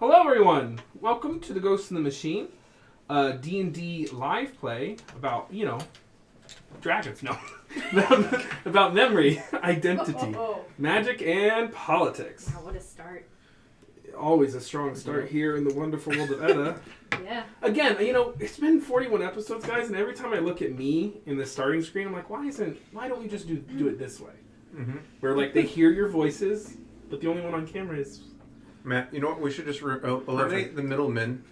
Hello everyone! Welcome to the Ghost in the Machine, D&D live play about, dragons, no. about memory, identity, magic, and politics. Wow, what a start. Always a strong start here in the wonderful world of Edda. Yeah. Again, it's been 41 episodes, guys, and every time I look at me in the starting screen, I'm like, why don't we just do it this way? Mm-hmm. Where, they hear your voices, but the only one on camera is... Matt, you know what? We should just eliminate the middlemen.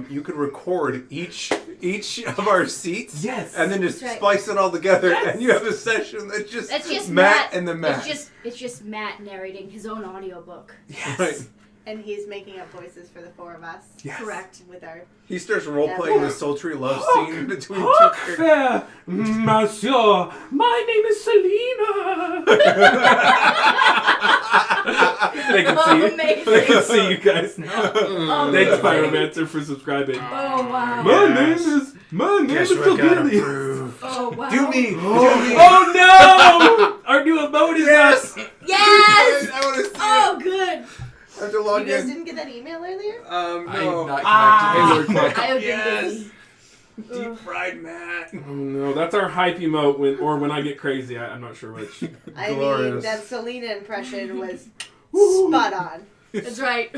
You could record each of our seats, yes, and then just splice it all together, and you have a session that's just Matt and the Matt. It's just Matt narrating his own audiobook. Yes. Right. And he's making up voices for the four of us. Yes. Correct. With our... He starts role-playing the sultry love scene between two characters. Monsieur, my name is Selena. They can see you. Amazing. They can see you guys now. Thanks, Pyromancer, for subscribing. Oh, wow. My name is Selena. Oh, wow. Do me. Oh, no! Our new emote is us. Yes! I want to see Oh, good. I have to log You guys in. didn't get that email earlier? No. I'm not connected. I have been busy. Deep fried Matt. Oh, no, that's our hype emote when I get crazy. I'm not sure which. I mean, Glorious. that Selena impression was spot on. That's right.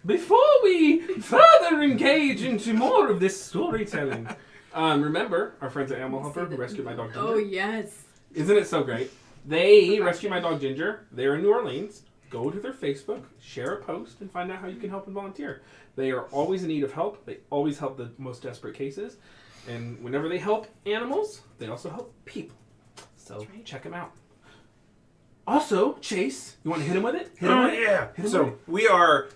Before we further engage into more of this storytelling, remember our friends at Animal Helper who rescued my dog Ginger? Oh, yes. Isn't it so great? They rescued my dog Ginger. They're in New Orleans. Go to their Facebook, share a post, and find out how you can help and volunteer. They are always in need of help. They always help the most desperate cases. And whenever they help animals, they also help people. So check them out. Also, Chase, you want to hit him with it? Yeah. So we are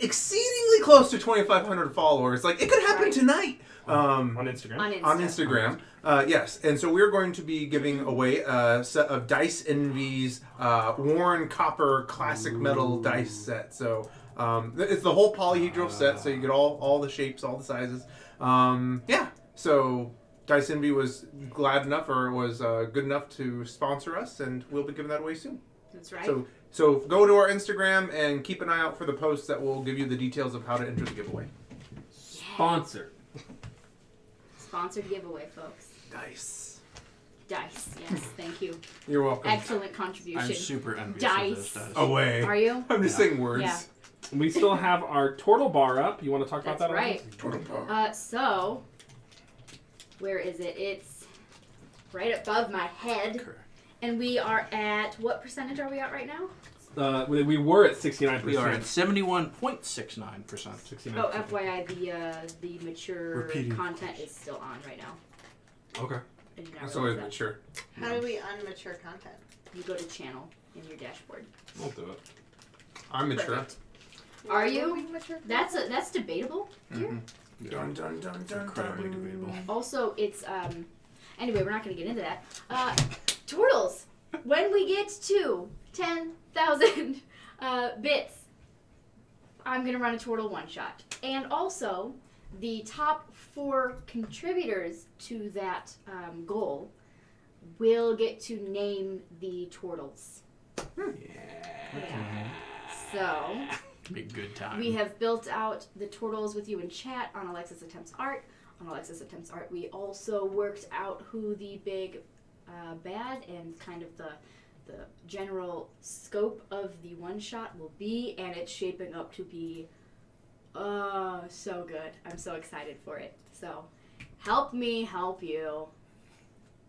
exceedingly close to 2,500 followers. It could happen tonight. On Instagram. On Instagram. Yes. And so we're going to be giving away a set of Dice Envy's worn copper classic metal dice set. So it's the whole polyhedral set, so you get all the shapes, all the sizes. Yeah. So Dice Envy was glad enough, or was good enough to sponsor us, and we'll be giving that away soon. That's right. So go to our Instagram and keep an eye out for the post that will give you the details of how to enter the giveaway. Sponsor. Sponsored giveaway, folks. Dice. Dice, yes, thank you. You're welcome. Excellent contribution. I'm super envious Dice. of this dice. Away. Are you? I'm just saying words. Yeah. We still have our turtle bar up. You want to talk about that? That's right. Total power. So, where is it? It's right above my head. Correct. And we are at, what percentage are we at right now? We were at 69%. We are at 71.69%. 69%. Oh, FYI, the mature Repeating. content is still on right now. Okay. I did not That's realize always that. mature. How do we unmature content? You go to channel in your dashboard. We'll do it. I'm mature. Perfect. Are you? we mature That's debatable here. Yeah. Dun dun dun dun Incredibly dun. debatable. Also, it's anyway, we're not going to get into that. Turtles. When we get to 10,000 bits, I'm going to run a Turtle one-shot. And also, the top 4 contributors to that goal will get to name the Turtles. Yeah. So, Be a good time. we have built out the Turtles with you in chat on Alexis Attempts Art. On Alexis Attempts Art, we also worked out who the big bad and kind of the general scope of the one-shot will be, and it's shaping up to be so good. I'm so excited for it. So, help me help you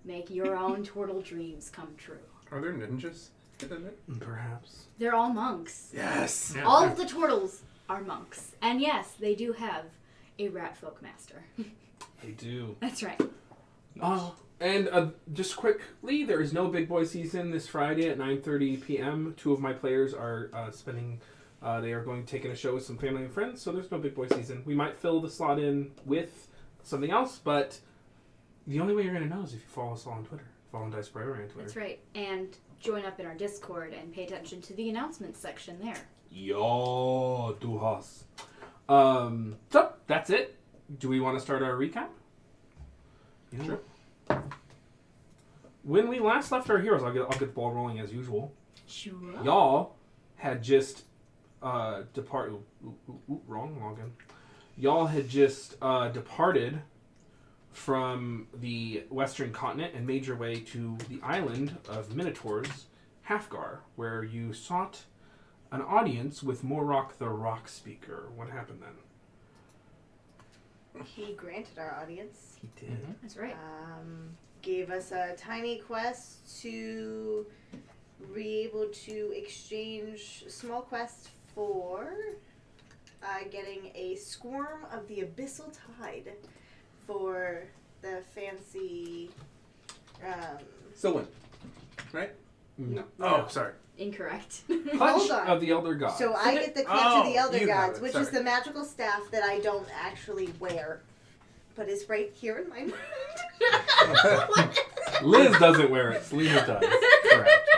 make your own turtle dreams come true. Are there ninjas in it? Perhaps. They're all monks. Yes. Yeah, All they're- of the turtles are monks. And yes, they do have a rat folk master. They do. That's right. And just quickly, there is no Big Boy season this Friday at 9:30 p.m. 2 of my players are they are going to take in a show with some family and friends, so there's no Big Boy season. We might fill the slot in with something else, but the only way you're going to know is if you follow us all on Twitter. Follow Dice Forever on Twitter. That's right. And join up in our Discord and pay attention to the announcements section there. Yo, du hast. So, that's it. Do we want to start our recap? Sure. When we last left our heroes, I'll get the ball rolling as usual. Sure. Y'all had just wrong login. Y'all had just departed from the western continent and made your way to the island of Minotaurs, Halfgar, where you sought an audience with Morok the Rock Speaker. What happened then? He granted our audience. He did. That's right. Gave us a tiny quest to be able to exchange small quest for getting a squirm of the abyssal tide for the fancy. Sylvan, right? No. Oh, sorry. Incorrect. Clutch on. of the Elder Gods. So I get the clutch of the Elder you have Gods, it, which sorry. is the magical staff that I don't actually wear, but is right here in my mind. Liz doesn't wear it. Selena does. Correct.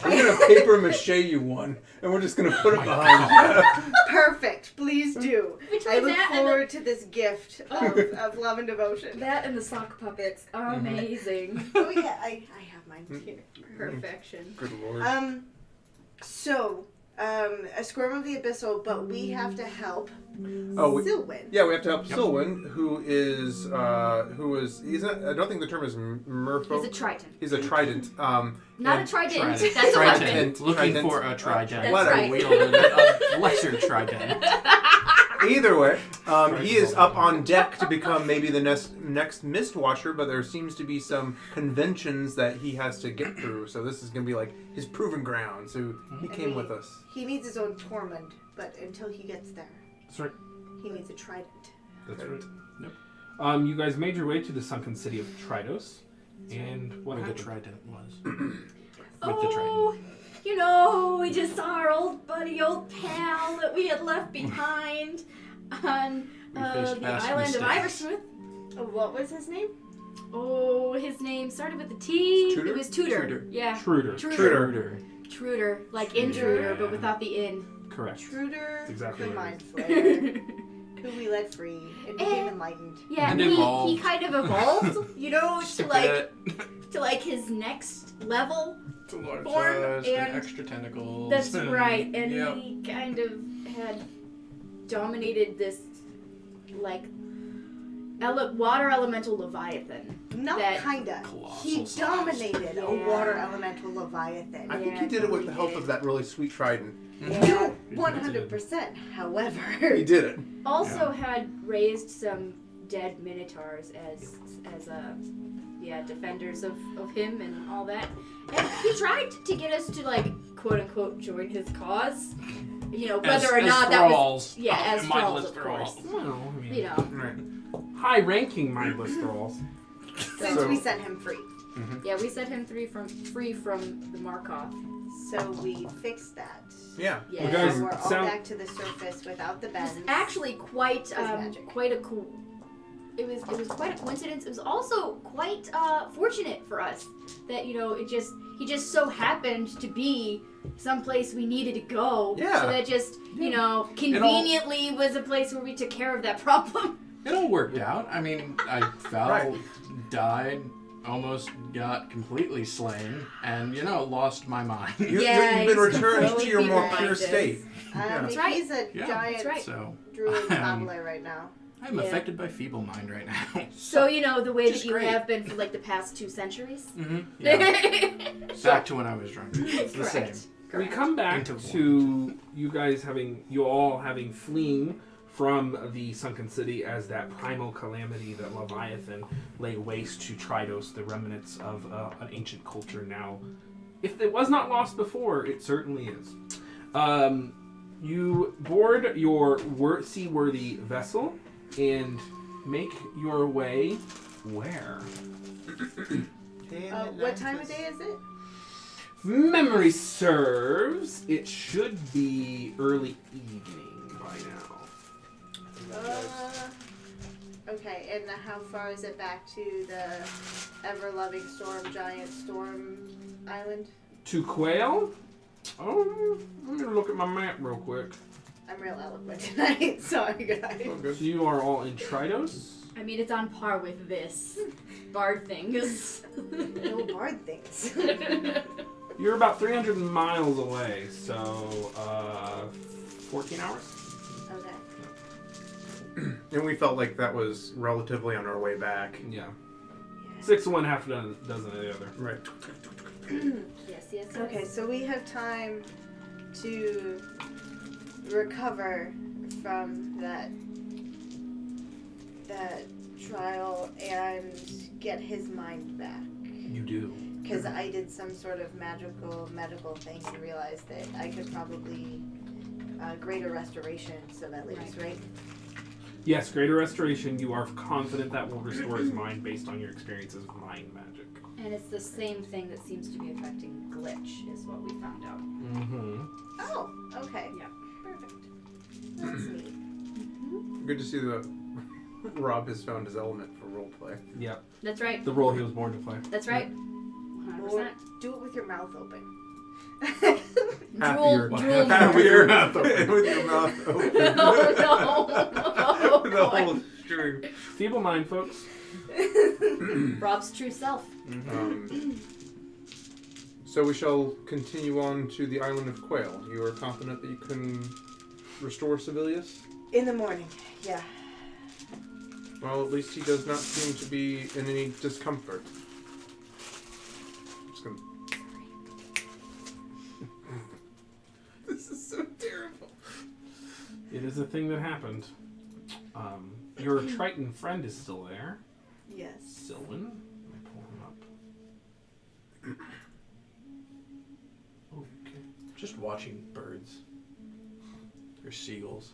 We're gonna paper mache you one, and we're just gonna put it behind you. Perfect. Please do. Between I look that and forward to this gift of love and devotion. that and the sock puppets. Amazing. Oh yeah, I have mine here. Perfection. Good lord. A squirm of the abyssal, but we have to help Oh, Sylvan. yeah, we have to help Sylvan, who is he's not, I don't think the term is merfolk. He's a Triton. He's a trident. Not and a trident. Trident. That's a weapon. Trident. Looking Trident. for a trident. That's Whatever. right. Wielded a lesser trident. Either way, he is up on deck to become maybe the next Mist Watcher, but there seems to be some conventions that he has to get through. So this is going to be like his proving ground. So he came with us. He needs his own torment, but until he gets there, That's right. he needs a trident. That's right. Yep. You guys made your way to the sunken city of Tridos, and what Where the happened? trident was. Oh, you know, we just saw our old buddy, old pal that we had left behind on We faced the past island of mistakes. Iversmith. What was his name? Oh, his name started with a T. Tudor? It was Tudor. Tudor. Yeah. Truder. Truder. Truder, like intruder, but without the in. Correct. Truder, That's exactly the what it mind flayer, who we let free and became enlightened. Yeah, And he evolved. kind of evolved, you know, to Stick like it. to like his next level. It's a large Form size and- and extra tentacles. That's right, and Yep. he kind of had dominated this like water elemental leviathan. Not That- kinda. Colossal He size. dominated a Yeah. water elemental leviathan. I think Yeah, he did it with the help totally of that really sweet trident. No, 100%. However, He did it. Also had raised some dead minotaurs as defenders of him and all that. And he tried to get us to like quote unquote join his cause. You know, whether or not that was as mindless thralls, of course. Well, I mean, You know. Right. high-ranking mindless thralls. since So- we set him free. Yeah, we set him free from the Markov. So we fixed that. Yeah. Yeah. Well, guys, So we're all sound- back to the surface without the It was bends. actually quite magic. quite a cool. It was quite a coincidence. It was also quite fortunate for us that he just so happened to be someplace we needed to go. Yeah. So that just conveniently was a place where we took care of that problem. It all worked out. I mean, I fell, Right. died, almost got completely slain, and lost my mind. You've Yeah, been he's returned slowly to your more being pure reminded. state. That's right. He's a Yeah. giant That's right. So druid I'm- cobbler right now. I'm Yeah. affected by feeble mind right now. So the way that Just you great. have been for like the past 2 centuries. Yeah. Back to when I was drunk. It's the Correct. same. We come back Into to you all having fleeing from the sunken city as that primal calamity, that Leviathan, lay waste to Tridos, the remnants of an ancient culture now. If it was not lost before, it certainly is. You board your seaworthy vessel and make your way where? What time of day is it? Memory serves, it should be early evening by now. Okay, and how far is it back to the ever-loving giant storm island? To Quail? Oh, let me look at my map real quick. I'm real eloquent tonight. Sorry, guys. So you are all in Tridos? I mean, it's on par with this bard things. No bard things. You're about 300 miles away, so 14 hours. Okay. And we felt like that was relatively on our way back. Yeah. 6 of one, half a dozen of the other. Right. Yes. Okay, so we have time to recover from that trial and get his mind back. You do. Because I did some sort of magical medical thing and realized that I could probably greater restoration, so that leaves, right? Yes, greater restoration. You are confident that will restore his mind based on your experiences with mind magic. And it's the same thing that seems to be affecting Glitch, is what we found out. Mm-hmm. Oh, okay. Yeah. Perfect. That's neat. Good to see that Rob has found his element for roleplay. Yep. That's right. The role he was born to play. That's right. Or 100%. do it with your mouth open. Happier. Drool Happier. mouth open. With your mouth open. Oh, no. The whole string. Feeble mind, folks. Rob's true self. So we shall continue on to the island of Quail. You are confident that you can restore Civilius? In the morning, yeah. Well, at least he does not seem to be in any discomfort. Just gonna... This is so terrible. It is a thing that happened. Your Triton friend is still there. Yes. Sylvan. Let me pull him up. Okay. Just watching birds. Or seagulls.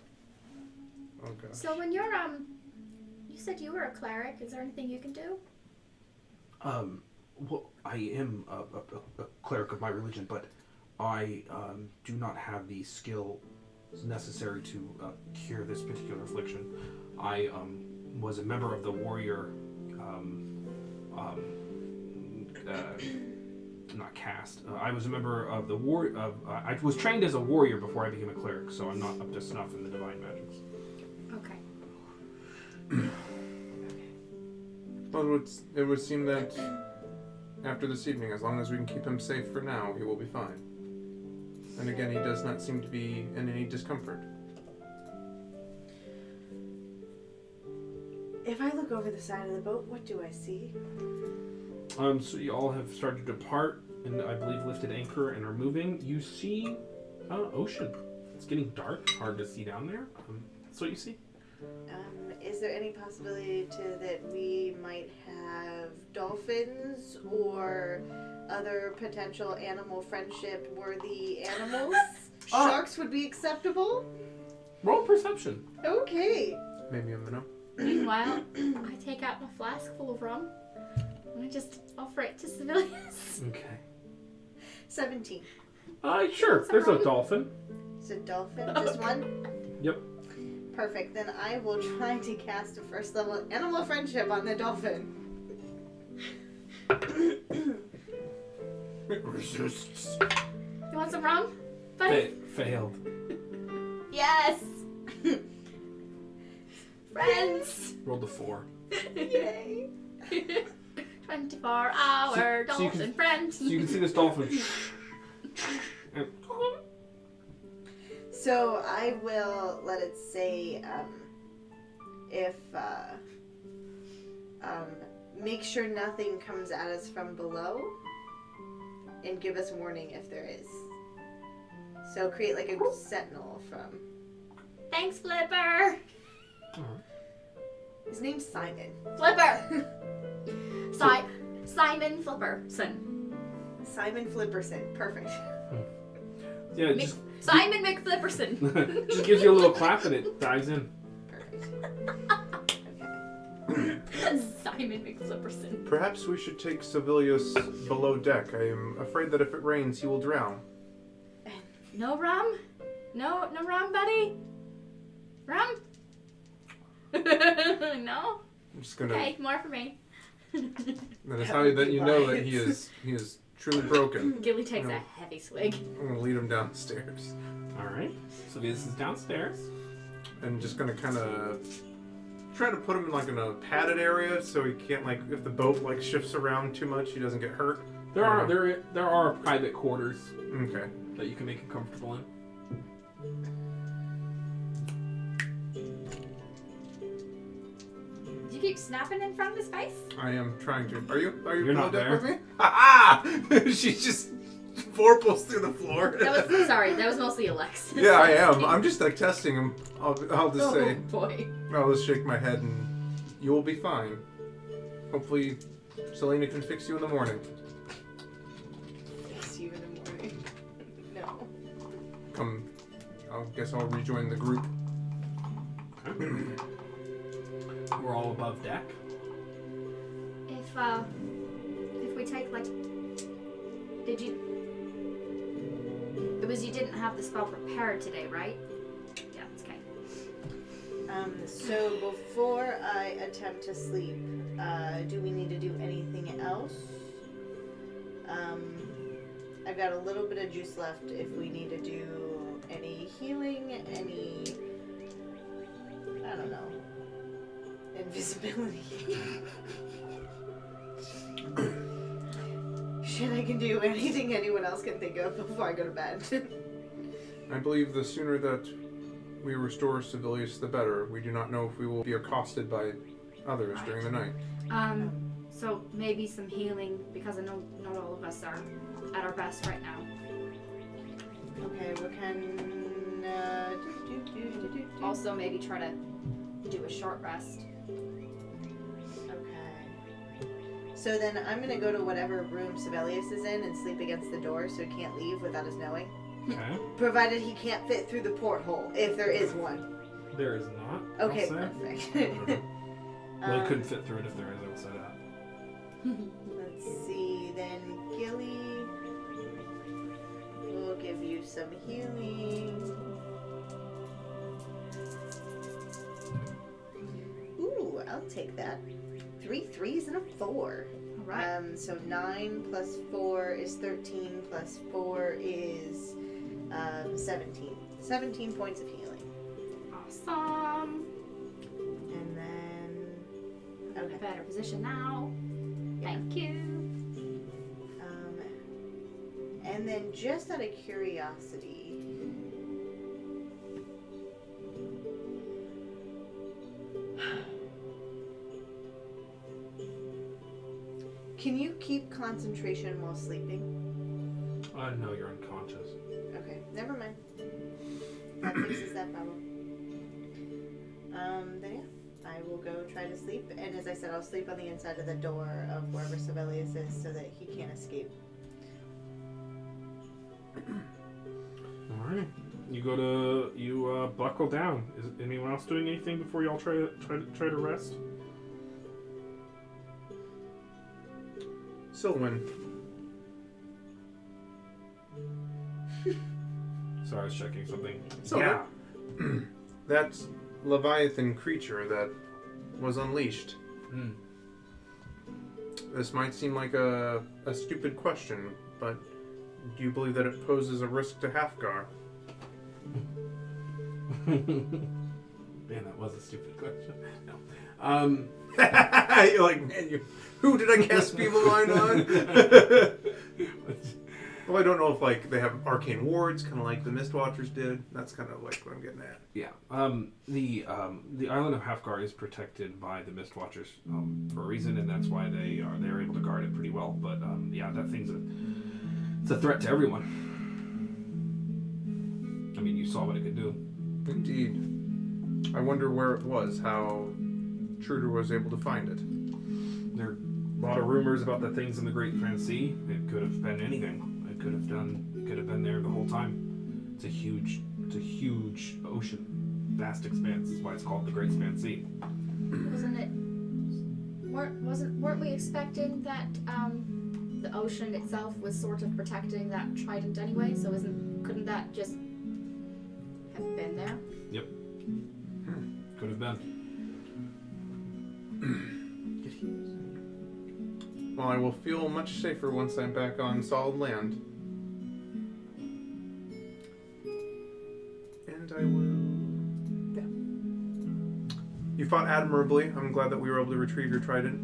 Oh gosh. So when you're, you said you were a cleric. Is there anything you can do? Well, I am a cleric of my religion, but I do not have the skill necessary to cure this particular affliction. I was a member of the warrior, not caste. I was a member of the war. I was trained as a warrior before I became a cleric, so I'm not up to snuff in the divine magics. Okay. Well, it would seem that after this evening, as long as we can keep him safe for now, he will be fine. And again, he does not seem to be in any discomfort. If I look over the side of the boat, what do I see? So you all have started to depart, and I believe lifted anchor and are moving. You see, ocean. It's getting dark. Hard to see down there. That's what you see. Is there any possibility that we might have dolphins or other potential animal friendship worthy animals? Sharks would be acceptable? Roll perception. Okay. Maybe a minnow. Meanwhile, I take out my flask full of rum and I just offer it to civilians. Okay. 17. Sure. There's a dolphin. It's a dolphin, just one? Yep. Perfect. Then I will try to cast a first level animal friendship on the dolphin. It resists. You want some rum, buddy? Failed. Yes! Friends! Rolled a 4. Yay! 24-hour So you dolphin can- friend. So you can see this dolphin. And So I will let it say, if, make sure nothing comes at us from below, and give us warning if there is. So create like a sentinel from. Thanks, Flipper! His name's Simon. Flipper! Simon Flipperson. Simon Flipperson. Perfect. yeah, just Simon McFlipperson. just gives you a little clap and it dives in. Perfect. Simon McFlipperson. Perhaps we should take Civilius below deck. I am afraid that if it rains, he will drown. No rum? No rum, buddy? Rum? No? I'm just gonna. Okay, more for me. That is how that you know that he is truly broken. Gilly takes a heavy swig. I'm gonna lead him downstairs, All right. So this is downstairs. and just gonna kind of try to put him in like in a padded area so he can't, like, if the boat like shifts around too much, he doesn't get hurt. There are private quarters Okay. that you can make it comfortable in. Do you keep snapping in front of his face? I am trying to. Are you You're not below deck there. with me? Ha She's just vorpals through the floor. That was mostly Alexis. Yeah, I am. I'm just like testing him. I'll just Oh say, boy. I'll just shake my head and you will be fine. Hopefully, Selena can fix you in the morning. Fix you in the morning. No. Come, I guess I'll rejoin the group. We're all above deck. If we take like, you didn't have the spell prepared today, right? Yeah, that's okay. So before I attempt to sleep, do we need to do anything else? I've got a little bit of juice left if we need to do any healing, any, I don't know, invisibility. Shit, I can do anything anyone else can think of before I go to bed. I believe the sooner that we restore Civilius, the better. We do not know if we will be accosted by others during the night. So maybe some healing, because I know not all of us are at our best right now. Okay, we can, Also, maybe try to do a short rest. Okay. So then I'm gonna go to whatever room Sibelius is in and sleep against the door so he can't leave without us knowing. Okay. Provided he can't fit through the porthole, if there is one. There is not. Okay, I'll say. perfect. Well, it couldn't fit through it if there is. I would say that. Let's see, then Gilly. We'll give you some healing. Ooh, I'll take that. 3 3s and a 4. Alright. So 9 plus 4 is 13 plus 4 is 17. 17 points of healing. Awesome. And then... Okay. Better position now. Thank you. And then just out of curiosity... Can you keep concentration while sleeping? No, you're unconscious. Okay, never mind. That fixes that problem. Then yeah, I will go try to sleep, and as I said, I'll sleep on the inside of the door of wherever Sibelius is so that he can't escape. All right. You buckle down. Is anyone else doing anything before y'all try to rest? Sylvan, Sorry, I was checking something. Sylvan. Yeah. That Leviathan creature that was unleashed. Hmm. This might seem like a stupid question, but do you believe that it poses a risk to Halfgar? Man, that was a stupid question. No. You're like, man, who did I cast Feeble Mind on? Well, I don't know if like they have arcane wards, kind of like the Mistwatchers did. That's kind of like what I'm getting at. Yeah. The island of Halfgar is protected by the Mistwatchers for a reason, and that's why they're able to guard it pretty well. But yeah, that thing's it's a threat to everyone. I mean, you saw what it could do. Indeed. I wonder where it was. How Truder was able to find it. There are a lot of rumors about the things in the Great Grand Sea. It could have been anything. It could have been there the whole time. It's a huge ocean, vast expanse. That's why it's called the Great Span Sea. Weren't we expecting that the ocean itself was sort of protecting that trident anyway? So couldn't that just have been there? Yep. Could have been. Well, I will feel much safer once I'm back on solid land. And I will... Yeah. You fought admirably. I'm glad that we were able to retrieve your trident.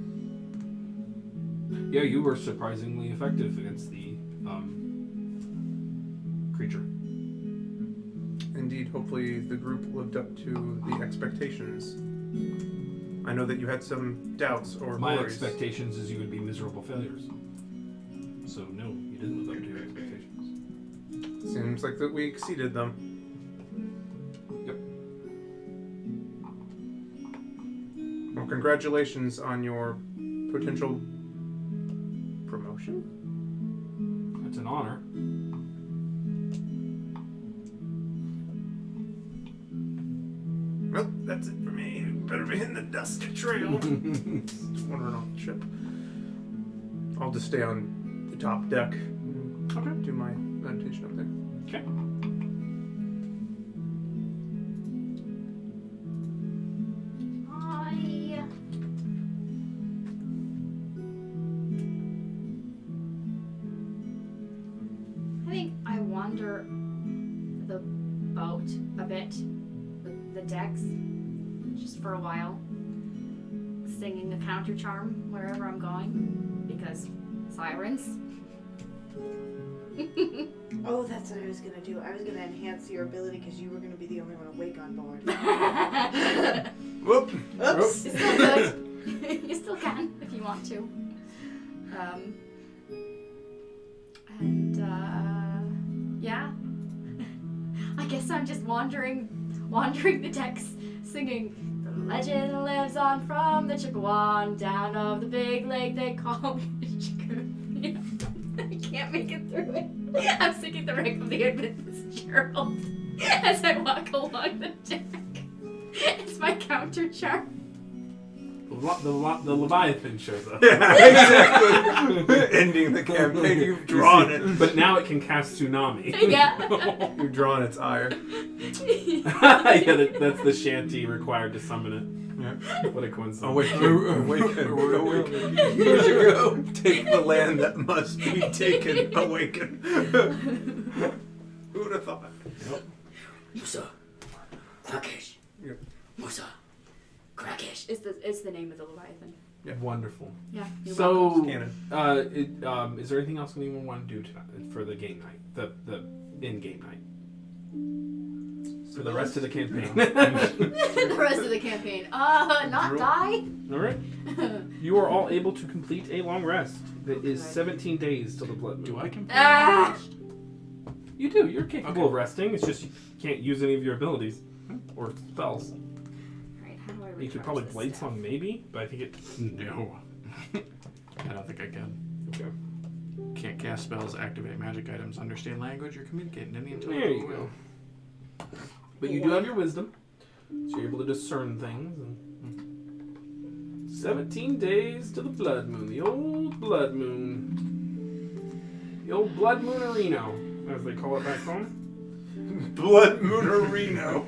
Yeah, you were surprisingly effective against the creature. Indeed, hopefully the group lived up to the expectations. I know that you had some doubts or My worries. expectations is you would be miserable failures. So no, you didn't live up to your expectations. Seems like that we exceeded them. Yep. Well, congratulations on your potential promotion. That's an honor. Well, that's it for me. Better be hitting the dusty trail. Just wandering off the ship. I'll just stay on the top deck. Okay. Do my meditation up there. Okay. I think I wander the boat a bit, the decks, just for a while, singing the counter charm wherever I'm going, because sirens. Oh, that's what I was gonna do. I was gonna enhance your ability because you were gonna be the only one awake on board. Whoop! Oops. It's still good. You still can if you want to. Yeah. I guess I'm just wandering the decks, singing. The legend lives on from the Chippewa down of the big lake they call Michigan. I can't make it through it. I'm singing the wreck of the Adventist Gerald as I walk along the deck. It's my counter charm. The Leviathan shows up. Yeah, exactly. Ending the campaign. You've drawn it. But now it can cast Tsunami. Yeah. You've drawn its ire. Yeah, that's the shanty required to summon it. Yeah. What a coincidence. Awaken. Years ago, take the land that must be taken. Awaken. Who would have thought? Yep. Musa. Krakesh. Yep. Musa. Krakesh is the name of the Leviathan. Yeah. Wonderful. Yeah. You're So, Canon. is there anything else anyone want to do tonight for the game night? The in-game night? For the rest of the campaign. the rest of the campaign. Not Drool. die. All right. You are all able to complete a long rest. It is Good. 17 days till the blood moon. Do I complete? Ah! You do. You're capable Okay. of resting. It's just you can't use any of your abilities or spells. Alright, how do I You recharge could probably this blade stuff? song maybe, but I think it. No. I don't think I can. Okay. Can't cast spells, activate magic items, understand language, or communicate in any intelligible There you way. go. But you do have your wisdom, so you're able to discern things. And 17 days to the blood moon, the old blood moon, the old blood moon-erino, as they call it back home. Blood Moon Reno.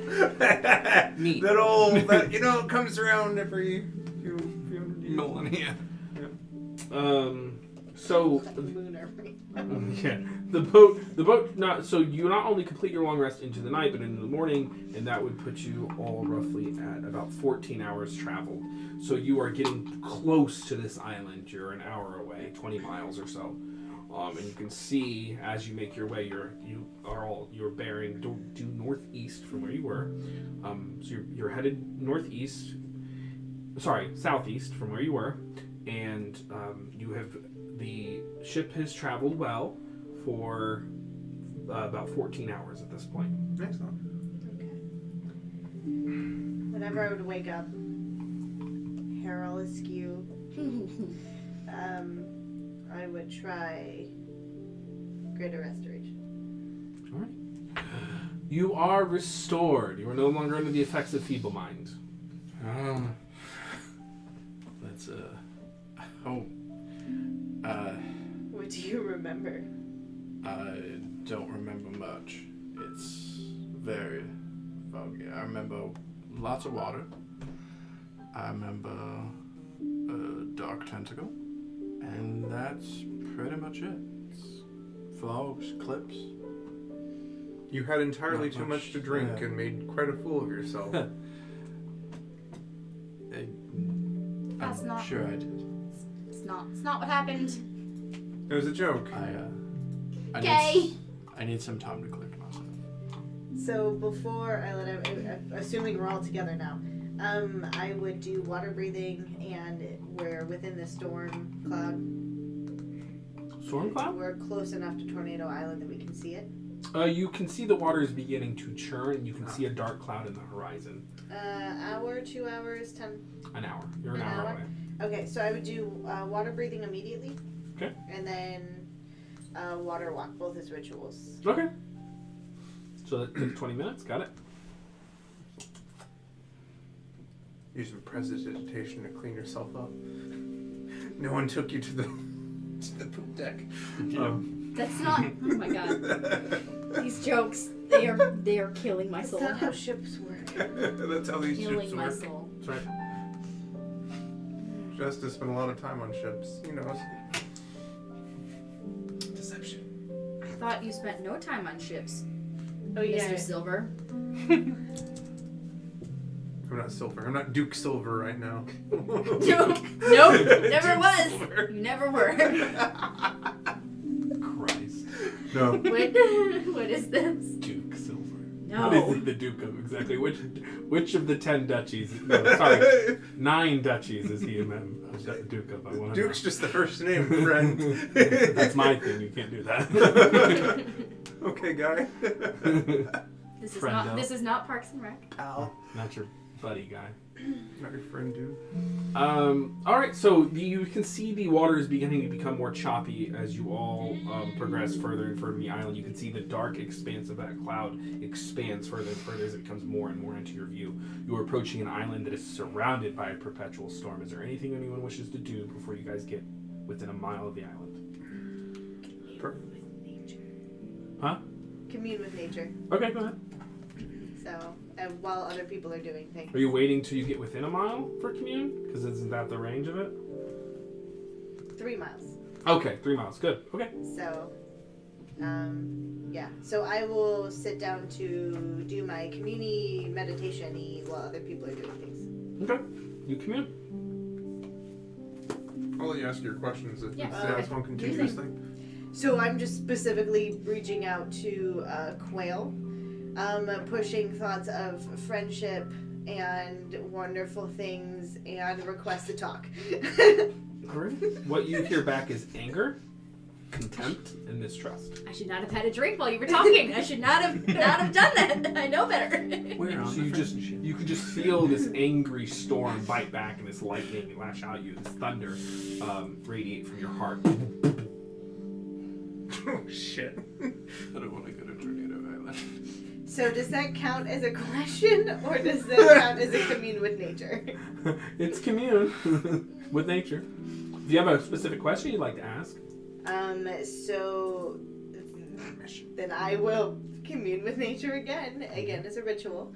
Neat. That old, it comes around every few hundred years. Millennia. So Lunar. yeah, the boat. So you not only complete your long rest into the night, but into the morning, and that would put you all roughly at about 14 hours traveled. So you are getting close to this island. You're an hour away, 20 miles or so, and you can see as you make your way, you're bearing due northeast from where you were. So you're headed southeast from where you were, and you have. The ship has traveled well for about 14 hours at this point. Excellent. Okay. Whenever I would wake up, hair all askew, I would try greater restoration. All right. You are restored. You are no longer under the effects of feeble mind. That's What do you remember? I don't remember much. It's very foggy. I remember lots of water. I remember a dark tentacle. And that's pretty much it. It's frogs, clips. You had entirely Not too much much to drink there. and made quite a fool of yourself. That's I'm not- sure I did. It's It's not what happened. It was a joke. I need some time to collect myself. So before I let him, assuming we're all together now, I would do water breathing, and we're within the storm cloud. Storm cloud? We're close enough to Tornado Island that we can see it. You can see the water is beginning to churn, and you can see a dark cloud in the horizon. Hour, 2 hours, 10. An hour. You're an An hour hour? away. Okay, so I would do water breathing immediately. Okay. And then water walk, both as rituals. Okay. So that takes 20 minutes. Got it. Using prestidigitation to clean yourself up. No one took you to the poop deck. That's not. Oh my god. These jokes, they are killing my That's soul. not how ships work. That's how these Killing ships my work. soul. That's right. Justice spent a lot of time on ships. You know. Deception. I thought you spent no time on ships, Oh yeah. Mr. Silver. I'm not Silver. I'm not Duke Silver right now. Nope, never was. You never were. Christ. No. What is this? Duke Silver. No. What is the Duke of exactly? Which of the 10 duchies? No, sorry, 9 duchies is he a Duke of? I want to Duke's just the first name, friend. That's my thing. You can't do that. Okay, guy. Friendo. This is not Parks and Rec. Pal. Not your buddy guy. Not your friend, dude. All right, so you can see the water is beginning to become more choppy as you all progress further and further in the island. You can see the dark expanse of that cloud expands further and further as it comes more and more into your view. You are approaching an island that is surrounded by a perpetual storm. Is there anything anyone wishes to do before you guys get within a mile of the island? Huh? Commune with nature. Okay, go ahead. So, and while other people are doing things. Are you waiting till you get within a mile for commune? Because isn't that the range of it? 3 miles. Okay, 3 miles. Good. Okay. So, yeah. So I will sit down to do my community meditation-y while other people are doing things. Okay. You commune. I'll let you ask your questions if Yeah. it's Okay. one continuous thing. So I'm just specifically reaching out to Quail, pushing thoughts of friendship and wonderful things and request to talk. What you hear back is anger, contempt, and mistrust. I should not have had a drink while you were talking. I should not have done that. I know better. We're on So you could just feel this angry storm bite back and this lightning lash out at you, this thunder radiate from your heart. Oh, shit. I don't want to go to Tornado Island. So does that count as a question, or does that count as a commune with nature? It's commune with nature. Do you have a specific question you'd like to ask? So then I will commune with nature again as a ritual,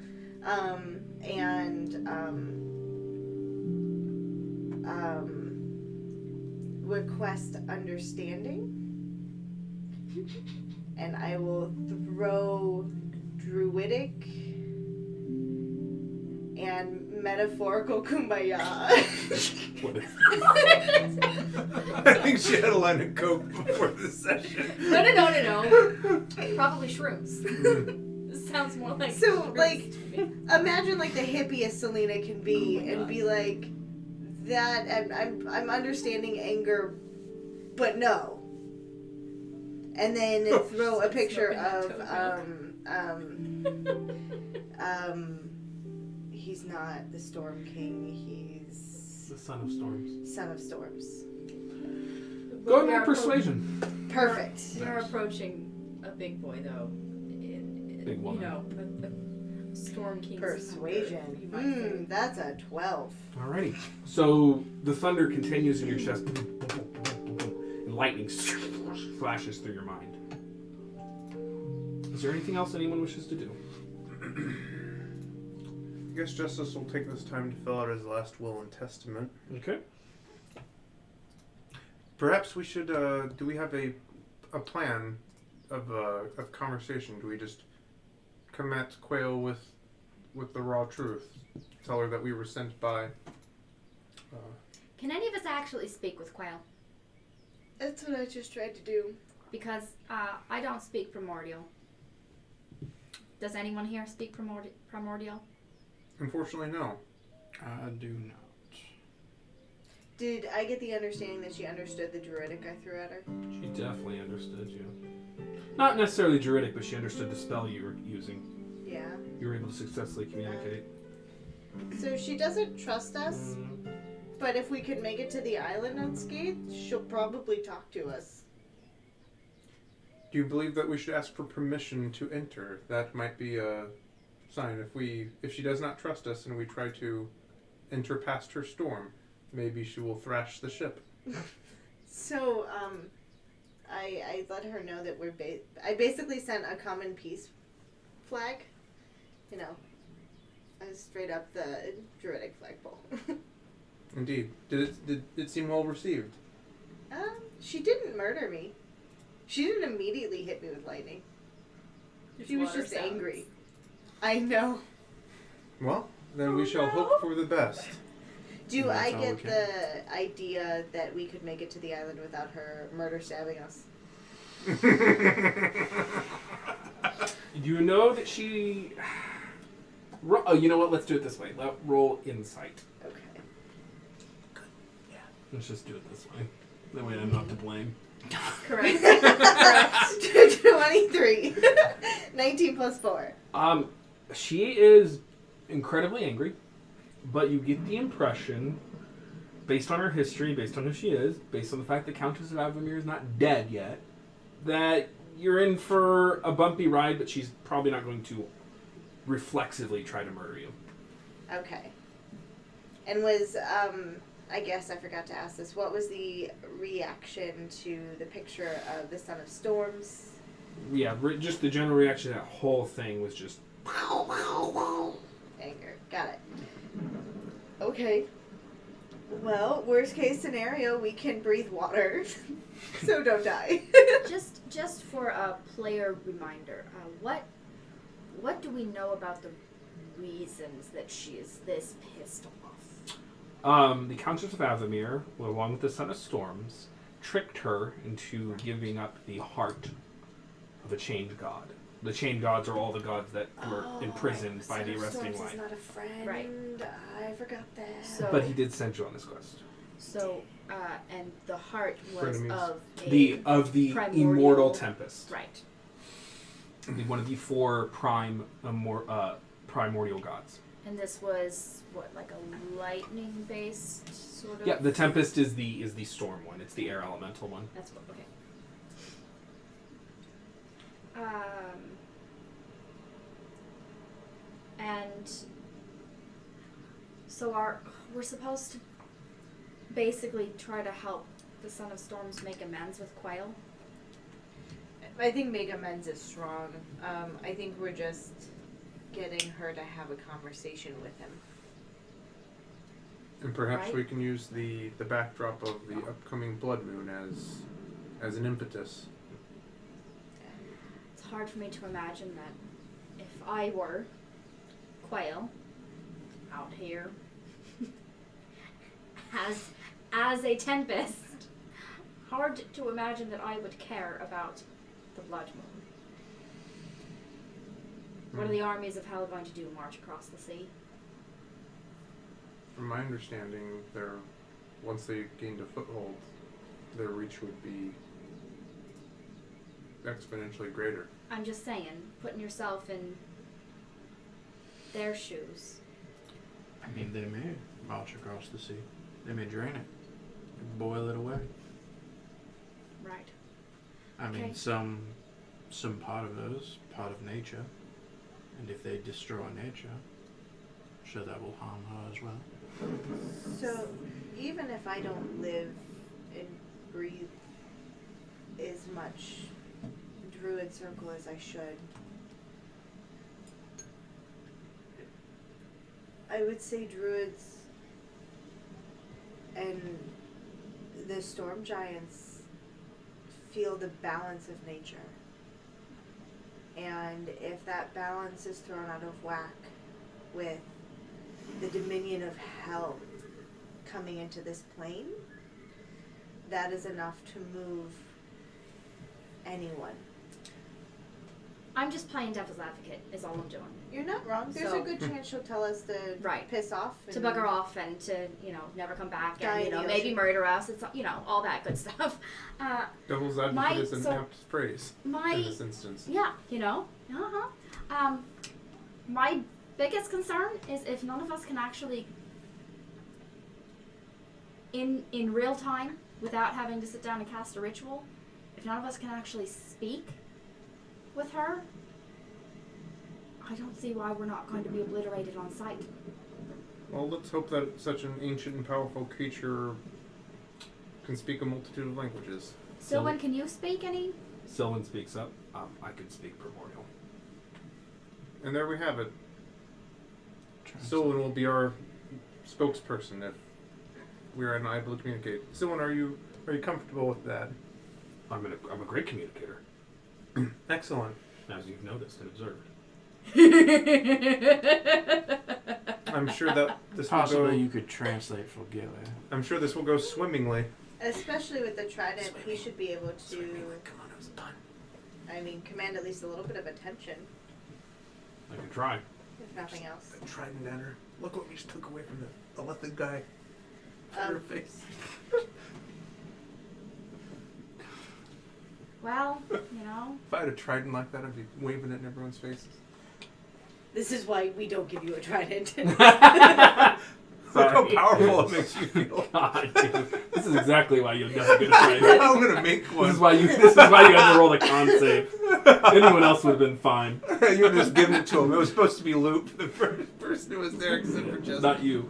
request understanding, and I will throw druidic and metaphorical kumbaya. What is I think she had a line of coke before the session. No. Probably shrooms. This sounds more like So, shrooms like, to me. imagine like the hippiest Selena can be, Oh my and God. be like that. I'm understanding anger, but no. And then throw a picture Smoking of he's not the Storm King. He's the son of storms? Son of Storms. Go ahead and We are make persuasion. Perfect. We are approaching a big boy, though. Big woman. You know, a Storm King. Persuasion. That's a 12. Alrighty. So the thunder continues in your chest, and lightning flashes through your mind. Is there anything else anyone wishes to do? I guess Justice will take this time to fill out his last will and testament. Okay. Perhaps we should. Do we have a plan of conversation? Do we just come at Quail with the raw truth? Tell her that we were sent by Can any of us actually speak with Quail? That's what I just tried to do. Because I don't speak primordial. Does anyone here speak primordial? Unfortunately, no. I do not. Did I get the understanding that she understood the druidic I threw at her? She definitely understood you. Not necessarily druidic, but she understood the spell you were using. Yeah. You were able to successfully communicate. So she doesn't trust us, but if we can make it to the island unscathed, she'll probably talk to us. Do you believe that we should ask for permission to enter? That might be a sign. If she does not trust us and we try to enter past her storm, maybe she will thrash the ship. So, I let her know that I basically sent a common peace flag. You know, straight up the druidic flagpole. Indeed. Did it seem well received? She didn't murder me. She didn't immediately hit me with lightning. She was Water just sounds. angry. I know. Well, then we shall hope for the best. Do That's I all get we can. the idea that we could make it to the island without her murder stabbing us? You know that she... Oh, you know what? Let's do it this way. Roll insight. Okay. Let's just do it this way. That way I'm not to blame. Correct. Correct. 23. 19 plus 4. She is incredibly angry, but you get the impression, based on her history, based on who she is, based on the fact that Countess of Avamere is not dead yet, that you're in for a bumpy ride, but she's probably not going to reflexively try to murder you. Okay. And was, I guess I forgot to ask this, what was the reaction to the picture of the Son of Storms? Yeah, just the general reaction to that whole thing was just... Anger. Got it. Okay. Well, worst case scenario, we can breathe water. So don't die. Just for a player reminder, what do we know about the reasons that she is this pissed off? The Countess of Avamere, along with the Son of Storms, tricked her into giving up the heart of a chained god. The chained gods are all the gods that were imprisoned by the arresting Storms light. is not a friend. Right. I forgot that. So, But he did send you on this quest. So, and the heart was Frenemies. of The primordial- immortal tempest. right. One of the four primordial gods. And this was what, like a lightning-based sort of. Yeah, the tempest is the storm one. It's the air elemental one. That's what. Okay. And so we're supposed to basically try to help the Son of Storms make amends with Quail. I think make amends is strong. I think we're just getting her to have a conversation with him. And perhaps Right. we can use the backdrop of the upcoming blood moon as an impetus. It's hard for me to imagine that if I were Quail out here as a tempest, hard to imagine that I would care about the blood moon. What are the armies of hell going to do? March across the sea? From my understanding, once they gained a foothold, their reach would be exponentially greater. I'm just saying, putting yourself in their shoes. I mean, they may march across the sea. They may drain it, boil it away. Right. I Okay. mean, some part of it is part of nature, and if they destroy nature, I'm sure that will harm her as well. So, even if I don't live and breathe as much druid circle as I should, I would say druids and the storm giants feel the balance of nature. And if that balance is thrown out of whack with the dominion of hell coming into this plane, that is enough to move anyone. I'm just playing devil's advocate, is all I'm doing. You're not wrong. There's So- a good chance she'll tell us to Right. piss off. To bugger off and to, never come back Die and, in the maybe ocean. murder us. It's, all that good stuff. Devil's advocate My- is an so- apt phrase in this instance. Yeah, my biggest concern is if none of us can actually, in real time, without having to sit down and cast a ritual, if none of us can actually speak with her, I don't see why we're not going to be obliterated on sight. Well, let's hope that such an ancient and powerful creature can speak a multitude of languages. Sylvan, can you speak any? Sylvan speaks up. I can speak primordial. And there we have it. Translate. Sylvan will be our spokesperson if we are unable to communicate. Sylvan, are you comfortable with that? I'm a great communicator, Excellent. as you've noticed and observed. I'm sure that this will Possibly go. you could translate for Gilly. I'm sure this will go swimmingly. Especially with the trident, he should be able to, Come on, it was done. command at least a little bit of attention, I can try. if nothing else. That trident at her. Look what we just took away from the Lethic guy. Her face. Well, If I had a trident like that, I'd be waving it in everyone's faces. This is why we don't give you a trident. Look how Sorry. powerful it makes you feel. God, dude. This is exactly why you'll never get a try. I'm gonna make one. This is why you had to roll the con save. Anyone else would have been fine. You would have just given it to him. It was supposed to be Loop, the first person who was there, except for Jessica. Not you.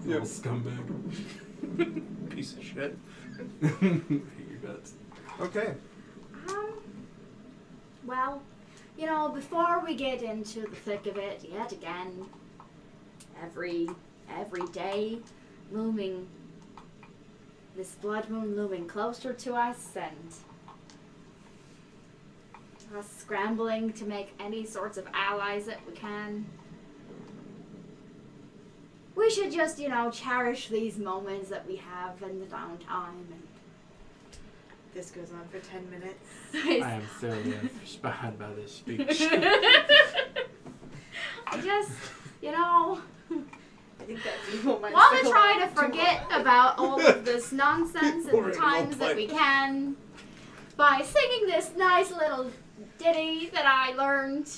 You Yep. little scumbag. Piece of shit. Hate your guts. Okay. Well, before we get into the thick of it yet again, every day looming, this blood moon looming closer to us and us scrambling to make any sorts of allies that we can. We should just, cherish these moments that we have in the downtime and This goes on for 10 minutes. I am thoroughly inspired by this speech. I just, I think that people might want to still try to want forget about all of this nonsense and the times that we can by singing this nice little ditty that I learned.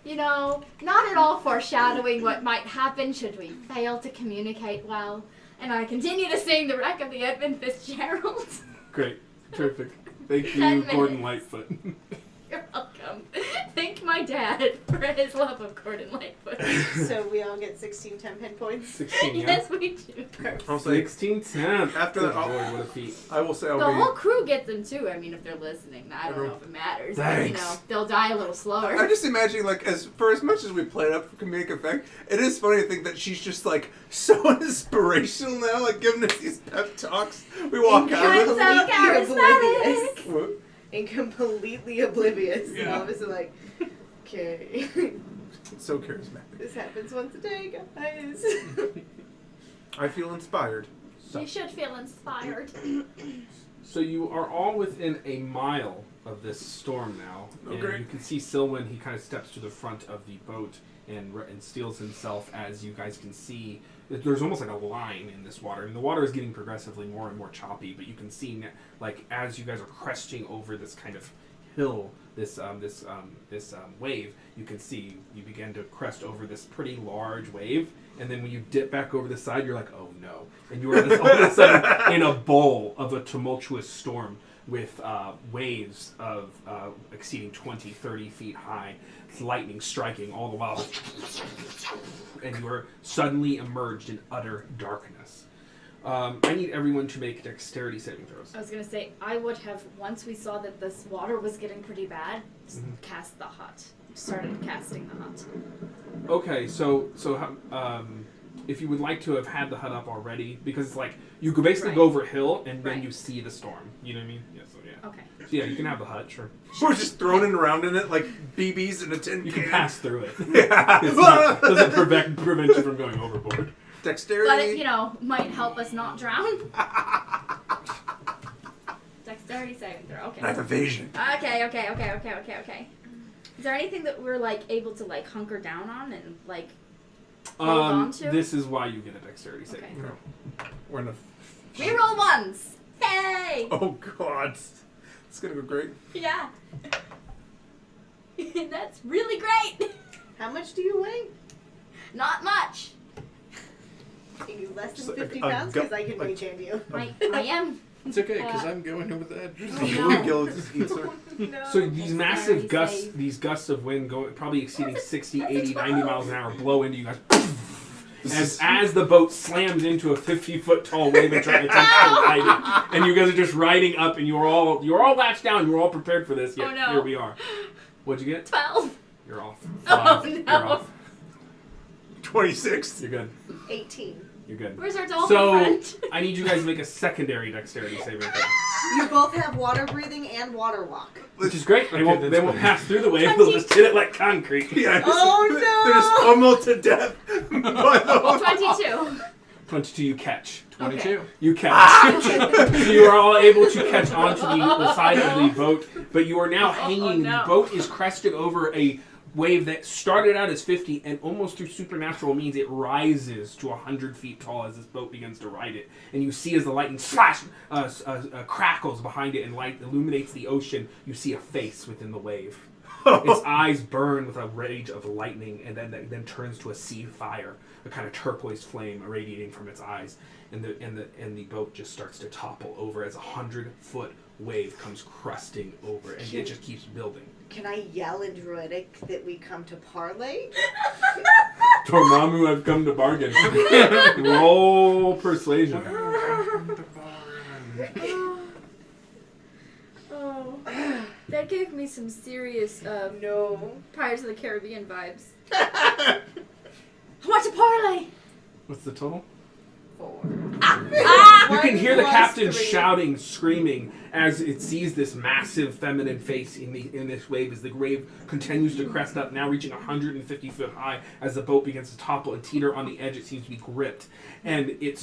Not at all foreshadowing what might happen should we fail to communicate well. And I continue to sing the wreck of the Edmund Fitzgerald. Great. Terrific. Thank 10 you, Gordon minutes. Lightfoot. You're welcome. Thank my dad for his love of Gordon Lightfoot. So we all get 16 10-pin points. 16, yeah? Yes, we do. I'll say, 16-10. After Good that, I'll- Lord, what a feat. I will say I'll The be. whole crew gets them too. I mean, if they're listening, I don't know if it matters. But, Thanks. they'll die a little slower. I'm just imagining, for as much as we played up for comedic effect, it is funny to think that she's just, so inspirational now, giving us these pep talks. We walk out I'm of so it. charismatic. What? And completely oblivious. And Yeah. all of us are like, okay. So charismatic. This happens once a day, guys. I feel inspired. You should feel inspired. So you are all within a mile of this storm now. Oh, and great. you can see Silwyn, he kind of steps to the front of the boat and steels himself. As you guys can see, there's almost like a line in this water. And the water is getting progressively more and more choppy, but you can see, as you guys are cresting over this kind of hill, this wave, you can see you begin to crest over this pretty large wave, and then when you dip back over the side, you're like, oh no. And you are all of a sudden in a bowl of a tumultuous storm with waves of exceeding 20, 30 feet high, lightning striking all the while. And you are suddenly emerged in utter darkness. I need everyone to make dexterity saving throws. I was gonna say, I would have, once we saw that this water was getting pretty bad, cast the hut. Started casting the hut. Okay, so if you would like to have had the hut up already, because it's you could basically go over a hill and then Right. you see the storm. You know what I mean? Yeah. So yeah. Okay. So yeah, you can have the hut. Sure. We're just throwing it around in it like BBs in a tin You can. can pass through it. Yeah. It's not, doesn't prevent you from going overboard. Dexterity. But it, might help us not drown. Dexterity saving throw. Okay. Knife evasion. Okay. Is there anything that we're able to hunker down on and hold on to? This is why you get a dexterity saving throw. We're in a. Reroll ones. Hey. Oh God, it's gonna go great. Yeah. That's really great. How much do you weigh? Not much. Are you less than Just 50 a pounds? Because I can like- weight hand you. I am. It's okay, because I'm going over the edge. no. Gil just eats her. No. So these massive Dexterity save. these gusts of wind probably exceeding 60, that's a 80, 90 12. miles an hour blow into you guys. As the boat slams into a 50-foot tall wave and attempts to ride it, and you guys are just riding up, and you're all latched down. You're all prepared for this. Yet Oh, no. here we are. What'd you get? 12. You're off. Oh, 5. no. You're off. 26. You're good. 18. You're good. Where's our dolphin So friend? I need you guys to make a secondary dexterity saving throw, You both have water breathing and water walk. which is great. Okay, They that's won't good. pass through the wave. They'll just hit it like concrete. Yeah. Oh, no! They're just pummeled to death by the 22. 22, you catch. 22. You catch. You are all able to catch onto the side of the boat, but you are now hanging. no. The boat is crested over a wave that started out as 50, and almost through supernatural means it rises to 100 feet tall as this boat begins to ride it. And you see as the lightning crackles behind it and light illuminates the ocean, you see a face within the wave. Its eyes burn with a rage of lightning, and then turns to a sea fire, a kind of turquoise flame irradiating from its eyes, and the boat just starts to topple over as a 100-foot wave comes crusting over, and it just keeps building. Can I yell in Druidic that we come to parley? Dormammu, I've come to bargain. Roll persuasion. Oh, that gave me some serious No. Pirates of the Caribbean vibes. What's a parlay? What's the total? 4. You can hear the 1 captain plus 3. shouting, screaming as it sees this massive feminine face in this wave as the wave continues to crest up, now reaching 150 foot high as the boat begins to topple and teeter on the edge. It seems to be gripped, and he is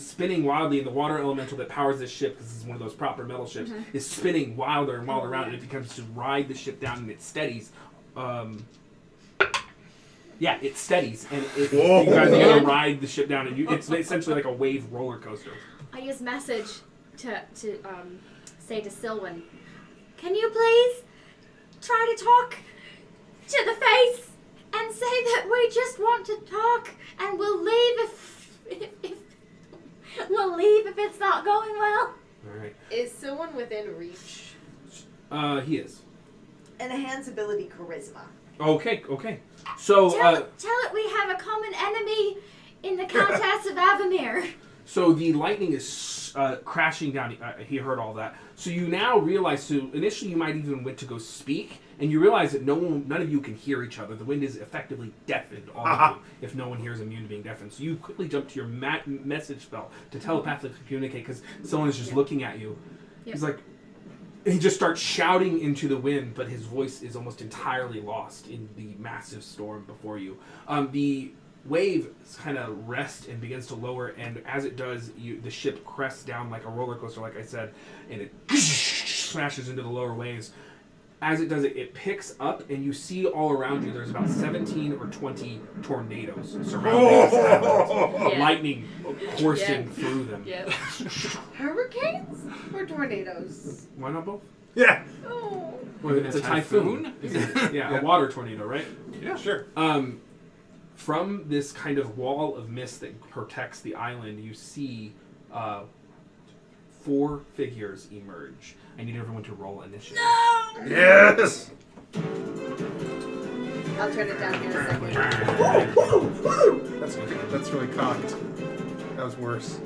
spinning wildly, and the water elemental that powers this ship, because this is one of those proper metal ships, is spinning wilder and wilder around, and it becomes to ride the ship down, and it steadies. Yeah, it steadies, and you guys are gonna ride the ship down, and it's essentially like a wave roller coaster. I use message to say to Silwyn, can you please try to talk to the face and say that we just want to talk, and we'll leave if it's not going well. All right. Is someone within reach? He is. Enhance ability charisma. Okay. So, Tell it we have a common enemy in the Countess of Avamere. so the lightning is crashing down. He heard all that. So you now realize. So initially, you might even went to go speak, and you realize that none of you can hear each other. The wind is effectively deafened all of you. If no one here is immune to being deafened, so you quickly jump to your message spell to telepathically communicate because someone is just looking at you. Yep. He's like. He just starts shouting into the wind, but his voice is almost entirely lost in the massive storm before you. The wave kind of rests and begins to lower, and as it does, the ship crests down like a roller coaster, like I said, and it smashes into the lower waves. As it does it picks up, and you see all around you, there's about 17 or 20 tornadoes surrounding this island. Yeah. Lightning coursing through them. Yep. Hurricanes or tornadoes? Why not both? Yeah. Oh. Well, it's a typhoon. Yeah, a water tornado, right? Yeah. Sure. From this kind of wall of mist that protects the island, you see 4 figures emerge. I need everyone to roll initiative. Yes. I'll turn it down here in a second. That's really cocked. That was worse.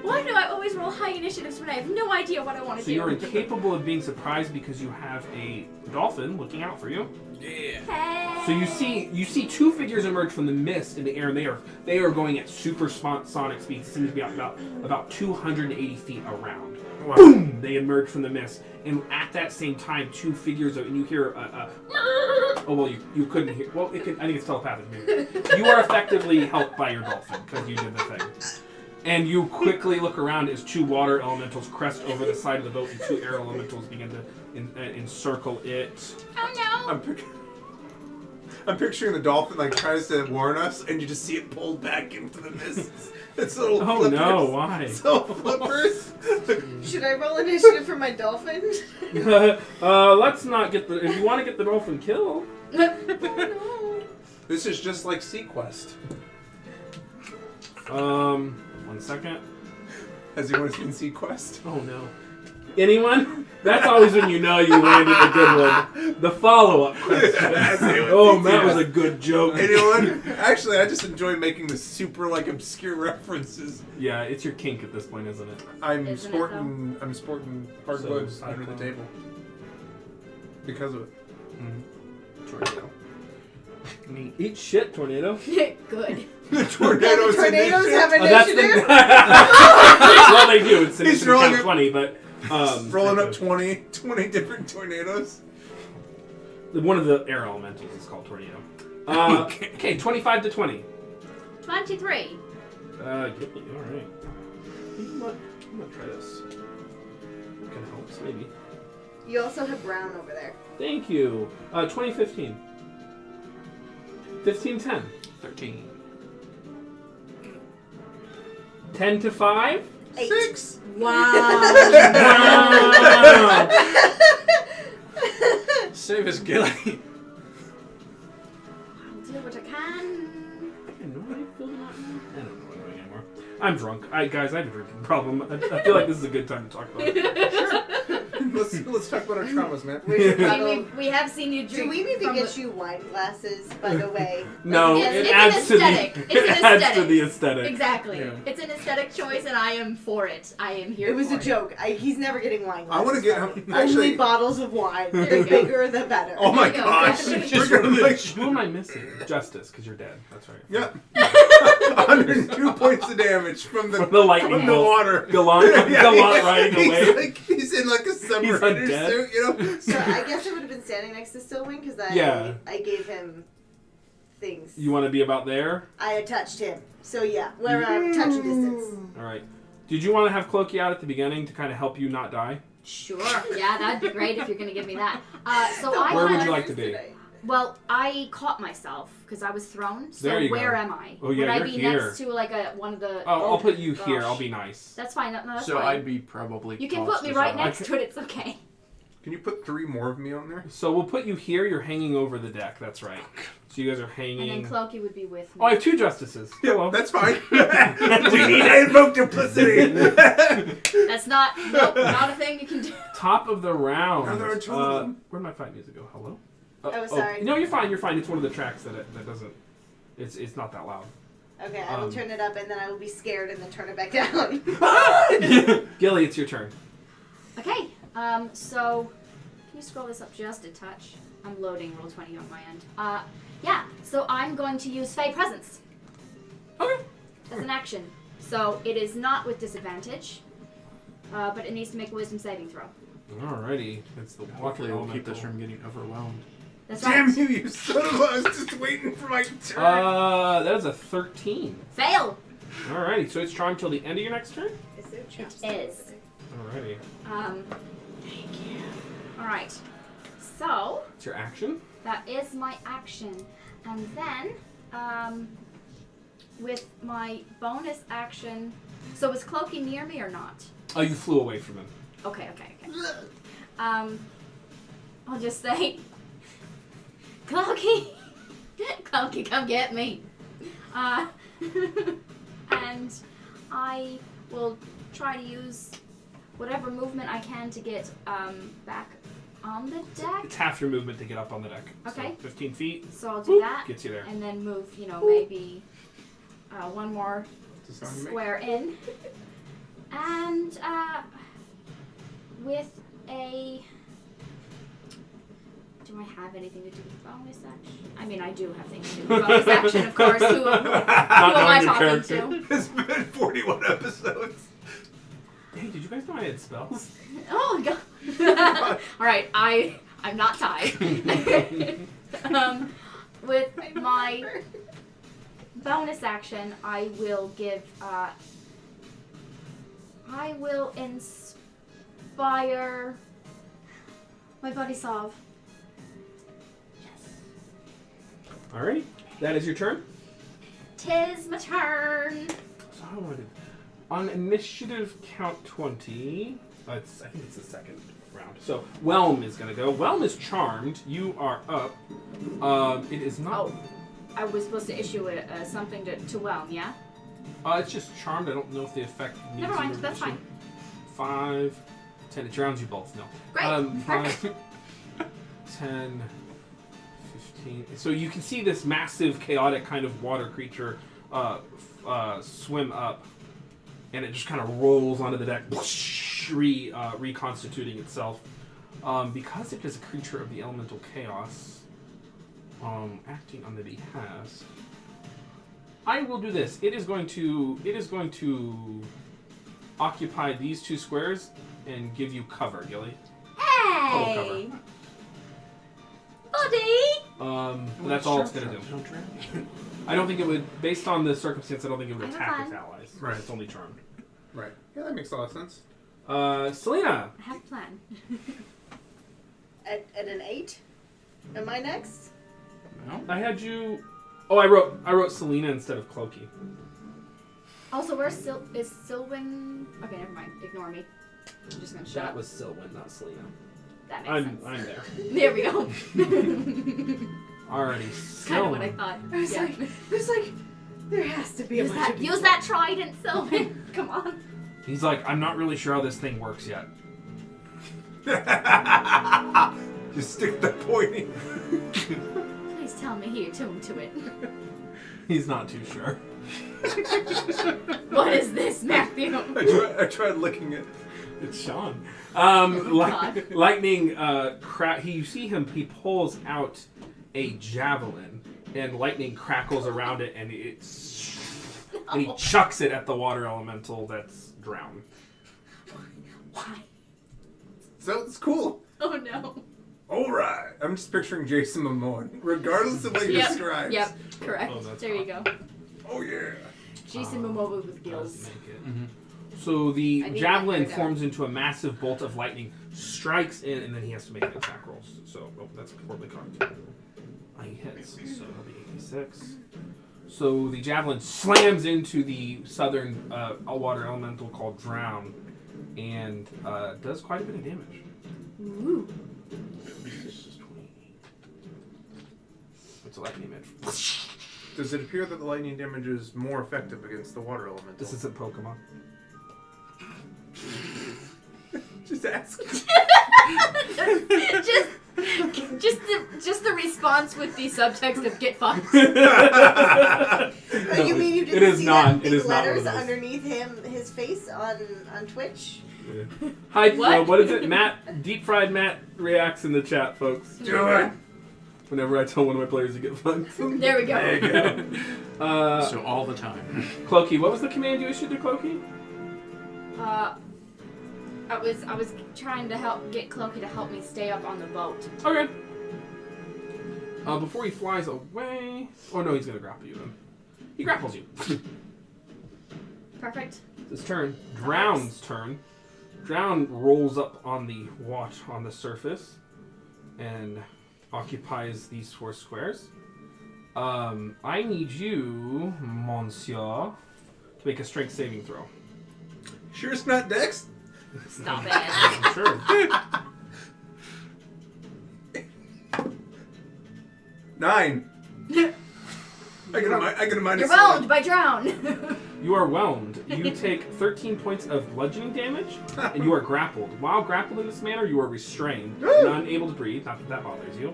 Why do I always roll high initiatives when I have no idea what I want to So do? you're incapable of being surprised because you have a dolphin looking out for you. Yeah. Hey! So you see two figures emerge from the mist in the air, and they are going at supersonic speeds. Seem to be about 280 feet around. Wow. Boom! They emerge from the mist, and at that same time, two figures and you hear oh well, you couldn't hear. Well, I think it's telepathic. Maybe. You are effectively helped by your dolphin because you did the thing. And you quickly look around as two water elementals crest over the side of the boat, and two air elementals begin to encircle it. Oh no! I'm picturing the dolphin like tries to warn us, and you just see it pulled back into the mist. It's little Oh flippers. no! Why? It's little flippers. Should I roll initiative for my dolphin? Let's not get the. If you want to get the dolphin killed. No. This is just like Sequest. 1 second. Has anyone seen Sequest? Oh no. Anyone? That's always when you know you landed a good one. The follow-up question. Oh, that was a good joke. Anyone? Actually, I just enjoy making the super like obscure references. Yeah, it's your kink at this point, isn't it? I'm Isn't it, sporting hardwood So, under the cyclone. table because of it. Tornado. Eat shit, tornado. Good. The tornadoes Tornadoes have That's initiative. well, they do. It's He's an rolling count it. 20, but rolling up 20 different tornadoes. one of the air elementals is called tornado. Okay, 25 to 20. 23. All right. I'm gonna try this. Kind of helps, maybe. You also have brown over there. Thank you. 2015. 15-10. 13. 10 to 5. 8. 6. Wow. Wow. Save us, Gilly. I'll do what I can. I don't know what I'm doing anymore. I'm drunk. Guys, I have a drinking problem. I feel like this is a good time to talk about it. Let's talk about our traumas, man. We should I probably- mean, we have seen you drink. Do we maybe from get the- you wine glasses, by the way? No, Yes, it it's an adds to aesthetic. the It's an it adds to aesthetic. the aesthetic. Exactly. Yeah. It's an aesthetic choice, and I am for it. I am here. It was for a joke. He's never getting wine I glasses. want to get from me. actually. Only bottles of wine. There The you go. bigger, the better. Oh my There you go. gosh! Exactly. We're gonna like Who am I missing? Justice, because you're dead. That's right. yeah. 102 points of damage from the From the lightning from the bolt. water. Gallant riding he's away. like he's in like a submariner undead. suit, you know. So I guess I would have been standing next to Stillwing because Yeah. I gave him things. You want to be about there? I had touched him. So yeah, where I'm touching distance. All right. Did you want to have Clokey out at the beginning to kind of help you not die? Sure. Yeah, that'd be great if you're gonna give me that. So I Where would kinda- you like to be? Well, I caught myself because I was thrown. So There you where go. am I? Oh, yeah, Would I you're be here. next to like one of the? Oh, I'll put you here. gosh. I'll be nice. That's fine. No, that's So fine. I'd be probably. You can close put me to right someone. next to it. It's okay. Can you put 3 more of me on there? So we'll put you here. You're hanging over the deck. That's right. So you guys are And hanging. then Clokey would be with me. Oh, I have 2 justices. Hello. That's fine. We need to invoke duplicity. That's not not a thing you can do. Top of the round. Now there are 2 of them. Where'd my fight music go? Hello? Oh, sorry. No, you're fine. You're fine. It's one of the tracks that doesn't. It's not that loud. Okay, I will Um, turn it up and then I will be scared and then turn it back down. Gilly, it's your turn. Okay. So can you scroll this up just a touch? I'm loading roll 20 on my end. Yeah. So I'm going to use Fey Presence Okay. as an action. So it is not with disadvantage, but it needs to make a Wisdom saving throw. Alrighty. It's the Hopefully, we'll keep this elemental. from getting overwhelmed. That's Damn right. you son of a... I was just waiting for my turn. That is a 13. Fail. Alrighty. So it's charmed till the end of your next turn. Is there It is. Alrighty. Thank you. All right. So It's your action. that is my action, and then with my bonus action. So was Clokey near me or not? Oh, you flew away from him. Okay. I'll just say, Clokey, Clokey, come get me. And I will try to use whatever movement I can to get back on the deck. It's half your movement to get up on the deck. Okay. So 15 feet So I'll do Boop, that, gets you there. and then move, maybe one more Does that sound to me? square in, and with a. Do Do I have anything to do with bonus action? I mean, I do have things to do with bonus action, of course. Who am I knowing your talking character. to? It's been 41 episodes. Hey, did you guys know I had spells? Oh god. All right, I'm not tied. With my bonus action, I will give. I will inspire my buddy Sav. Alright, that is your turn. Tis my turn. So how do I do? On initiative count 20, I think it's the second round. So Whelm is going to go. Whelm is charmed. You are up. It is not. Oh, I was supposed to issue something to Whelm, yeah? It's just charmed. I don't know if the effect needs Never mind, to be that's fine. 5, 10. It drowns you both. No. Great. 5, 10, 15. So you can see this massive, chaotic kind of water creature swim up, and it just kind of rolls onto the deck, reconstituting itself. Because it is a creature of the elemental chaos, acting on the behest, I will do this. It is going to occupy these 2 squares and give you cover, Gilly. Hey! Total Buddy! That's all it's going to do. I don't think it would, based on the circumstance, I don't think it would I'm attack fine. its allies. Right. It's only charmed. Right. Yeah, that makes a lot of sense. Selena. I have a plan. At an 8? Am I next? No? I had you. Oh, I wrote Selena instead of Clokey. Also, where's is Sylvan? Okay, never mind. Ignore me. I'm just gonna shut That up. was Sylvan, not Selena. That makes I'm sense. there. There we go. Alrighty, Kind of what I Sylvan. thought. I was Yeah. like, there's like, there has to be a bunch of Use that trident, Sylvan. Come on. He's like, I'm not really sure how this thing works yet. Just stick the pointing. Please tell me you're tuned to it. He's not too sure. What is this, Matthew? I tried licking it. It's Sean. God. Lightning, you see him, he pulls out a javelin, and lightning crackles around it, and and he chucks it at the water elemental that's drowned. Why? So it's cool. Oh no. Alright. I'm just picturing Jason Momoa, regardless of what he describes. Yep. Correct. Oh, that's there you go. Oh yeah. Jason Momoa with Does gills. make it. Mm-hmm. So the I need javelin my hair forms into a massive bolt of lightning, strikes in, and then he has to make an attack roll. So, that's poorly carved. He hits, so it'll be 86. So the javelin slams into the southern water elemental called Drown, and does quite a bit of damage. Ooh. It's a lightning damage. Does it appear that the lightning damage is more effective against the water elemental? This isn't Pokemon. Just ask. just the response with the subtext of "get fucked." You mean you it didn't is see not. that It big is not one of letters those. underneath his face on Twitch? Hi, What? what is it? Matt, Deep Fried Matt reacts in the chat, folks. Do it. Whenever I tell one of my players to get fucked. There we go. There you go. So all the time. Clokey, what was the command you issued to Clokey? I was trying to get Clokey to help me stay up on the boat. Okay. Before he flies away... Oh no, he's gonna grapple you then. He grapples you. Perfect. It's his turn. Drown's turn. Drown rolls up on the surface and occupies these 4 squares. I need you, Monsieur, to make a strength saving throw. Sure it's not Dex? Stop it. Sure. 9. I get a minus You're 1. whelmed by drown. You are whelmed. You take 13 points of bludgeoning damage, and you are grappled. While grappled in this manner, you are restrained and unable to breathe. Not that that bothers you.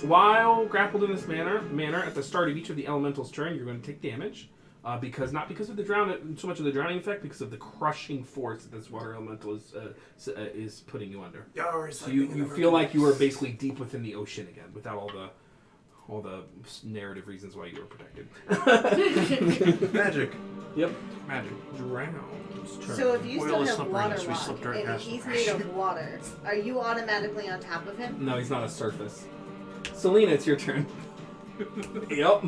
While grappled in this manner, at the start of each of the elemental's turn, you're going to take damage. not because of the so much of the drowning effect, because of the crushing force that this water elemental is putting you under. So you feel like you are basically deep within the ocean again, without all the narrative reasons why you were protected. Magic. Yep. Magic. Drown. So if you Oil still is have slippery, water so we slipped right and past he's him. made of water, are you automatically on top of him? No, he's not a surface. Selena, it's your turn. Yep.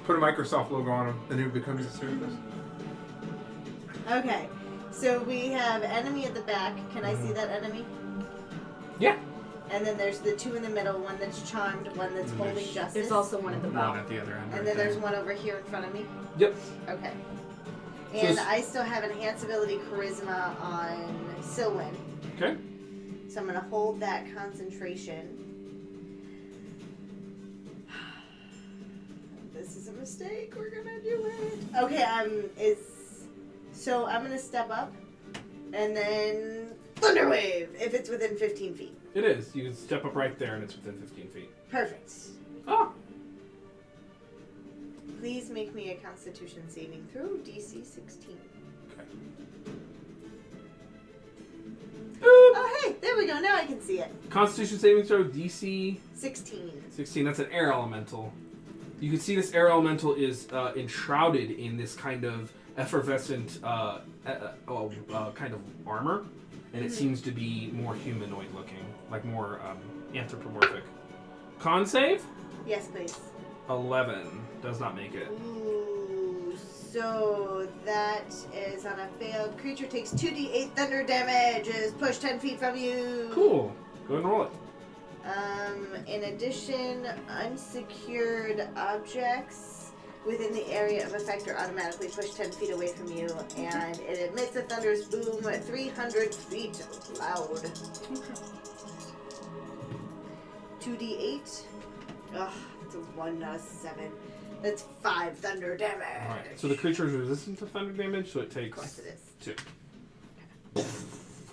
Put a Microsoft logo on him, then he becomes a surface. Okay. So we have enemy at the back. Can I see that enemy? Yeah. And then there's the two in the middle, one that's charmed, one that's And holding there's- justice. There's also one at the One bottom. at the other end. and right then there. there's one over here in front of me. Yep. Okay. So And s- I still have enhance ability charisma on Silwyn. Okay. So I'm gonna hold that concentration. This is a mistake. We're gonna do it. Okay, so I'm gonna step up and then Thunder Wave if it's within 15 feet. It is. You can step up right there, and it's within 15 feet. Perfect. Oh. Please make me a Constitution saving throw, DC 16. Oh, hey, there we go. Now I can see it. Constitution saving throw, DC 16. 16. That's an air elemental. You can see this air elemental is enshrouded in this kind of effervescent kind of armor, and it seems to be more humanoid looking, like more anthropomorphic. Con save? Yes, please. 11. Does not make it. Ooh, so that is on a failed. Creature takes 2d8 thunder damage, is pushed 10 feet from you. Cool. Go ahead and roll it. In addition, unsecured objects within the area of effect are automatically pushed 10 feet away from you, and it emits a thunderous boom at 300 feet loud. 2d8. Ugh, it's a 1, not a 7. That's 5 thunder damage. Alright, so the creature is resistant to thunder damage, so it Of takes course it is. 2.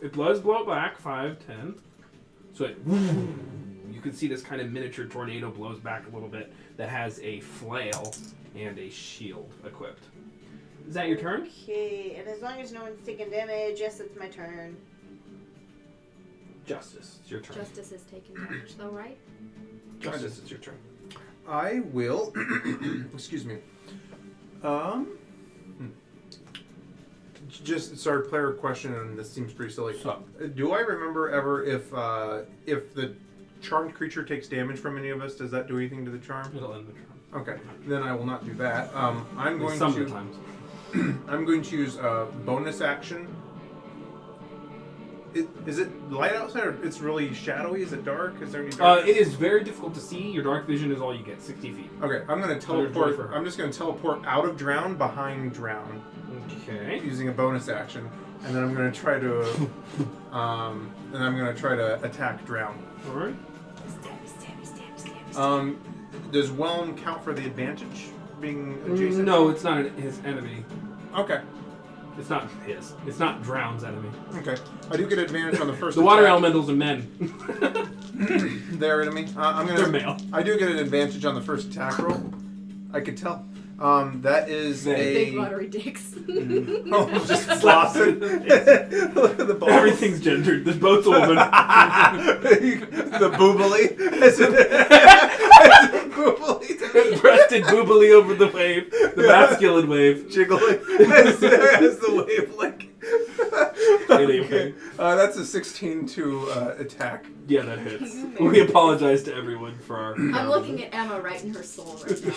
It does blow back, 5, 10. So it, you can see this kind of miniature tornado blows back a little bit that has a flail and a shield equipped. Is that your turn? Okay, and as long as no one's taking damage, yes, it's my turn. Justice, it's your turn. Justice is taking damage, though, right? Justice, it's your turn. I will. Excuse me. Just sorry, player question, and this seems pretty silly. So, Do I remember ever if the charmed creature takes damage from any of us? Does that do anything to the charm? it'll end the turn. Okay, then I will not do that. I'm going Some to. of the times. I'm going to use a bonus action. Is it light outside, or it's really shadowy? Is it dark? Is there any dark? It is very difficult to see. Your dark vision is all you get, 60 feet. Okay, I'm going to teleport. I'm just going to teleport out of drown behind drown. Okay. Using a bonus action, and then I'm going to try to, attack drown. All right. Does whelm count for the advantage being adjacent? No, it's not his enemy. Okay. It's not his. It's not Drown's enemy. Okay. I do get advantage on the first. The water attack. elementals are men. They're enemy. They're male. I do get an advantage on the first attack roll. I could tell. That is Big a. watery dicks. Oh, just flossing. Look at the balls. Everything's gendered. This boat's a woman. The boobily. Boobily. Breasted boobily over the wave. The masculine wave. Jiggling as the wave like. Anyway. That's a 16 to attack. Yeah, that hits. We apologize to everyone for our... I'm looking at Emma right in her soul right now.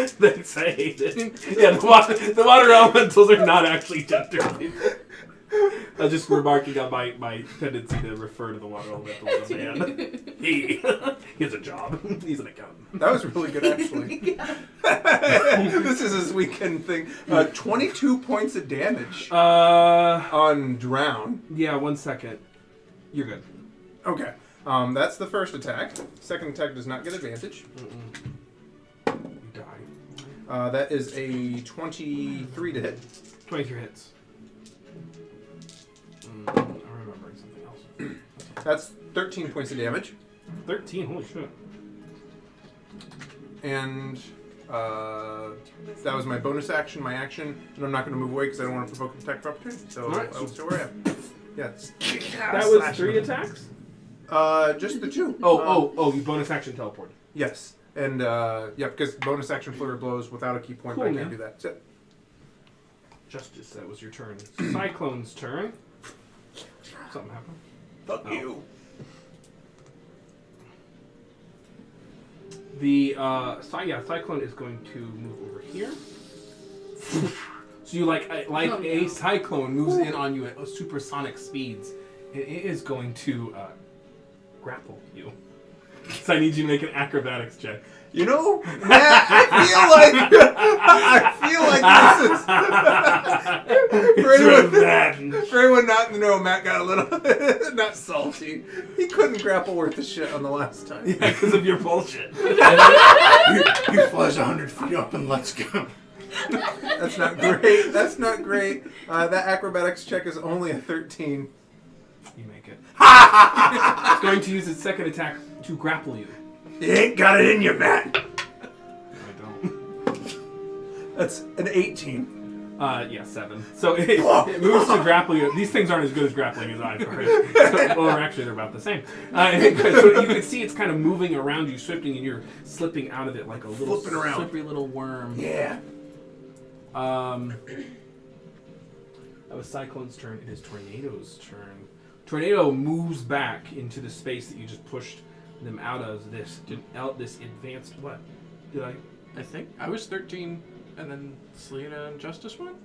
Thanks, I hate it. Yeah, the water elementals are not actually gendered people. I was just remarking on my tendency to refer to the water elemental as a man. He has a job. He's an accountant. That was really good, actually. This is his weekend thing. 22 points of damage on drown. Yeah, 1 second. You're good. Okay. That's the first attack. Second attack does not get advantage. You die. That is a 23 to hit. 23 hits. I'm remembering something else. That's 13 points of damage. 13, holy shit. And That was my bonus action, my action, and I'm not going to move away because I don't want to provoke an attack of opportunity. So Alright. I will stay where I am. Yeah, That was 3 attacks? just the 2. You bonus action teleported. Yes, and because bonus action flurry of blows without a key point, Cool, I can't man. do that. That's it. Justice, that was your turn. Cyclone's turn. Something happened. Fuck you. The Cyclone is going to move over here. So you a cyclone moves in on you at supersonic speeds. It is going to grapple you. So I need you to make an acrobatics check. You know, Matt, I feel like this is for anyone not to know, Matt got a little not salty. He couldn't grapple worth the shit on the last time. Yeah, because of your bullshit. He flies 100 feet up and lets go. That's not great. That's not great. That acrobatics check is only a 13. You make it. It's going to use its second attack to grapple you. You ain't got it in you, Matt. I don't. That's an 18. 7. So it moves to grapple you. These things aren't as good as grappling as I've heard. Well, actually, they're about the same. So you can see it's kind of moving around you, swifting, and you're slipping out of it like a little Flipping around. slippery little worm. Yeah. That was Cyclone's turn. It is Tornado's turn. Tornado moves back into the space that you just pushed them out of. This advanced. What? Did I? I think I was 13, and then Selena and Justice went.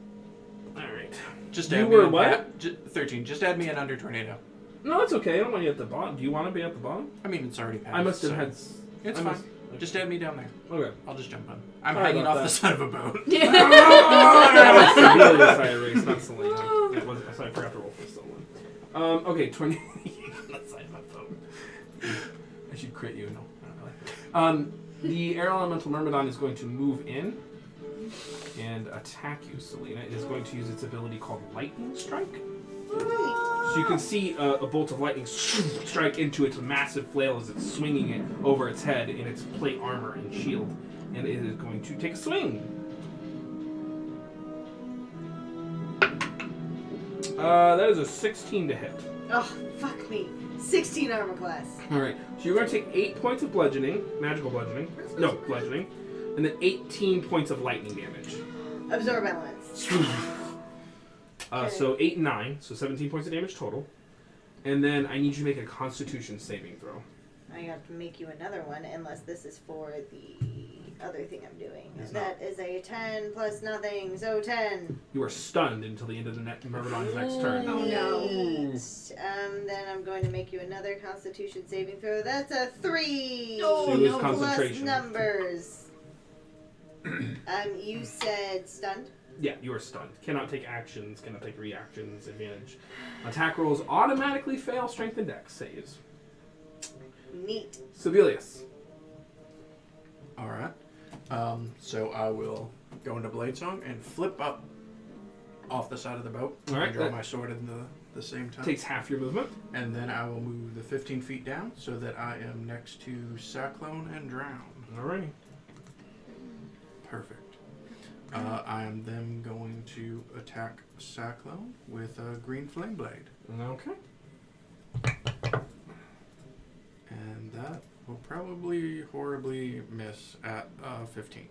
All right. Just You add were me in what? 13. Just add me in under Tornado. No, that's okay. I don't want you at the bottom. Do you want to be at the bottom? I mean, it's already passed. I must have so had. It's I fine. must- Just add me down there. Okay. I'll just jump on. I'm Sorry hanging about off the that. side of a boat. That was Celia's side race, not Selena. It wasn't. I forgot to roll for someone. Okay, 20. That side of my phone. I should crit you. No, I don't really. The air elemental myrmidon is going to move in and attack you, Selena. It is going to use its ability called Lightning Strike. So you can see a bolt of lightning strike into its massive flail as it's swinging it over its head in its plate armor and shield, and it is going to take a swing. That is a 16 to hit. Oh, fuck me. 16 armor class. All right, so you're going to take 8 points of bludgeoning, magical bludgeoning. No, bludgeoning, and then 18 points of lightning damage. Absorb elements. So 8 and 9, so 17 points of damage total. And then I need you to make a Constitution saving throw. I have to make you another one unless this is for the other thing I'm doing. It's That is a 10 plus nothing, so 10. You are stunned until the end of the Myrmidon's next turn. Oh no. Then I'm going to make you another Constitution saving throw. That's a 3. Oh, She was no. Plus concentration. numbers. You said stunned? Yeah, you are stunned. Cannot take actions, cannot take reactions, advantage. Attack rolls automatically fail strength and dex saves. Neat. Sibelius. All right. So I will go into Blade Song and flip up off the side of the boat. All right, And draw that- my sword in the same time. Takes half your movement. And then I will move the 15 feet down so that I am next to Cyclone and Drown. Alrighty. Perfect. I am then going to attack Cyclone with a green flame blade. Okay. And that will probably horribly miss at 15.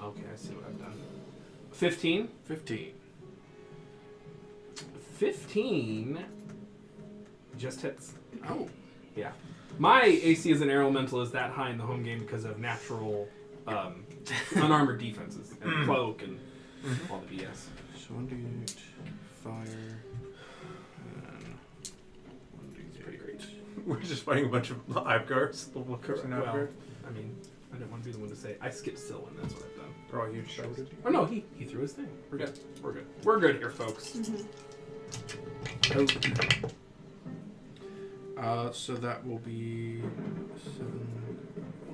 Okay, I see what I've done. 15. 15. 15 just hits. Oh. Yeah. My AC as an air elemental is that high in the home game because of natural unarmored defenses and cloak and all the BS. So 1d8 fire and 1d8. Pretty great. We're just fighting a bunch of Ivgars. Well, I mean, I didn't want to be the one to say I skipped Sylvan. That's what I've done. They're all huge shows. Oh no, he threw his thing. We're good. We're good. We're good here, folks. So that will be 7,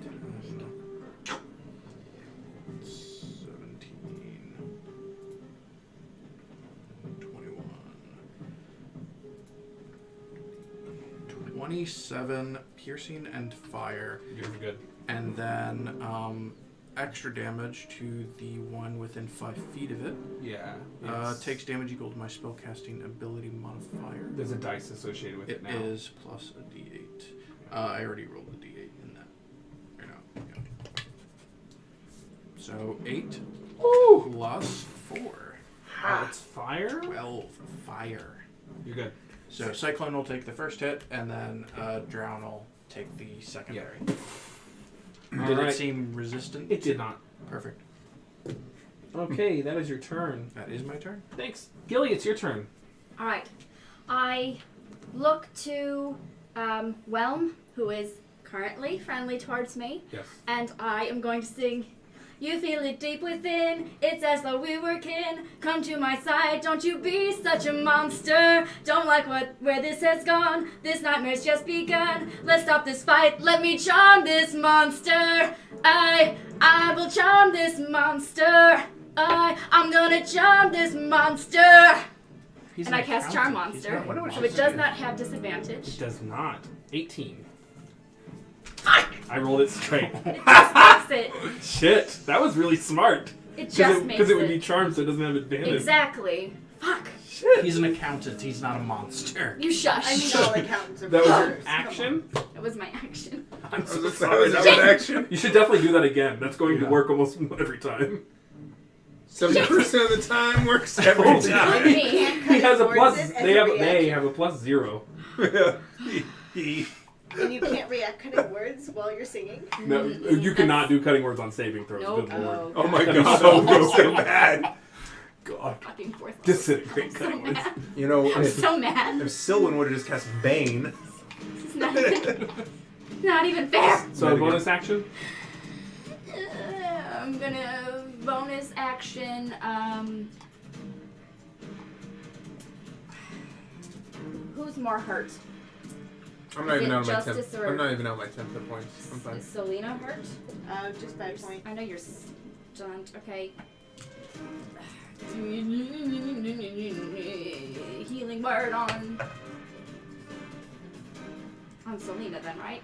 10, 17, 21, 27 piercing and fire. You're good. And then extra damage to the one within 5 feet of it. Yeah. Takes damage equal to my spellcasting ability modifier. There's a dice associated with it now. It is plus a d8. I already rolled a d8 in that. Or no. Yeah. So 8 plus 4. It's fire? 12 fire. You're good. So Cyclone will take the first hit, and then Drown will take the secondary. Did it seem resistant? It did not. Perfect. Okay, that is your turn. That is my turn. Thanks. Gilly, it's your turn. All right. I look to Whelm, who is currently friendly towards me, Yes. and I am going to sing. You feel it deep within, it's as though we were kin. Come to my side, don't you be such a monster. Don't like where this has gone, this nightmare's just begun. Let's stop this fight, let me charm this monster. I will charm this monster. I'm gonna charm this monster. He's And an I cast accountant. Charm He's Monster, not a so monster. it does not have disadvantage. It does not. 18. Fuck! I rolled it straight. It just makes it. Shit, that was really smart. It just makes Because it would be charmed, so it doesn't have advantage. Exactly. Fuck. Shit. He's an accountant. He's not a monster. You shush. I mean, all accountants are That was your monsters. Come action? That was my action. I'm so That sorry. was an action. You should definitely do that again. That's going to Yeah. work almost every time. 70% of the time works every Oh, time. Me. He has a Towards plus. it as They a have reaction. a plus 0. And you can't react cutting words while you're singing. No, you cannot do cutting words on saving throws. Nope. Good lord. Oh my That'd be god, so that was so broken. bad. God. Fucking fourth. Disintegrate I'm so cutting words. mad. You know, I'm if so mad. Sylvan would have just cast Bane. It's not even fair. So bonus action? I'm gonna bonus action. Who's more hurt? I'm not Is even it out of my justice 10th. or- I'm not even out of my 10th hit points. I'm fine. Is Selena hurt? Just by a point. I know you're stunned. Okay. Healing word on Selena then, right?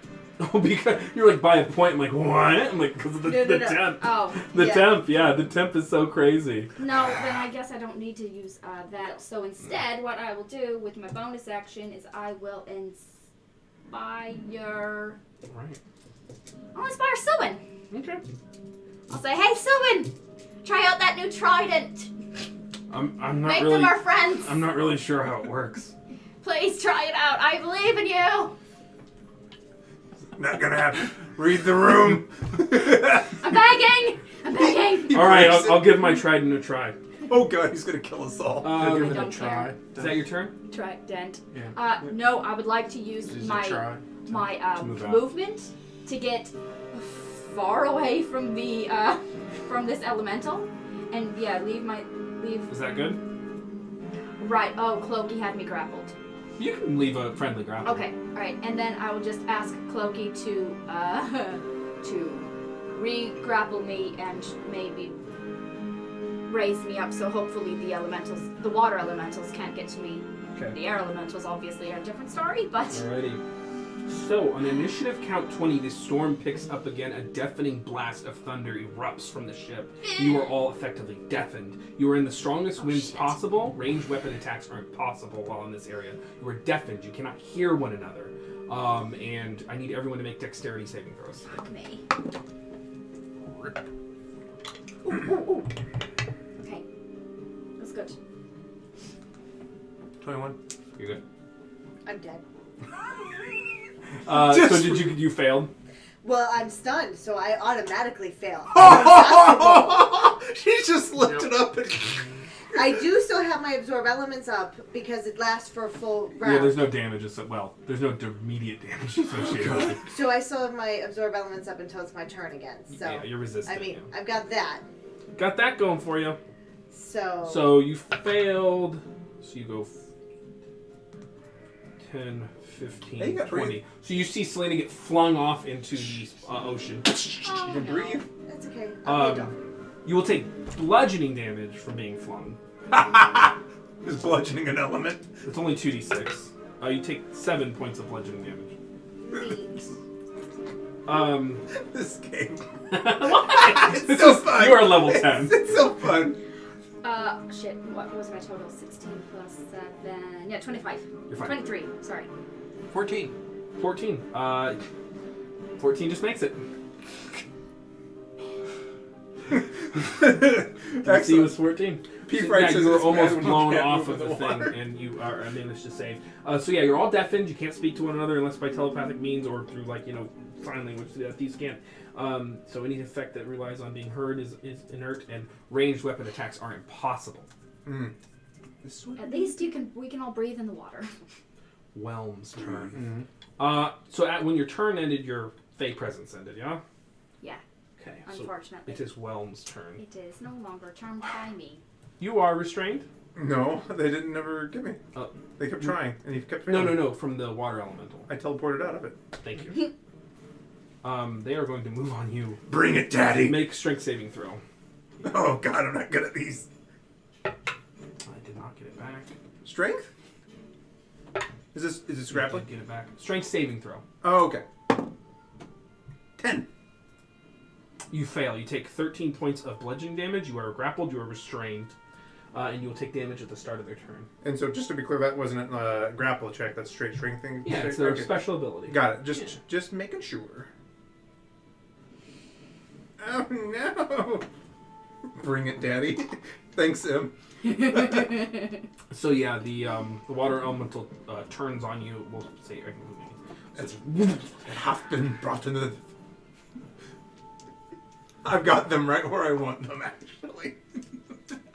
Oh, because you're like by a point. I'm like, what? I'm like, because of the, No, the no, no. temp. Oh. The Yeah. temp, yeah, the temp is so crazy. No, then I guess I don't need to use that. So instead, what I will do with my bonus action is I will inspire. Right. I'll inspire Sylvan. Okay. I'll say, hey, Sylvan, try out that new trident. I'm not Make really. them our friends. I'm not really sure how it works. Please try it out. I believe in you. Not gonna happen. Read the room. I'm begging. I'm begging. All right, breaks it. I'll give my trident a try. Oh god, he's gonna kill us all. I Give it a don't try. care. Is that your turn? Trident. Yeah. No, I would like to use This is a my try. my move out. movement to get far away from the from this elemental, and yeah, leave. Is that good? Right. Oh, Clokey had me grappled. You can leave a friendly grapple. Okay. All right, and then I will just ask Clokey to re-grapple me and maybe raise me up. So hopefully the water elementals can't get to me. Okay. The air elementals obviously are a different story, but Alrighty. So, on initiative count 20, the storm picks up again. A deafening blast of thunder erupts from the ship. You are all effectively deafened. You are in the strongest winds shit. possible. Ranged weapon attacks aren't possible while in this area. You are deafened. You cannot hear one another. And I need everyone to make dexterity saving throws. fuck me. Ooh. Okay. That's good. 21. You're good. I'm dead. So you failed? Well, I'm stunned, so I automatically fail. She's just lifted up and. I do still have my absorb elements up because it lasts for a full round. Yeah, there's no damage. There's no immediate damage associated with it. So I still have my absorb elements up until it's my turn again. So Yeah, you're resistant. I mean, yeah. I've got that. Got that going for you. So So you failed. So you go 10, 15, Hey, you got 20. breathe. So you see Selena get flung off into the ocean. Oh, You can breathe. that's okay. I'll be done. You will take bludgeoning damage from being flung. Is bludgeoning an element? It's only 2d6. You take 7 points of bludgeoning damage. Neat. This game. Why? It's This so is- fun. You are level 10. It's so fun. Shit. What was my total? 16 plus 7. Yeah, 25. You're fine. 23. Sorry. 14. 14. 14 just makes it. DC was 14. P. So, Wright yeah, says you were this almost man blown can't off move of in the the thing, water. and you are managed to save. So yeah, you're all deafened. You can't speak to one another unless by telepathic means or through sign language. These can't. So any effect that relies on being heard is inert, and ranged weapon attacks are impossible. At least we can all breathe in the water. Whelm's turn. So when your turn ended, your Fey presence ended. Yeah. Yeah. Okay. So Unfortunately. it is Whelm's turn. It is no longer charmed by me. You are restrained. No, they didn't ever give me. Oh. They kept trying, and he kept failing. No, from the water elemental. I teleported out of it. Thank you. They are going to move on you. Bring it, Daddy. Make strength saving throw. Oh God, I'm not good at these. I did not get it back. Strength? Is this grappling? Get it back. Strength saving throw. Oh, okay. 10. You fail. You take 13 points of bludgeoning damage. You are grappled. You are restrained. And you will take damage at the start of their turn. And so, just to be clear, that wasn't a grapple check. That's straight strength thing. Yeah, it's their special ability. Got it. Just making sure. Oh no! Bring it, Daddy. Thanks, Em. So yeah, the water elemental turns on you. We'll say I have been brought into the... I've got them right where I want them, actually.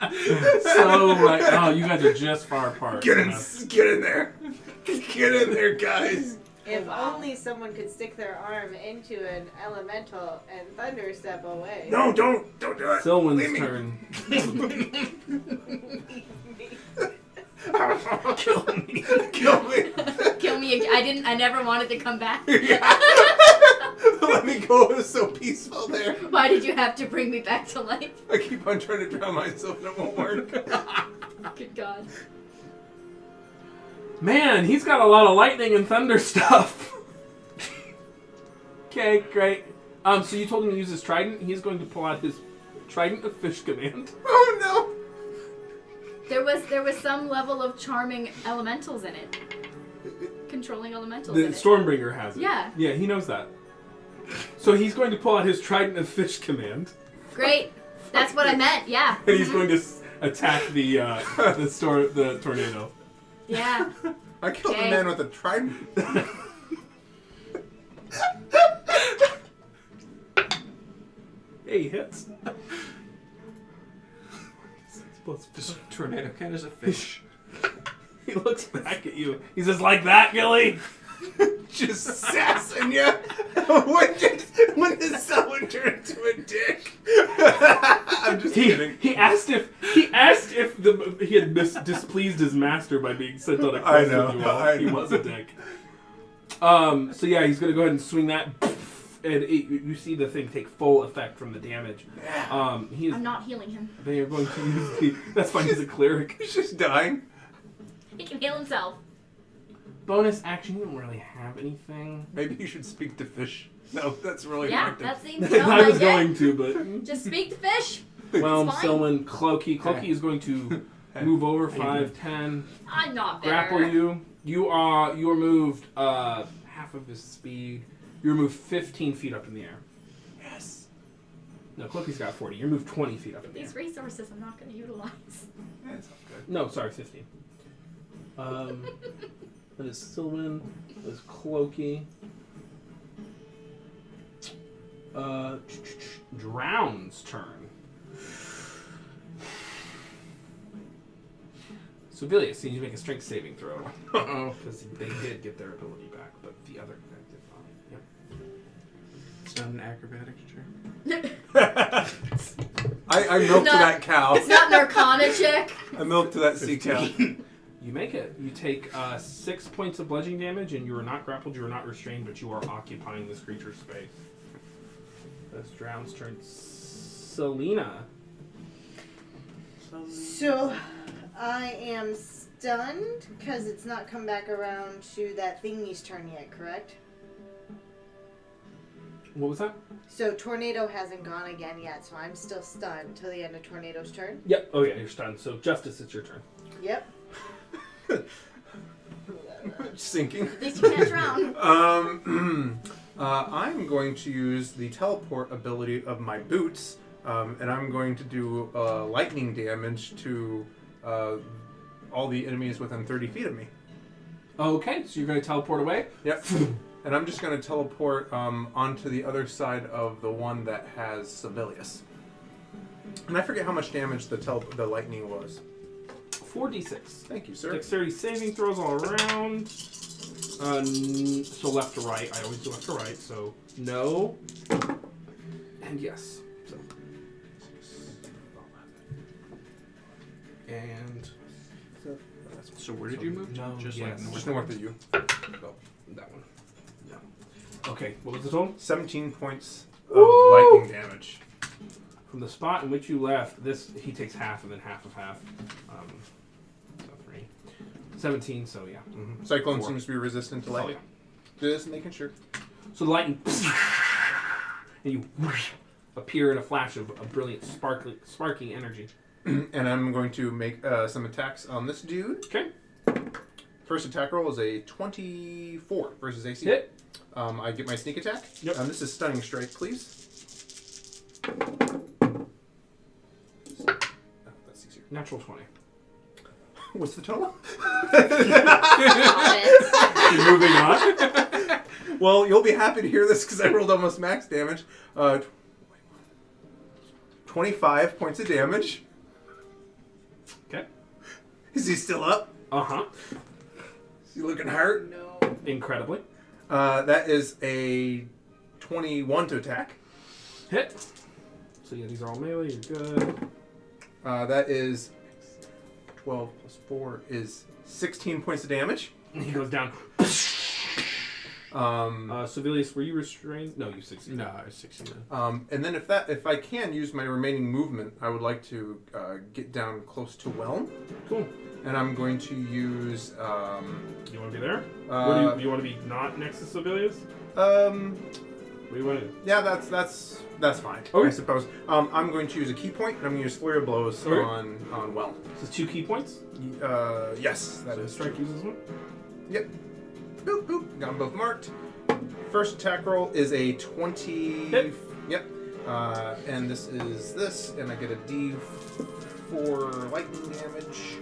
So like, oh, you guys are just far apart. Get in there. Get in there, guys. If only someone could stick their arm into an elemental and thunder step away. No, don't do it. Sylwan's Leave me. turn. Kill me. Kill me. Kill me. I never wanted to come back. Let me go. It was so peaceful there. Why did you have to bring me back to life? I keep on trying to drown myself and it won't work. Good God. Man, he's got a lot of lightning and thunder stuff. Okay, great. So you told him to use his trident. He's going to pull out his trident of fish command. Oh no. There was some level of charming elementals in it. Controlling elementals The in it. Stormbringer has it. Yeah. Yeah, he knows that. So he's going to pull out his trident of fish command. Great. That's what I meant. Yeah. And he's going to attack the tornado. Yeah. I killed Okay. a man with a trident. Hey, he hits. This tornado count as a fish. He looks back at you. He says, "Like that, Gilly?" Just sassing ya. When did someone turn into a dick? I'm just kidding. He asked if he had displeased his master by being sent on a quest with you all. I He know. was a dick. So yeah, he's gonna go ahead and swing that, and you see the thing take full effect from the damage. He is. I'm not healing him. They are going to use the. That's fine. He's a cleric. He's just dying. He can heal himself. Bonus action. You don't really have anything. Maybe you should speak to fish. No, that's really Yeah, effective. that seems to I was idea. going to, but Just speak to fish. well, It's fine. Selwyn, Clokey. Clokey is going to move over 5, 10. I'm not better. Grapple you. You are moved half of his speed. You're moved 15 feet up in the air. Yes. No, Clokey's got 40. You're moved 20 feet up in the air. These resources I'm not going to utilize. That's good. No, sorry, 15. That is Sylvan. That is Clokey. Drown's turn. So Vilius, you need to make a strength saving throw. Uh-oh. Because they did get their ability back, but the other guy did not. Yep. It's not an acrobatics check. I milked not- that cow. It's not an Arcana check. I milked that sea cow. You make it. You take 6 points of bludgeoning damage, and you are not grappled, you are not restrained, but you are occupying this creature's space. That's Drown's turn. Selena. So, I am stunned because it's not come back around to that thingy's turn yet, correct? What was that? So Tornado hasn't gone again yet, so I'm still stunned till the end of Tornado's turn. Yep. Oh yeah, you're stunned. So Justice, it's your turn. Yep. Sinking. At least you can't drown. I'm going to use the teleport ability of my boots, and I'm going to do lightning damage to all the enemies within 30 feet of me. Okay, so you're going to teleport away? Yep. And I'm just going to teleport onto the other side of the one that has Sibelius. And I forget how much damage the lightning was. 4d6. Thank you, sir. Dexterity saving throws all around. So left to right. I always do left to right. So no. And yes. So. And. So where did you move? No, Just yes. like north. Just north of you. Oh, that one. No. Okay, what was the total? 17 points of Woo! lightning damage. From the spot in which you left, he takes half and then half of half. So 3. 17, so yeah. Mm-hmm. Cyclone 4. seems to be resistant to Oh, lightning. yeah. Just making sure. So the lightning, and you appear in a flash of a brilliant, sparking energy. And I'm going to make some attacks on this dude. Okay. First attack roll is a 24 versus AC. Hit. I get my sneak attack. Yep. This is stunning strike, please. That's easier. Natural 20. What's the total? Moving on. Well, you'll be happy to hear this because I rolled almost max damage. 25 points of damage. Okay. Is he still up? Uh-huh. Is he looking hurt? No. Incredibly. That is a 21 to attack. Hit. So yeah, these are all melee. You're good. That is 12 plus 4 is 16 points of damage. He goes down. Civilius, were you restrained? No, you succeeded. No, I succeeded. And then if I can use my remaining movement, I would like to get down close to Whelm. Cool. And I'm going to use. You want to be there? Uh, do you want to be not next to Civilius? What What do you want to do? Yeah, that's fine. Okay. I suppose. I'm going to use a key point, and I'm going to use flurry of blows Okay. on Whelm. So 2 key points. Yes, that So is. strike uses one. Yep. Boop boop. Got them both marked. First attack roll is a 20. Hit. Yep. And this is this, and I get a D4 lightning damage.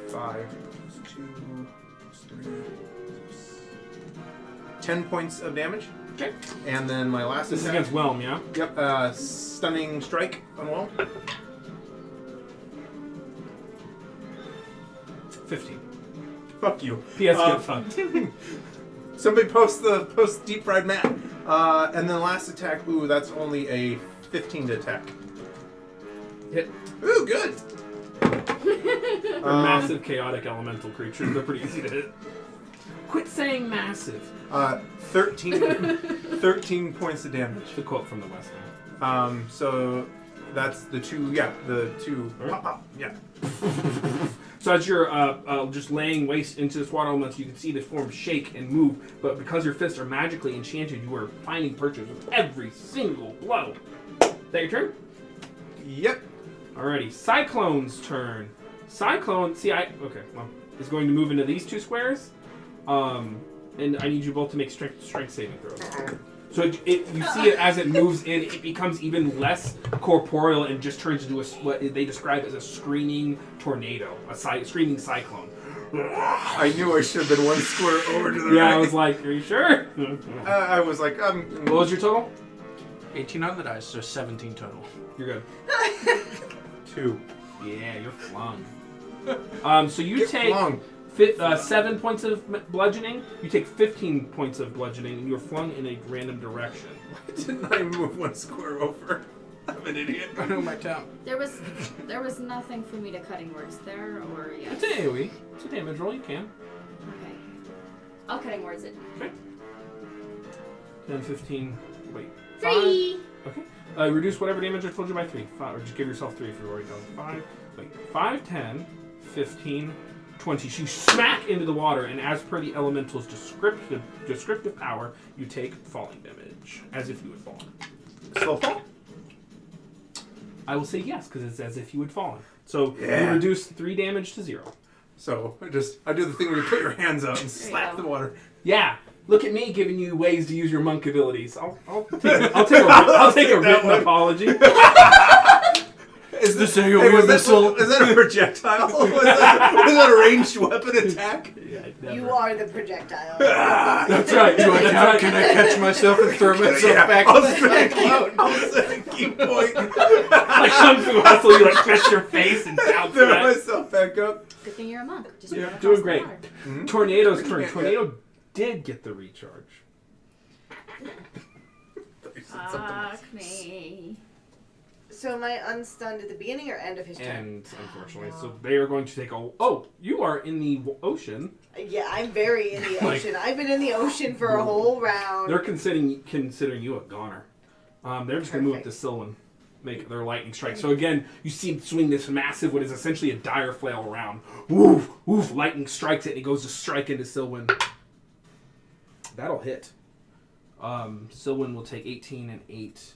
5 plus 2 plus 3. 10 points of damage. Okay. And then my last This is attack. against Whelm, yeah? Yep. Stunning strike on Whelm. 15. Fuck you. P.S. Uh, Get fucked. Somebody post deep fried Matt. And then last attack. Ooh, that's only a 15 to attack. Hit. Ooh, good. They're massive, chaotic elemental creatures. They're pretty easy to hit. Quit saying massive. 13 points of damage. The quote from the West End. So that's the two. Yeah, the two. All right. Pop, pop, yeah. So as you're just laying waste into this water elements, you can see the form shake and move. But because your fists are magically enchanted, you are finding perches with every single blow. Is that your turn? Yep. Alrighty, Cyclone's turn. Cyclone, is going to move into these 2 squares. And I need you both to make strength saving throws. So you see it as it moves in, it becomes even less corporeal and just turns into what they describe as a screaming tornado, a screaming cyclone. I knew I should have been 1 square over to the right. Yeah, I was like, are you sure? I was like, What was your total? 18 on the dice, so 17 total. You're good. 2. Yeah, you're flung. So you Get take flung. 7 points of bludgeoning. You take 15 points of bludgeoning, and you're flung in a random direction. Why didn't I move 1 square over? I'm an idiot. I know my town. There was nothing for me to cutting words there, or yes. It's an AoE. It's a damage roll. You can. Okay. I'll cutting words it. Okay. 10, 15. Wait. 3. 5. Okay. Reduce whatever damage I told you by 3. 5, or just give yourself 3 if you've already done 5. Wait. 5, 10, 15, 20. You smack into the water, and as per the elemental's descriptive power, you take falling damage, as if you had fallen. Slow fall? I will say yes, because it's as if you had fallen. So you Yeah. reduce 3 damage to 0. So I do the thing where you put your hands out and slap the water. Yeah. Look at me giving you ways to use your monk abilities. I'll take a written apology. Is this hey, a missile? Is that a projectile? Was that a ranged weapon attack? Yeah, You are the projectile. That's right. Do I That's count? right. Can I catch myself and throw myself Yeah, back? I'll set a key point. Like Kung Fu Hustle, you like twist your face and bounce Throw back. myself back up. Good thing you're a monk. Just You're run across doing the great. water. Mm-hmm. Tornado's turn. Tornado did get the recharge. Fuck me. So am I unstunned at the beginning or end of his turn? And unfortunately, so they are going to take a. Oh, you are in the ocean. Yeah, I'm very in the Like- ocean. I've been in the ocean for a whole round. They're considering you a goner. They're just going to move up to Perfect. Sylvan, make their lightning strike. So again, you see him swing this massive, what is essentially a dire flail around. Woof, woof, lightning strikes it, and he goes to strike into Sylvan. That'll hit. Sylvan will take 18 and 8.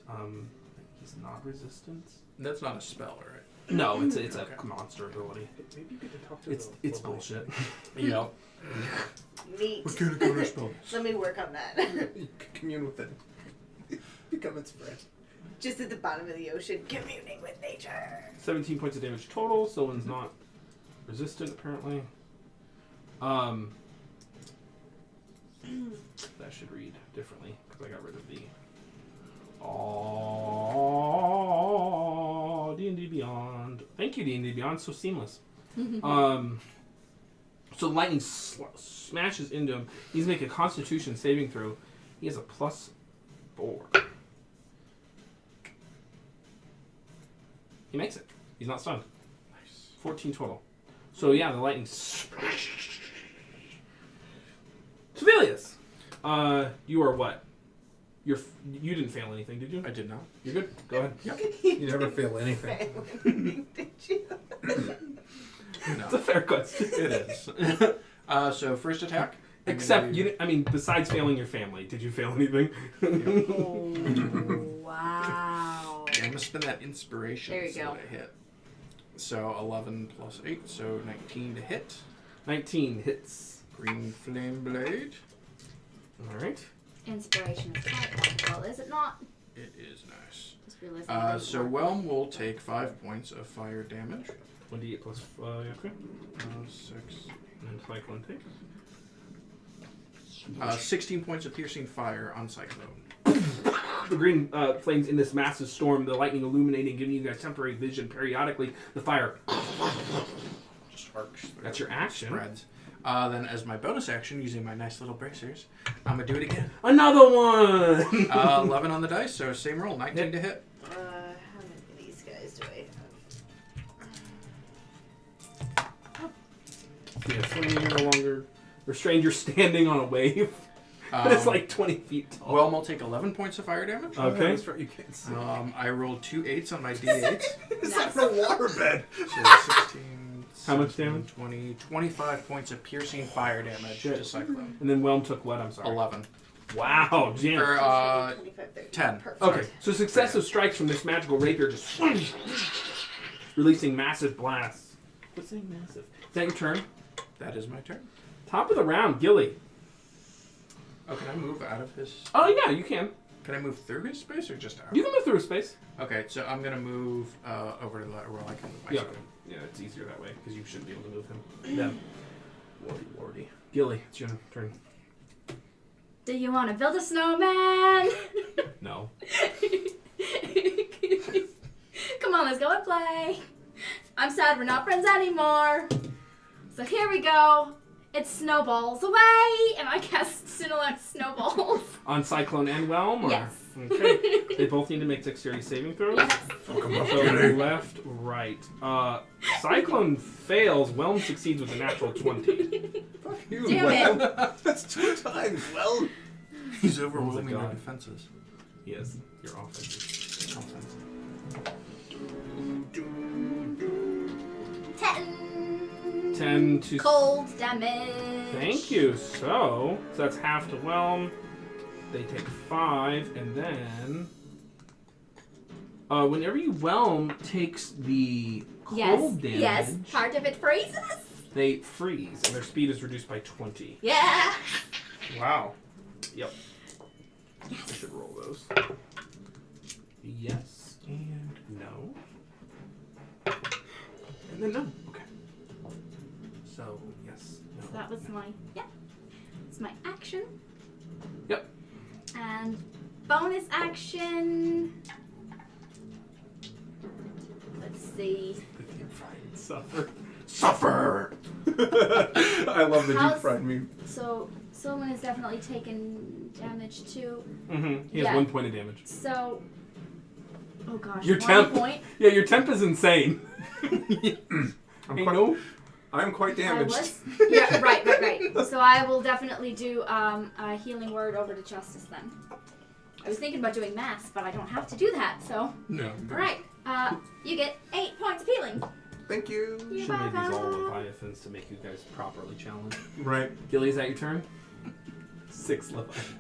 He's not resistant. That's not a spell, right? No, it's a Okay. monster ability. Maybe you could talk to It's bullshit. Yep. Neat. What kind of counter spell? Let me work on that. You could commune with it. Become its friend. Just at the bottom of the ocean, communing with nature. 17 points of damage total. Sylvan's not resistant apparently. That should read differently because I got rid of the D&D Beyond. Thank you, D&D Beyond. So seamless. So lightning smashes into him. He's making a Constitution saving throw. He has a +4. He makes it. He's not stunned. Nice. 14 total. So yeah, the lightning. Civilius, you are what? You didn't fail anything, did you? I did not. You're good. Go ahead. You never fail anything. Did you? It's a fair question. It is. So first attack. I'm Except gonna you. Besides failing your family, did you fail anything? Oh, wow. I'm gonna spend that inspiration. There you so go. that I hit. So 11 plus 8, so 19 to hit. 19 hits. Green flame blade. All right. Inspiration is quite wonderful, is it not? It is nice. Just realizing it doesn't So work. Whelm will take 5 points of fire damage. 1d8 plus. Okay. 6. And Cyclone takes. 16 points of piercing fire on Cyclone. The green flames in this massive storm, the lightning illuminating, giving you guys temporary vision. Periodically, the fire Just arcs. through. That's your action. Spreads. Then as my bonus action, using my nice little bracers, I'm going to do it again. Another one! 11 on the dice, so same roll, 19 to hit. How many of these guys do I have? Yeah, swimming, you're no longer restrained. You're standing on a wave. It's like 20 feet tall. Whelm will take 11 points of fire damage. Okay. That's right, you can't see. I rolled 2 8s on my d8s. It's like a waterbed. So 16, How much 17, damage? 20, 25 points of piercing fire damage Shit. to Cyclone. And then Whelm took what? I'm sorry. 11. Wow, jam. Or, 25, 30. 10. Perfect. Okay, so successive strikes from this magical rapier just releasing massive blasts. What's saying massive? Is that your turn? That is my turn. Top of the round, Gilly. Oh, can I move out of his... Oh yeah, you can. Can I move through his space or just out? You can move through a space. Okay, so I'm going to move over to the where I can move Yeah, myself. yeah, it's easier that way because you should be able to move him. Them. Wardy. Gilly, it's your turn. Do you want to build a snowman? No. Come on, let's go and play. I'm sad we're not friends anymore. So here we go. It snowballs away, and I cast snowballs. On Cyclone and Whelm? Or? Yes. Okay. They both need to make dexterity saving throws. Yes. So left, right. Cyclone fails. Whelm succeeds with a natural 20. Fuck you, Damn Well. That's 2 times, well. He's overwhelming God. our defenses. Yes, your offense is offense. 10. 10 to... Cold damage. Thank you. So that's half to whelm. They take 5, and then... whenever you whelm takes the cold damage... Yes, part of it freezes. They freeze, and their speed is reduced by 20. Yeah. Wow. Yep. I should roll those. Yes and no. And then no. Okay. So, yes. No. So that was my, it's my action. Yep. And bonus action. Let's see. Suffer. Suffer! I love the deep How's- fried meme. So Silman is definitely taken damage too. Mm-hmm. He has Yeah. 1 point of damage. So, oh gosh, Your 1 temp- point. Yeah, your temp is insane. I'm quite damaged. I was, yeah, right. So I will definitely do a healing word over to Justice then. I was thinking about doing mass, but I don't have to do that. So, No. all right, you get 8 points of healing. Thank you. You're Should have made these all welcome. Leviathans to make you guys properly challenged. Right. Gilly, is that your turn? 6 Leviathans.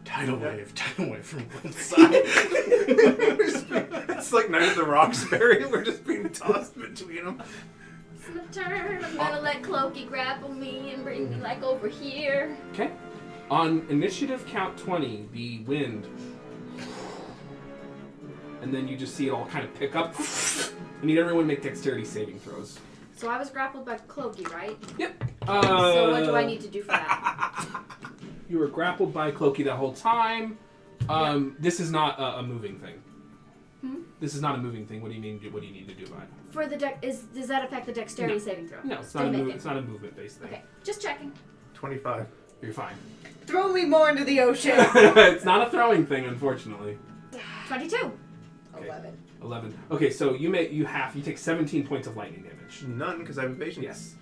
Tidal wave from one side. It's like Night of the Roxbury. We're just being tossed between them. It's my turn. I'm gonna let Clokey grapple me and bring me like over here. Okay. On initiative count 20, the wind. And then you just see it all kind of pick up. I need everyone to make dexterity saving throws. So I was grappled by Clokey, right? Yep. So what do I need to do for that? You were grappled by Clokey the whole time. This is not a moving thing. This is not a moving thing. What do you mean? What do you need to do by it? For the does that affect the dexterity saving throw? No, it's Stay not, making. it's not a movement-based thing. Okay, just checking. 25. You're fine. Throw me more into the ocean. It's not a throwing thing, unfortunately. 22. Okay. 11. 11. Okay, so you take 17 points of lightning damage. None, because I have evasion. Yes.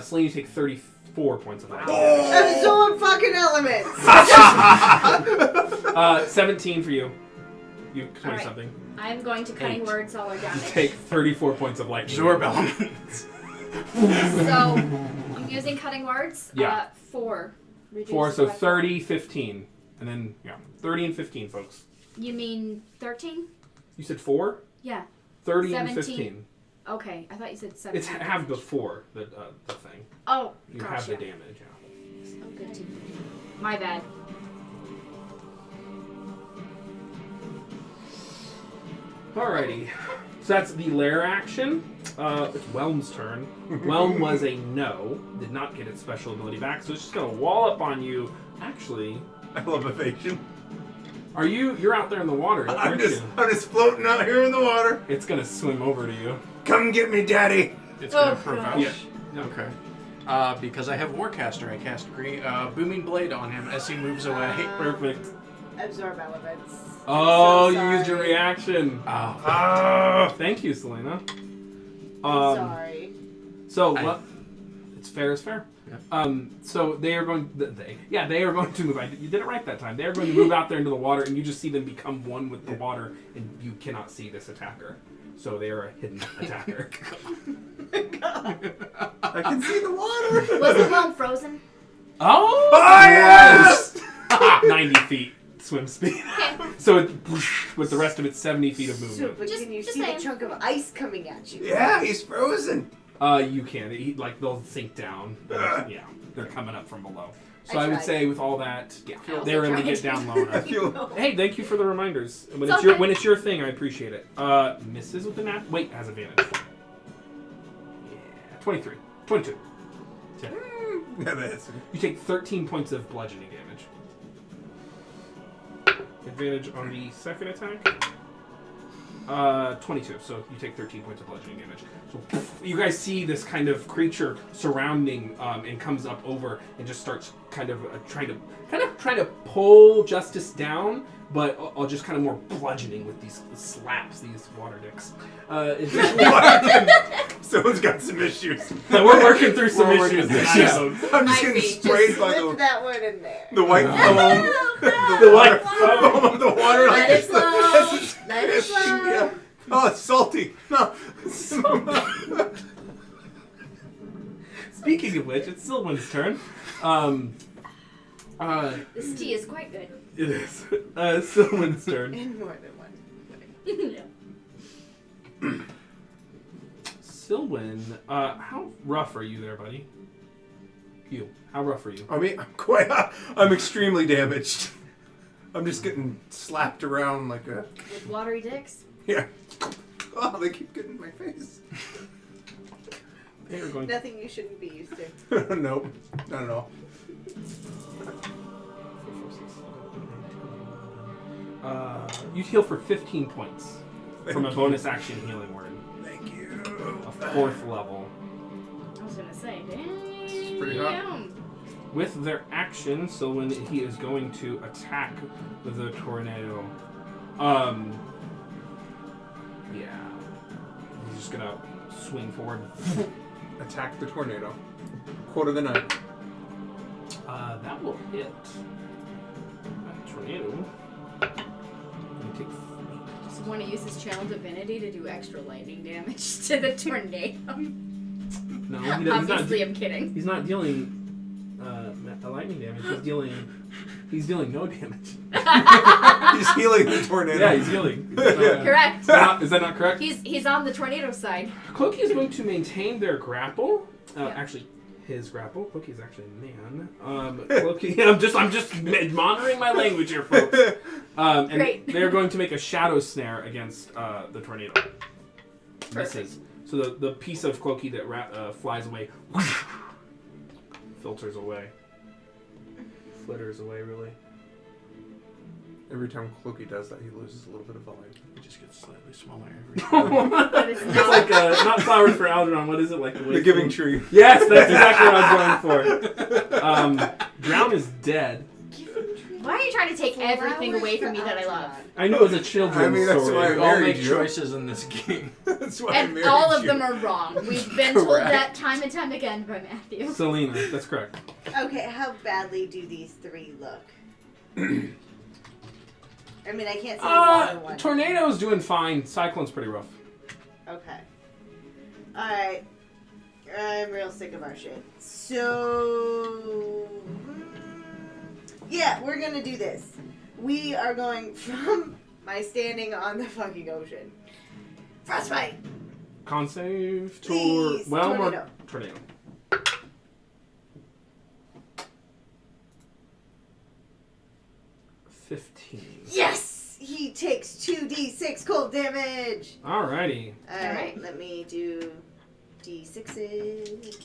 Celine, you take 34 points of lightning Absorb fucking elements. damage. 17 for you. You 20 Alright. something. I'm going to cutting 8. word solar You damage. take 34 points of lightning Absorb damage. elements. So I'm using cutting words. Yeah. 4. Reduced 4, so by 30, 15. And then, 30 and 15, folks. You mean 13? You said 4? Yeah. 30 17. and 15. Okay, I thought you said 17. It's half before the thing. Oh, You gosh, have the yeah. damage, yeah. Oh, good to know. My bad. Alrighty. So that's the lair action. It's Whelm's turn. Whelm was a no. Did not get its special ability back, so it's just going to wall up on you. Actually, I love evasion. you're out there in the water, I'm aren't you? just floating out here in the water. It's going to swim over to you. Come get me, Daddy. It's gonna Oh, provoke. gosh. Yeah. Okay. Because I have Warcaster, I cast Booming Blade on him as he moves away. Perfect. Absorb elements. Oh, So you used your sorry. reaction. Oh. Thank you, Selena. Sorry. So, I- it's fair is fair. Yeah. So they are going. They are going to move. You did it right that time. They are going to move out there into the water, and you just see them become one with the water, and you cannot see this attacker. So they are a hidden attacker. I can see the water. Was the world frozen? Oh, yes! 90 feet swim speed. So it, with the rest of its 70 feet of So, movement. but Just- can you just see saying. the chunk of ice coming at you? Yeah, he's frozen. You can. They'll sink down. Yeah, they're coming up from below. So I would tried. say with all that, yeah, I also they're able to tried. get down low enough. feel- Hey, thank you for the reminders. When It's it's your okay. when it's your thing, I appreciate it. Misses with the nat. Wait, has advantage. Yeah, 23, 22. 10. Yeah, that's You take 13 points of bludgeoning damage. Advantage on the second attack. 22. So you take 13 points of bludgeoning damage. So you guys see this kind of creature surrounding, and comes up over and just starts kind of trying to pull Justice down, but I'll just kind of more bludgeoning with these slaps, these water dicks. Someone's got some issues. We're working through some We're working issues. through this some episode. I'm just Might getting be. sprayed Just by slip the that one in there. white foam. The white foam of the water. Let it flow. That's- Let it flow. Yeah. Oh, it's salty. No. Speaking of which, it's Sylvan's turn. This tea is quite good. It is. Sylvan's turn. In more than one way. Sylvan, how rough are you there, buddy? You. How rough are you? I mean, I'm extremely damaged. I'm just getting slapped around like a... With watery dicks. Yeah. Oh, they keep getting in my face. They are going. Nothing you shouldn't be used to. Nope. Not at all. You heal for 15 points from a bonus action healing word. Thank you. A 4th level. I was gonna say, damn. It's pretty hot. With their action, so when he is going to attack the tornado, yeah, he's just gonna swing forward. Attack the tornado. Quote of the night. That will hit. That tornado. Gonna take Just want to use his channel divinity to do extra lightning damage to the tornado. No, Obviously, I'm kidding. He's not dealing lightning damage. He's dealing no damage. He's healing the tornado. Yeah, he's healing. Correct. Is that not correct? He's on the tornado side. Cloaky is going to maintain their grapple. Yeah. Actually, his grapple. Cloaky is actually a man. Cloaky. I'm just monitoring my language here, folks. And Great. they're going to make a shadow snare against the tornado. Misses. So the piece of Cloaky that flies away, filters away, flitters away, really. Every time Cloaky does that, he loses a little bit of volume. It just gets slightly smaller every time. That is It's like not flowers for Algernon. What is it like? The Giving Tree. Yes, that's exactly what I was going for. Drown is dead. Why are you trying to take everything away from me that I love? I knew it was a children's I mean, that's story. why We all married make you. choices in this game. That's why I And married all of you. them are wrong. We've been told Correct. that time and time again by Matthew. Selena, that's correct. Okay, how badly do these three look? I mean, I can't see the water one. Tornado's doing fine. Cyclone's pretty rough. Okay. Alright. I'm real sick of our shit. So... yeah, we're gonna do this. We are going from my standing on the fucking ocean. Frostbite! Con save, Please, tornado. Tornado. Yes! He takes 2d6 cold damage! Alrighty. Alright, let me do d6s.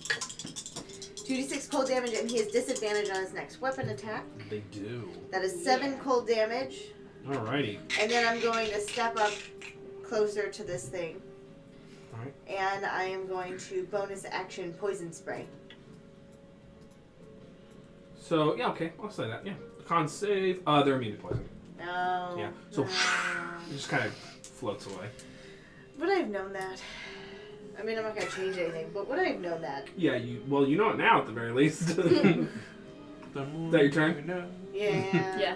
2d6 cold damage, and he has disadvantage on his next weapon attack. They do. That is 7 cold damage. Alrighty. And then I'm going to step up closer to this thing. Alright. And I am going to bonus action poison spray. So, yeah, okay. I'll say that, yeah. Con save. They're immune to poison. No. Yeah. So, it just kind of floats away. Would I have known that? I mean, I'm not going to change anything, but would I have known that? Yeah, you know it now at the very least. Is that your turn? Yeah. Yeah.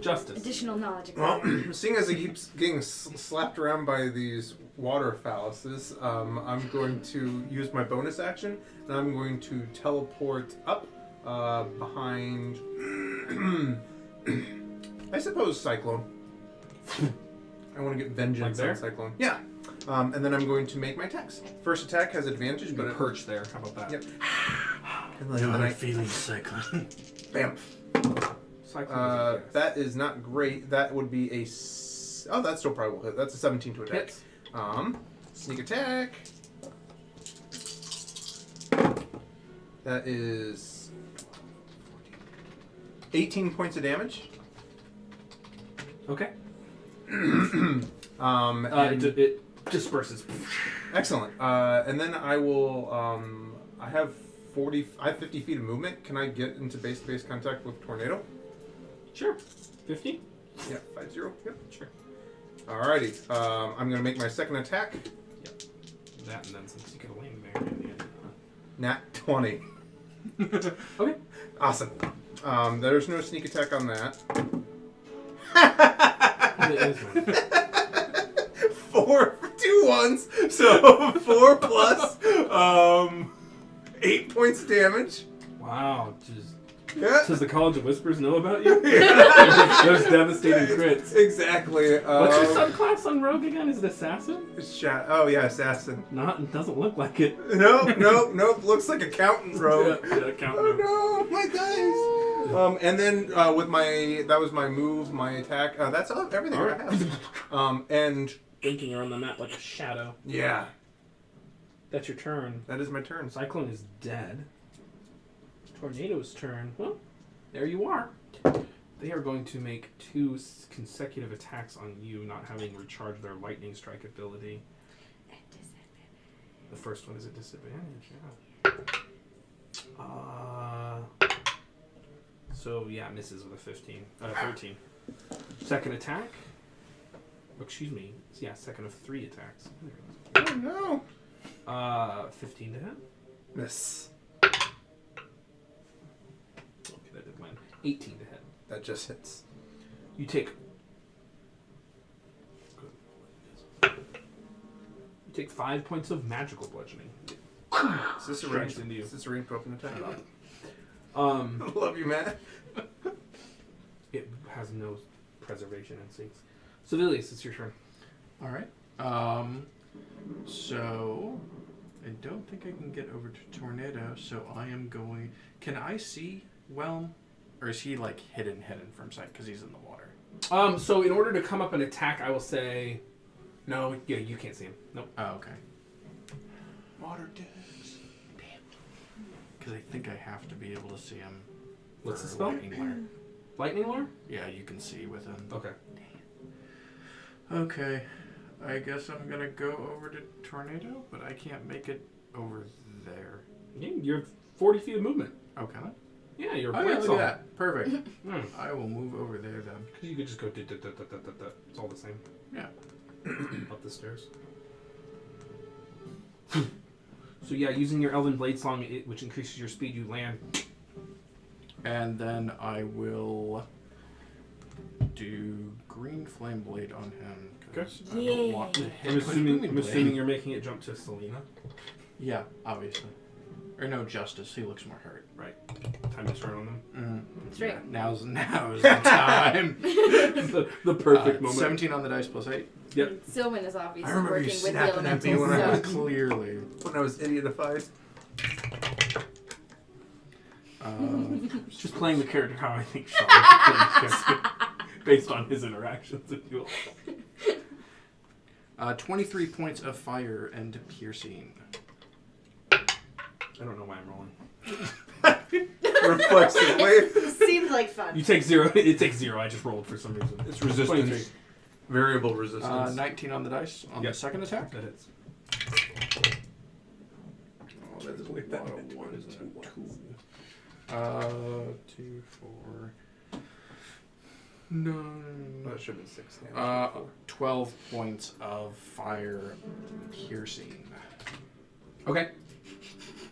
Justice. Additional knowledge. Well, seeing as he keeps getting slapped around by these water phalluses, I'm going to use my bonus action, and I'm going to teleport up behind, I suppose, Cyclone. I want to get vengeance Like on Cyclone. Yeah. And then I'm going to make my attacks. First attack has advantage, but But a perch there. How about that? Yep. And No then hard I feelings, Cyclone. bam. Cyclone. That is not great. That would be a... oh, that still probably will hit. That's a 17 to attack. Hits. Sneak attack. That is 18 points of damage. Okay. And It disperses. excellent. And then I will. I have 50 feet of movement. Can I get into base-to-base contact with Tornado? Sure. 50? Yeah, 50. Yep. Sure. Alrighty. I'm gonna make my second attack. That and then since you could have landed there. Nat 20. Okay. Awesome. There's no sneak attack on that. It is one. 4 2 ones, so 4 plus 8 points of damage. Wow. Just Yeah. does the College of Whispers know about you? Yeah. Those devastating crits. Exactly. What's your subclass on Rogue again? Is it Assassin? Oh yeah, assassin. Not. It doesn't look like it. Nope. Looks like accountant rogue. Yeah, count Oh rogue. no, my dice. And then with that was my move, my attack. That's everything All I right. have. And Blinking around the map like a shadow. yeah, That's your turn. that is my turn. Cyclone is dead. Tornado's turn. Well, there you are. They are going to make 2 consecutive attacks on you, not having recharged their lightning strike ability. The first one is a disadvantage, yeah. So, yeah, misses with a 13. Second attack. Excuse me. Yeah, second of 3 attacks. Oh no. 15 to hit. Miss. Okay, that did win. 18 to hit. That just hits. You take 5 points of magical bludgeoning. Is this a Strikes ranged? into you. Is this a ranged weapon attack? Um, Love you, Matt. it has no preservation instincts. Civilius, it's your turn. All right. So I don't think I can get over to Tornado, so I am going. Can I see well, or is he like hidden from sight because he's in the water? So in order to come up and attack, I will say, no. Yeah, you can't see him. Nope. Oh, okay. Water digs. Because I think I have to be able to see him. What's the for spell? lightning glare. Lightning lore. Yeah, you can see with him. Okay. Okay. I guess I'm gonna go over to Tornado, but I can't make it over there. Yeah, you're 40 feet of movement. Oh, can I? Yeah, you're. Oh, yeah, look at that. Perfect. Hmm. I will move over there then. Because you could just go. It's all the same. Yeah. Up the stairs. So yeah, using your Elven Blade Song, which increases your speed, you land. And then I will do Green Flame Blade on him. 'Cause I don't want to hit I'm with assuming Booming Blade. you're making it jump to Selena. Yeah, obviously. Or no, Justice. He looks more hurt. Right. Time to turn on them. That's right. Yeah, now's the time. the perfect moment. 17 on the dice plus 8. Yep. Sylvan is obviously I remember you working with the snapping at me elementals. when I So. was Clearly. When I was idiotified. Just playing the character how I think Sean would play the character, based on his interactions with you. 23 points of fire and piercing. I don't know why I'm rolling. Reflexive wave. Seems like fun. You take 0. It takes 0. I just rolled for some reason. It's resistance. 23. Variable resistance. 19 on the dice on Yep. the second attack. That hits. Oh, that's a lot of ones and a 2. 2, 4, 9. That should have been 6 damage. 12 points of fire piercing. Okay.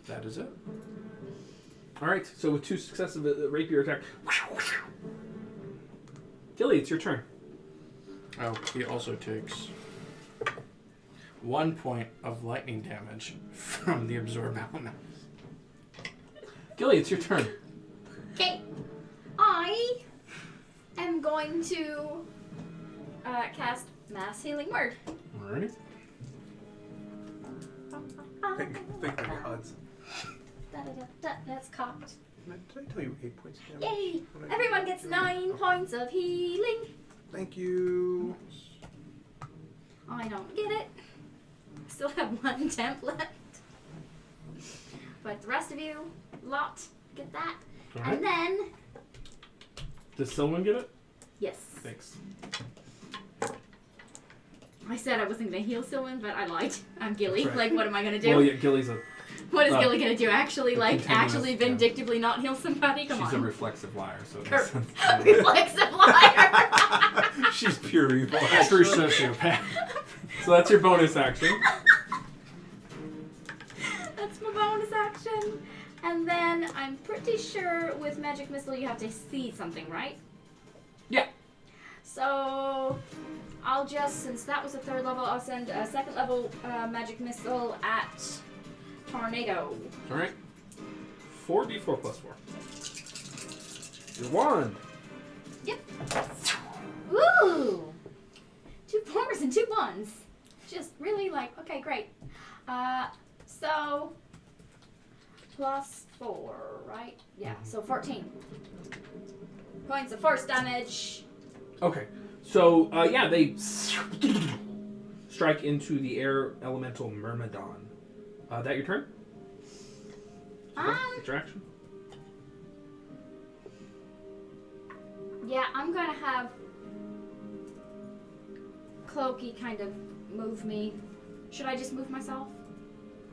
That is it. All right. So with 2 successive rapier attack. Gilly, it's your turn. Oh, he also takes 1 point of lightning damage from the absorb elements. Gilly, it's your turn. Okay, I am going to cast Mass Healing Word. All right. Thank the gods. That's cocked. Did I tell you 8 points of damage? Yay! Everyone gets 9 points of healing. Thank you. I don't get it. Still have 1 temp left. But the rest of you, lot, get that. All right. And then, Does someone get it? yes. Thanks. I said I wasn't going to heal Sylvan, but I lied. I'm Gilly. That's right. Like, what am I going to do? Well, yeah, Gilly's a. What is Uh, Gilly going to do? Actually, like, continuous, actually yeah. vindictively not heal somebody? Come She's a on. reflexive liar, so it Cor- makes sense. Reflexive liar. She's pure evil. True sociopath. So that's your bonus action. That's my bonus action. And then I'm pretty sure with Magic Missile you have to see something, right? Yeah. So I'll just, since that was a 3rd level, I'll send a 2nd level Magic Missile at Tornado. All right. 4d4 plus 4. Your wand. Yep. Woo! 2 4s and 2 1s. Just really like, okay, great. So, plus 4, right? Yeah, so 14. Points of force damage. Okay. So, yeah, they strike into the air elemental Myrmidon. That your turn? It's your action? Yeah, I'm gonna have Cloaky kind of move me. Should I just move myself?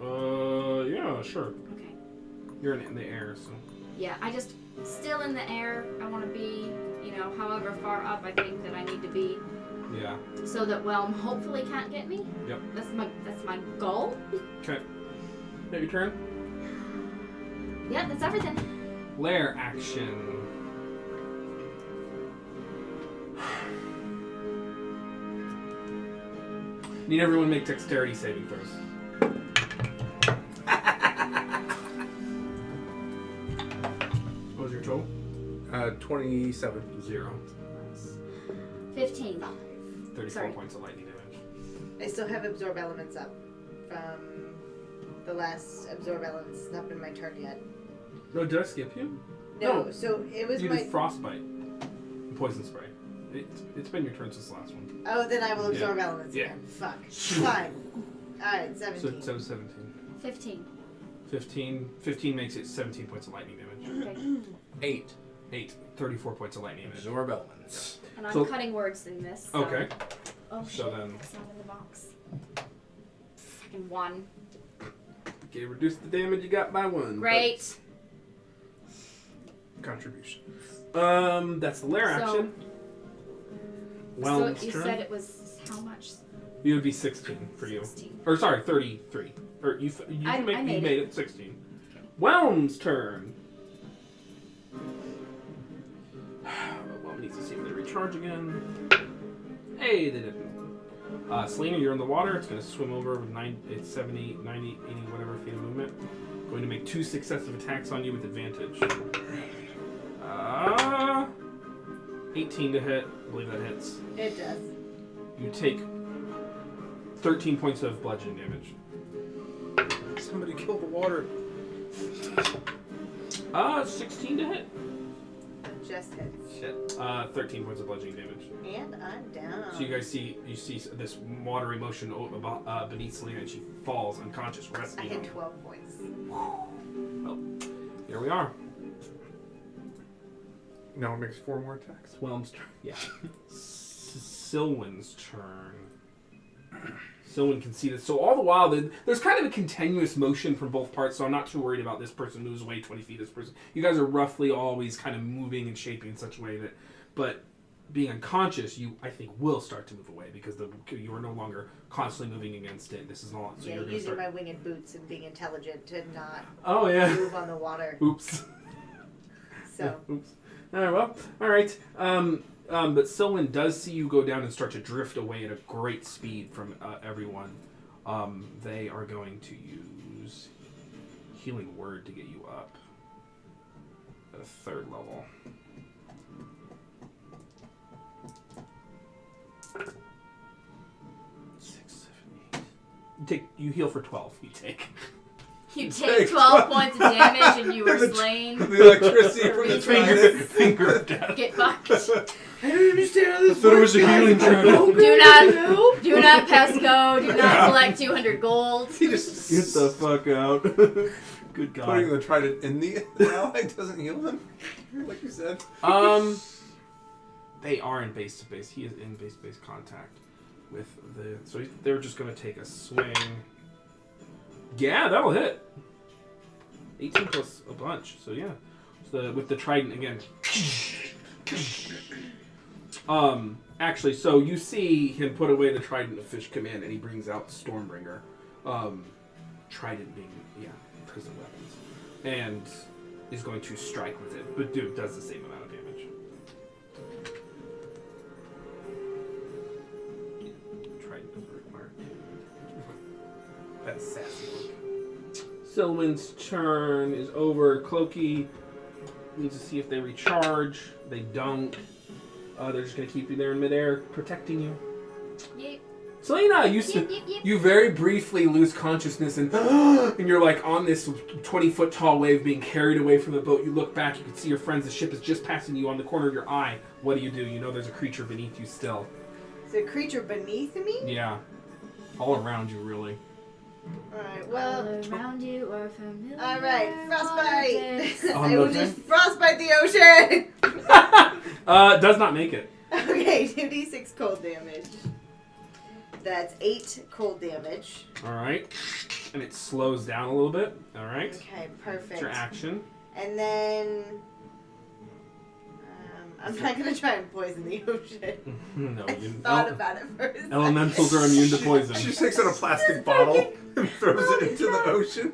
Yeah, sure. Okay. You're in the air, so. Yeah, I just still in the air. I want to be, however far up I think that I need to be, Yeah. so that Whelm hopefully can't get me. Yep. That's my goal. Okay. That your turn? Yeah, that's everything. Lair action. Need everyone to make dexterity saving throws. What was your total? 27. 0. 15. 34 Sorry. points of lightning damage. I still have absorb elements up from the last absorb elements. It's not been my turn yet. No, did I skip you? No, so it was You my. did frostbite. And poison spray. It's been your turn since the last one. Oh, then I will Yeah. absorb elements Yeah. again. Fuck. Fine. Alright, 17. So 17. 15. 15 makes it 17 points of lightning damage. Okay. 8. 34 points of lightning damage. Absorb elements. And I'm So- cutting words in this. So. Okay. Oh So shit, then- it's not in the box. Fucking 1. Okay, reduce the damage you got by 1. Great. Contribution. That's the lair So- action. Well, so you said it was how much? It would be 16 for you. 16. Or sorry, 33. Or you I made made it 16. Whelm's turn. Whelm needs to see if they recharge again. Hey, they didn't. Selena, you're in the water. It's going to swim over with 70, 90, 80, whatever feet of movement. Going to make 2 successive attacks on you with advantage. 18 to hit. I believe that hits. It does. You take 13 points of bludgeoning damage. Somebody kill the water. 16 to hit. Just hits. Shit. 13 points of bludgeoning damage. And I'm down. So you guys see this watery motion beneath Selena, and she falls unconscious, I resting. hit 12 points. Well, here we are. Now it makes 4 more attacks. Whelm's turn. Yeah. Silwyn's turn. Silwyn can see this. So all the while, there's kind of a continuous motion from both parts, so I'm not too worried about this person moves away 20 feet. This person. You guys are roughly always kind of moving and shaping in such a way that... But being unconscious, you, I think, will start to move away because you are no longer constantly moving against it. This is all... So Yeah, you're using start... my winged boots and being intelligent to not Oh, yeah. move on the water. Oops. So, Oops. All right, well, all right. But Silwyn does see you go down and start to drift away at a great speed from everyone. They are going to use Healing Word to get you up at a 3rd level. You heal for 12. You take. You take 12 points of damage and you were slain. The electricity from the Reasons. Finger of death. Get fucked. I don't understand how this I thought it was a healing trinket. Do not pass go. Do not collect 200 gold. He just Get the fuck out. Good God. putting the trident in the ally doesn't heal them, like you said. They are in base to base. He is in base to base contact with the. So they're just going to take a swing. Yeah, that'll hit. 18 plus a bunch. So yeah, so with the trident again. Actually, so you see him put away the trident of Fish Command, and he brings out Stormbringer. Trident being because of weapons, and is going to strike with it, but does the same amount of damage. Trident doesn't require. That's sassy. Silwyn's turn is over. Clokey needs to see if they recharge. They don't. They're just going to keep you there in midair, protecting you. Yep. Selena, Yep. you very briefly lose consciousness and you're like on this 20-foot tall wave being carried away from the boat. You look back, you can see your friends. The ship is just passing you on the corner of your eye. What do? You know there's a creature beneath you still. Is there a creature beneath me? Yeah. All around you, really. Alright, well. All around you are familiar. Alright, frostbite! On I the will thing? just frostbite the ocean! Does not make it. Okay, 2d6 cold damage. That's 8 cold damage. All right. And it slows down a little bit. All right. Okay, That's perfect. your action. And then... I'm not going to try and poison the ocean. No, I you thought about it for a second. Elementals are immune to poison. She just takes out a plastic bottle and throws it into the ocean.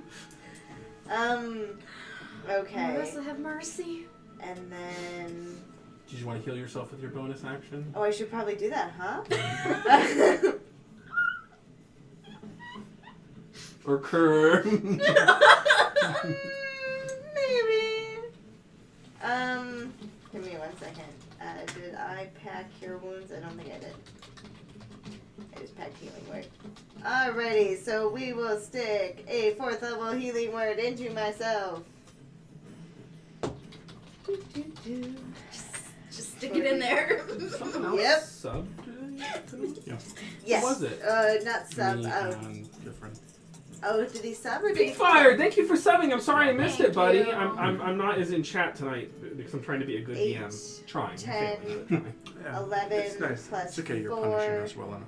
Okay. Marissa, have mercy. And then... Did you want to heal yourself with your bonus action? Oh, I should probably do that, huh? Or Kerr? Maybe. Give me 1 second. Did I pack Cure Wounds? I don't think I did. I just packed Healing Word. Alrighty, so we will stick a 4th level Healing Word into myself. Just stick it in there. Something else Yep. subbed? Yes. What was it? Not sub. Me Oh. and different. Oh, did he sub or did Big he Fire, thank you for subbing. I'm sorry I missed Thank it, buddy. you. I'm not as in chat tonight because I'm trying to be a good 8, DM. Trying. 10, failing, but trying. Yeah, 11 it's nice. plus It's okay, you're 4 punishing us well enough.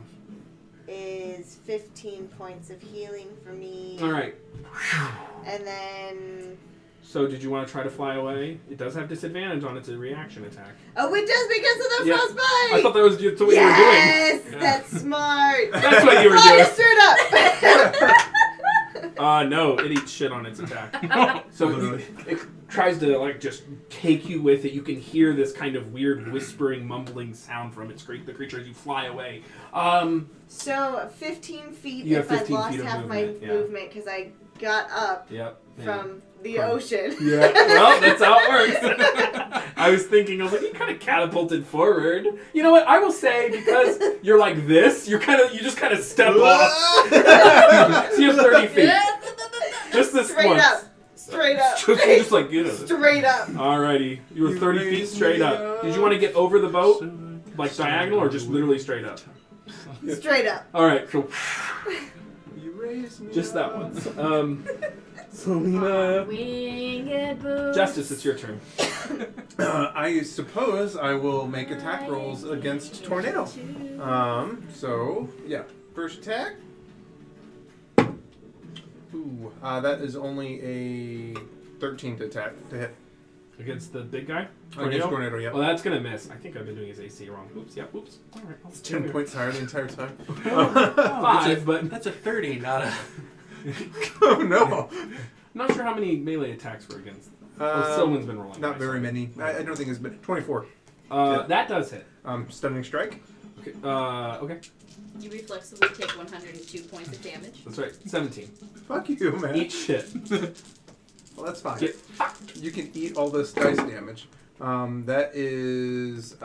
is 15 points of healing for me. All right. And then... So did you want to try to fly away? It does have disadvantage on its reaction attack. Oh, it does because of the Yeah. frostbite! I thought that was what you were doing. Yes! Yeah. That's smart! That's what you were Fly doing. straight up! No, it eats shit on its attack. So it tries to like just take you with it. You can hear this kind of weird whispering, mumbling sound from its the creature as you fly away. So 15 feet You have if I 15 lost feet of half movement, my yeah. movement because I got up Yep. from the From- ocean. Yeah. Well, that's how it works. I was you kind of catapulted forward. You know what? I will say because you're like this, you just kind of step off. So you have 30 feet. Just this Straight once. up. Straight up. Just like you know. Straight up. Alrighty, you were 30 feet straight up. Did you want to get over the boat, like diagonal, or just literally straight up? Straight up. All right, so You raised me just that up. once. Selena, Winged boots. Justice, it's your turn. I suppose I will make attack rolls against Tornado. So, yeah. First attack. Ooh, that is only a 13 to hit. Against the big guy? Against Tornado, yeah. Well, that's gonna miss. I think I've been doing his AC wrong. Oops, yeah, oops. All right, It's 10 points higher the entire time. 5, but That's a 30, not a... Oh, no. I'm not sure how many melee attacks were against. Silman's been rolling. Not right, very so- many. I don't think it's been 24. That does hit. Stunning strike. Okay. Okay. You reflexively take 102 points of damage. That's right. 17. Fuck you, man. Each hit. Well, that's fine. Get You can eat all this dice damage. That is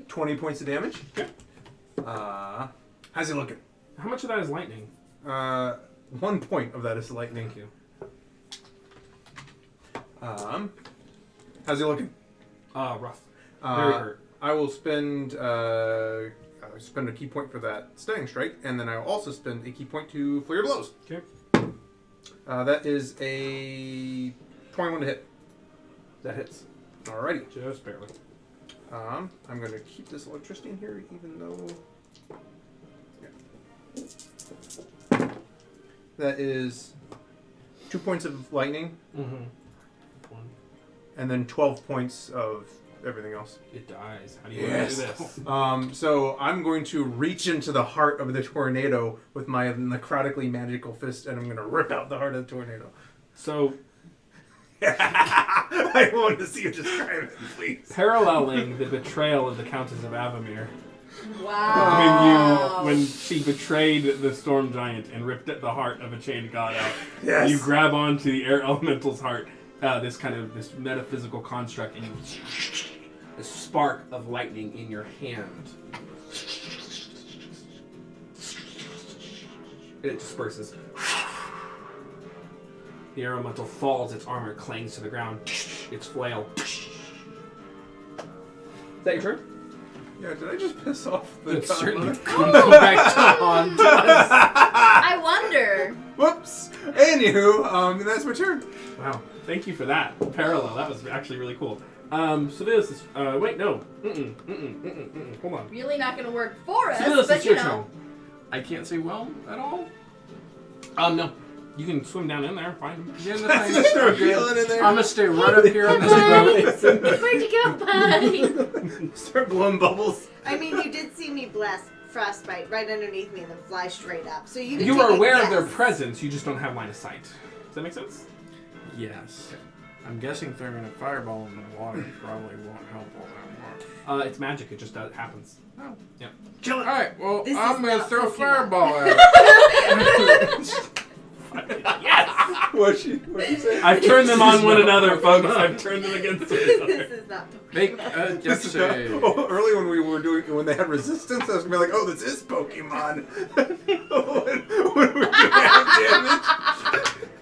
20 points of damage. Okay. How's he looking? How much of that is lightning? 1 point of that is lightning. Thank you. How's he looking? Rough. Very hurt. I will spend a key point for that stunning strike, and then I will also spend a key point to flare blows. Okay. That is a 21 to hit. That hits. Alrighty. Just barely. I'm going to keep this electricity in here, even though... Yeah. That is 2 points of lightning, Mm-hmm. and then 12 points of everything else. It dies. How do you want to do this? So I'm going to reach into the heart of the tornado with my necrotically magical fist, and I'm going to rip out the heart of the tornado. So, I want to see you describe it, please. paralleling the betrayal of the Countess of Avamere, Wow. When she betrayed the storm giant and ripped at the heart of a chained god out, Yes. you grab onto the air elemental's heart, this metaphysical construct, and you a spark of lightning in your hand. It disperses. The air elemental falls, its armor clangs to the ground, its flail. Is that your turn? Yeah, did I just piss off the It certainly top? comes back to haunt us. I wonder. Whoops. Anywho, that's my turn. Wow, thank you for that. Parallel, that was actually really cool. So this is, wait, no. Hold on. Really not going to work for us, So this but is you your know. turn. I can't say well at all. No. You can swim down in there, find him. Yeah, no, Just throw a I'm good. feeling in there. I'm gonna stay right up here on this boat. Where'd you go, buddy? Start blowing bubbles. I mean, you did see me blast frostbite right underneath me and then fly straight up. So you can You take are a aware of guess. their presence, you just don't have line of sight. Does that make sense? Yes. I'm guessing throwing a fireball in the water probably won't help all that much. It's magic, it just happens. Oh. Yeah. Kill it. Alright, well, This I'm is gonna not throw a Pokemon. fireball at it. Yes! What'd you say? I've turned them on one another, folks. I've turned them against each other. This is not Make Pokemon. a This dex is not, save. early when we were when they had resistance, I was gonna be like, oh, this is Pokemon. when we had damage.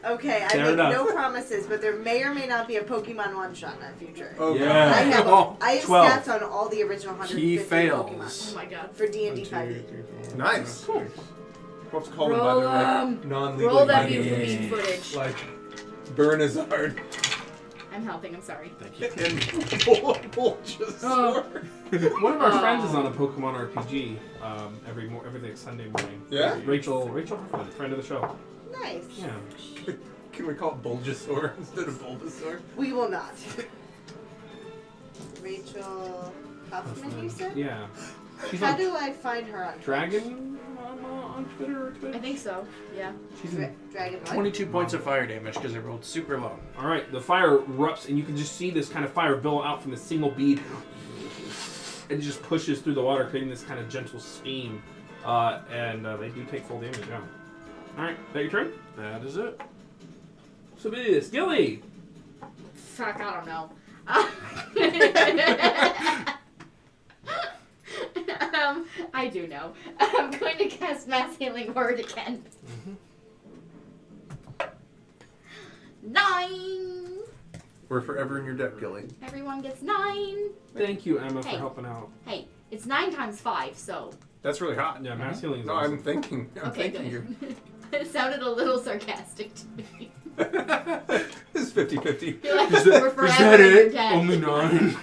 Okay, I Fair make enough. no promises, but there may or may not be a Pokemon one-shot in our future. Oh, Yeah. I have, Oh, I have 12. stats on all the original 150 He Pokemon fails. Oh my god. for D&D 5e. Nice. Cool. What's called them by Roll, their like non-legal Roll that names. beautiful Yeah. beat footage. Like Bernazard I'm helping, I'm sorry. Thank you. and Bulbasaur. One of our Oh. friends is on a Pokemon RPG every Sunday morning. Yeah? Rachel Huffman, friend of the show. Nice. Yeah. Can we call it Bulbasaur instead of Bulbasaur? We will not. Rachel Huffman, you said? Yeah. She's How on do I find her on Twitch? Dragon on Twitter or Twitch. I think so, yeah. She's Dra- in. Dragon what? 22 points of fire damage because it rolled super low. All right, the fire erupts, and you can just see this kind of fire billow out from the single bead. It just pushes through the water, creating this kind of gentle steam, and they do take full damage. Yeah. All right, that your turn. That is it. So this, Gilly. Fuck, I don't know. I do know. I'm going to cast Mass Healing Word again. 9! We're forever in your debt, Gilly. Everyone gets 9. Thank you, Emma, for Hey. helping out. Hey, it's 9 times 5, so. That's really hot. Yeah, mass healing is No, awesome. I'm thinking Okay, you. good. It sounded a little sarcastic to me. It's 50-50. You're like, Is we're forever in your debt. Only 9.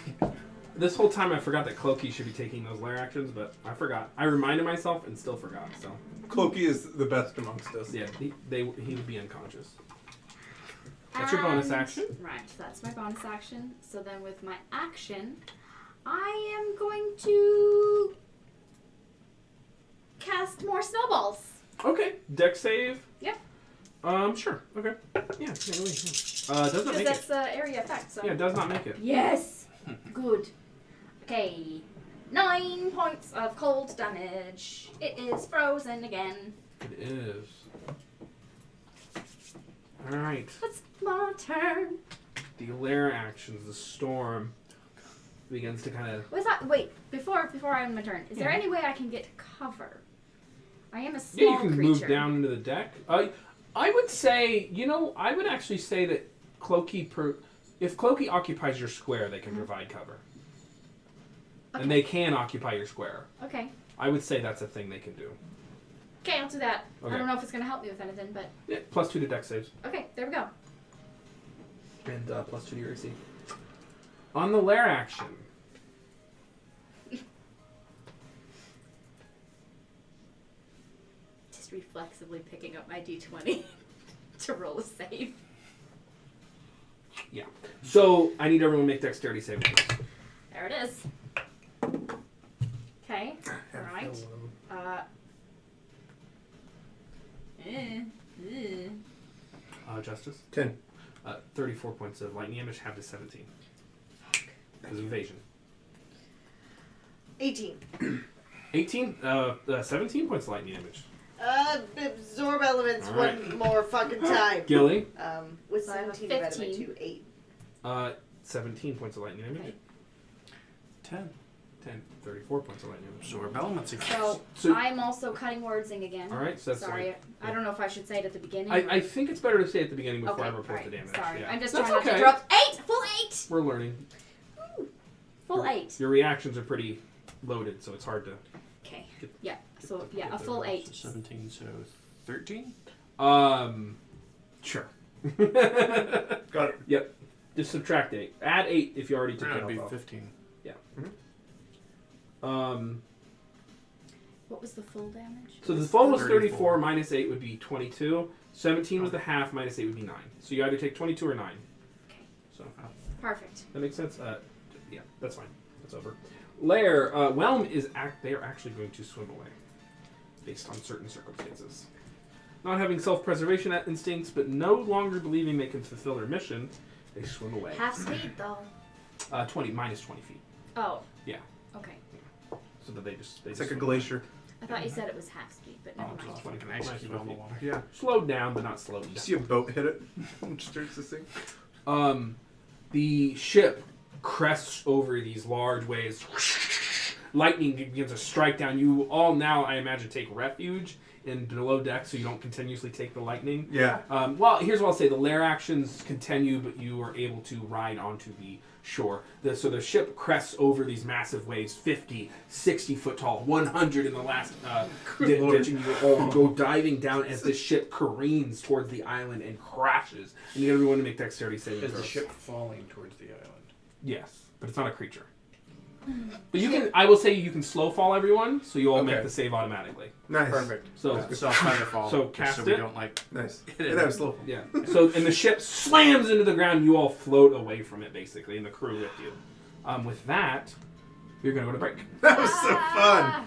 This whole time I forgot that Clokey should be taking those lair actions, but I forgot. I reminded myself and still forgot. So Clokey is the best amongst us. yeah, he would be unconscious. That's your bonus action. Right, that's my bonus action. So then with my action, I am going to cast more snowballs. Okay, deck save. Yep. Sure. Okay. Yeah. Can't really. Yeah. Does not Because make that's it. the area effect, so. Yeah, does not make it. Yes! Good. Okay. 9 points of cold damage. It is frozen again. It is. All right. It's my turn. The lair actions. The storm begins to kind of. Was that? Wait, before I end my turn, is there Yeah. any way I can get cover? I am a Yeah, small you can creature. move down into the deck. I would say, I would actually say that Clokey, if Clokey occupies your square, they can provide cover. Okay. And they can occupy your square. Okay. I would say that's a thing they can do. Okay, I'll do that. Okay. I don't know if it's going to help me with anything, but Yeah, +2 to deck saves. okay, there we go. And +2 to your AC. On the lair action. Just reflexively picking up my d20 to roll a save. Yeah. So I need everyone to make dexterity saving throws. There it is. Okay. Alright. Justice. 10. 34 points of lightning damage, half to 17. Because of evasion. 18. 18, 17 points of lightning damage. Absorb elements All right. one more fucking time. Gilly, With So I have a 17 divided by 15. 2, 8. 17 points of lightning damage. Okay. 10. 10, 34 points of lightning damage. Absorb elements again. So, So- I'm also cutting wordsing again. All right, so that's Sorry, I don't know if I should say it at the beginning. I think it's better to say at the beginning before okay, I report alright, the damage. Sorry, Yeah. I'm just That's trying not okay. to drop 8! Full 8! We're learning. Full your, 8. Your reactions are pretty loaded, so it's hard to. Okay. Yeah. So yeah, a Get full there. 8. So 17, so 13? Sure. Got it. Yep. Just subtract 8. Add 8 if you already took That'd it be off. 15. What was the full damage? So the full was 34. 34, minus 8 would be 22. 17 was the half, minus 8 would be 9. So you either take 22 or 9. Okay. So Perfect. that makes sense? Yeah, that's fine. That's over. Lair, Whelm they are actually going to swim away. Based on certain circumstances. Not having self-preservation instincts, but no longer believing they can fulfill their mission, they swim away. Half speed though. 20, minus 20 feet. Oh. Yeah. Okay. So that they It's just like a swim glacier. I thought you said it was half speed, but never Oh, mind. it's like an ice Nice cube on the feet. water. Yeah. slowed down, but not slowed You down. see a boat hit it, which starts to sink. The ship crests over these large waves. Lightning begins to strike down. You all now, I imagine, take refuge in below deck so you don't continuously take the lightning. Yeah. Well, here's what I'll say. The lair actions continue, but you are able to ride onto the shore. So the ship crests over these massive waves, 50, 60 foot tall, 100 in the last ditch, and you all go diving down as the ship careens towards the island and crashes. And you get everyone to make dexterity saving Is the throws. ship falling towards the island? Yes, but it's not a creature. But you can. I will say you can slow fall everyone, so you all make Okay. the save automatically. Nice. Perfect. So So Firefall. So just cast so we it. don't like Nice. hit it. And that was slow. yeah. So and the ship slams into the ground. You all float away from it basically, and the crew with you. With that, you're gonna go to break. That was so fun.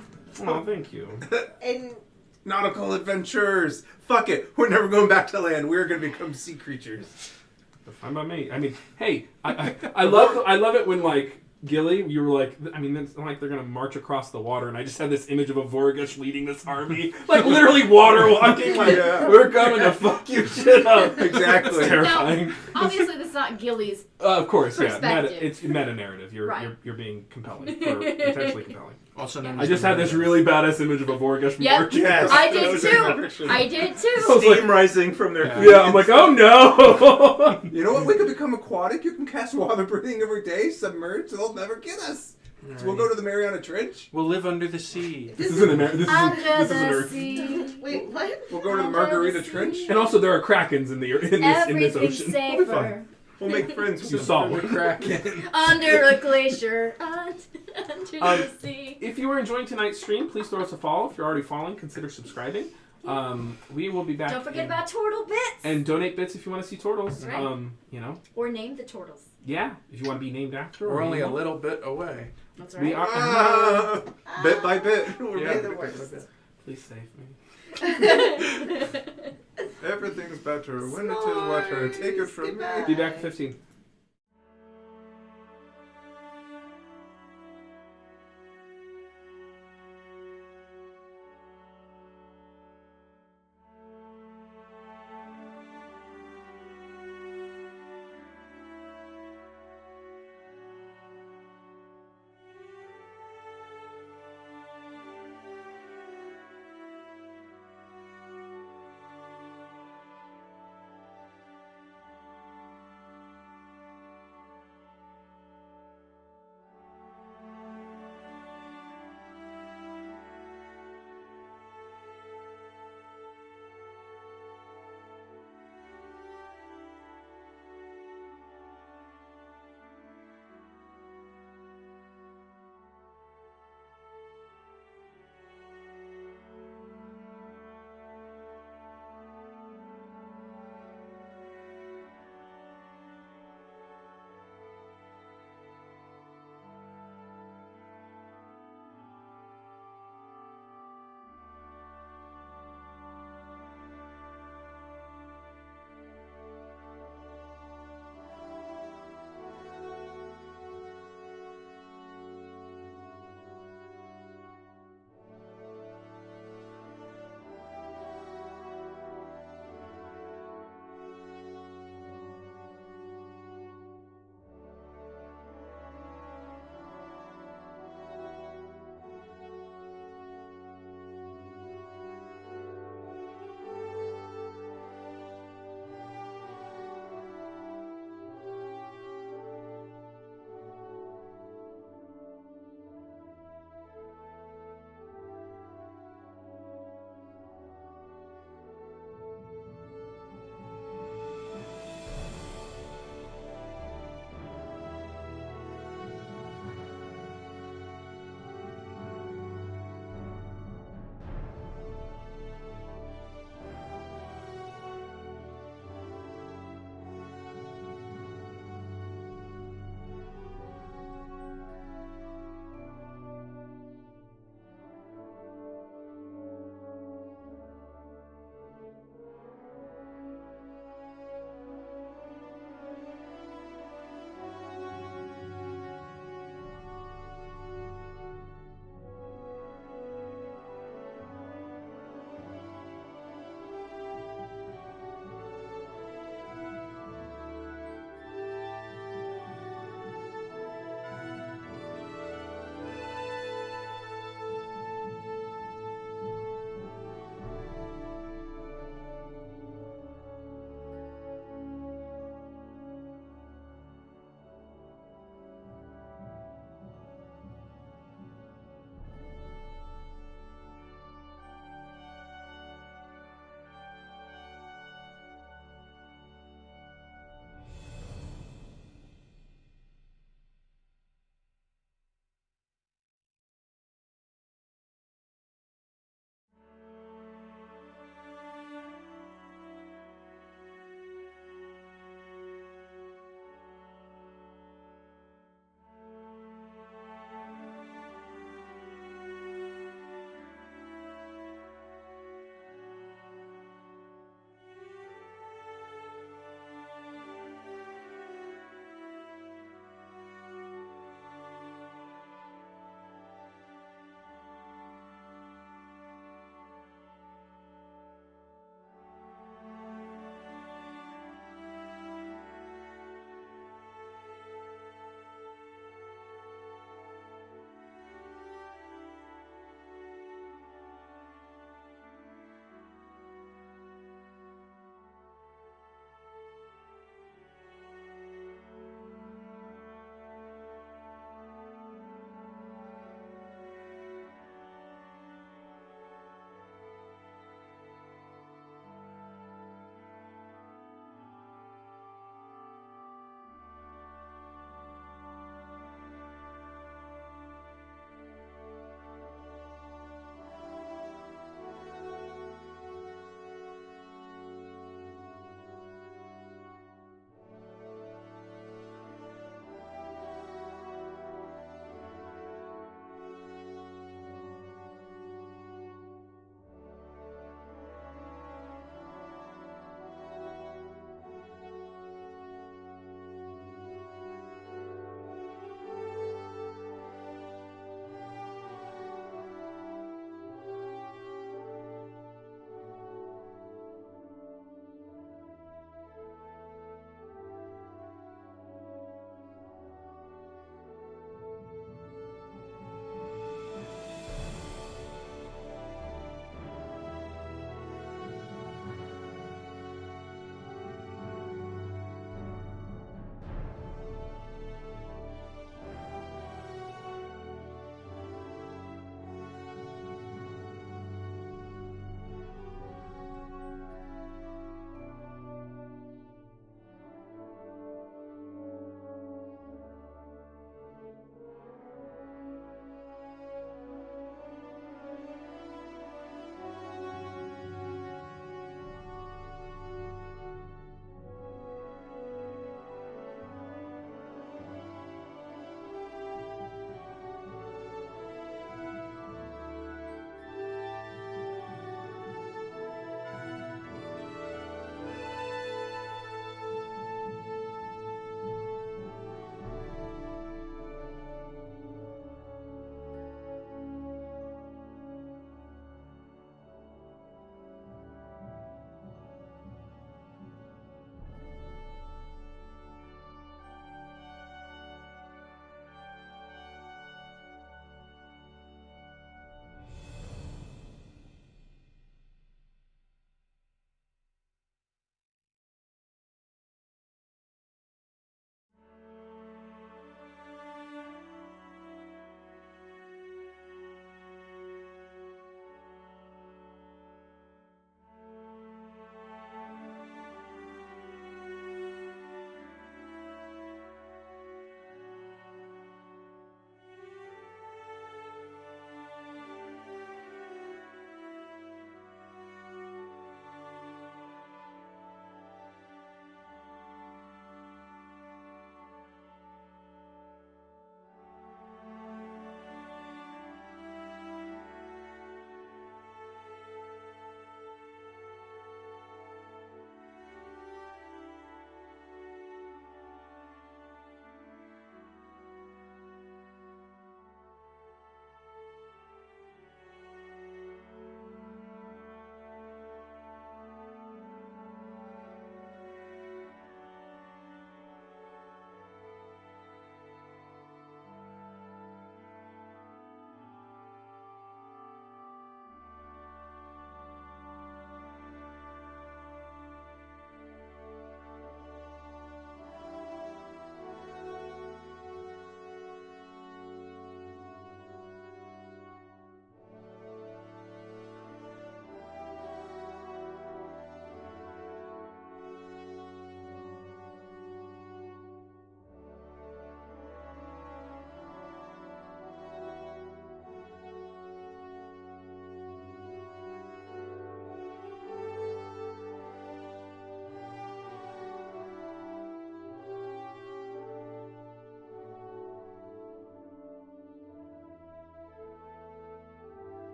Oh, thank you. And Nautical adventures. Fuck it. We're never going back to land. We're going to become sea creatures. Fine by me. I mean, hey, I love it when like. Gilly, you were like, I mean, it's not like they're gonna march across the water, and I just had this image of a Vorgush leading this army, like literally water walking, like Yeah. we're coming to fuck your shit up. Exactly. It's terrifying. Obviously, that's not Gilly's. Of course, yeah. Perspective. It's meta narrative. You're Right. you're being compelling, or intentionally compelling. Also known I as just the had this really badass image of a Vorgush Yep. marching. Yes. I That did was too. perfection. I did too. I was like- Steam rising from their feet. Yeah, I'm like, oh no. You know what? We could become aquatic. You can cast water breathing every day, submerge, so they'll never get us. So we'll go to the Mariana Trench. We'll live under the sea. This isn't America. This Under is this is an the Earth. sea. wait, what? We'll go to the Under Margarita the sea. Trench. And also, there are krakens in this Everything's ocean. It'll be fun. safer. We'll make friends with You them. saw We're one. cracking. Under a glacier. Under the sea. If you were enjoying tonight's stream, please throw us a follow. If you're already following, consider subscribing. We will be back. Don't forget in- about turtle bits. and donate bits if you want to see turtles. That's right. You know, Or name the turtles. yeah, if you want to be named after. We're or only a you know. little bit away. That's We right. are. Bit by bit. We're Yeah. bit the by worst. bit. Please save me. Everything's better when it is wetter. Take it from me. Goodbye. Be back at 15.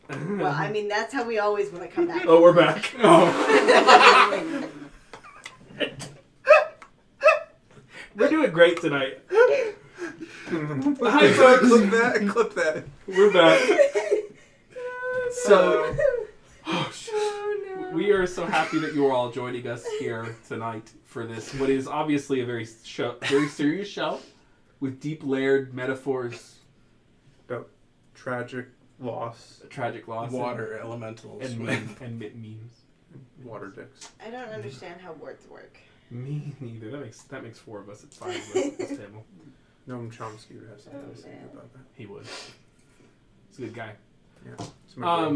Well, I mean, that's how we always want to come back. Oh, we're back. Oh. We're doing great tonight. Hi, folks. Clip that. We're back. So, Oh, no. we are so happy that you are all joining us here tonight for this, what is obviously a very serious show with deep layered metaphors, Tragic loss. tragic loss, Water elementals. and memes. Water dicks. I don't understand how words work. Me neither. That makes 4 of us. It's 5 of us at this table. Noam Chomsky would have something to say man. about that. He would. He's a good guy. Yeah. So I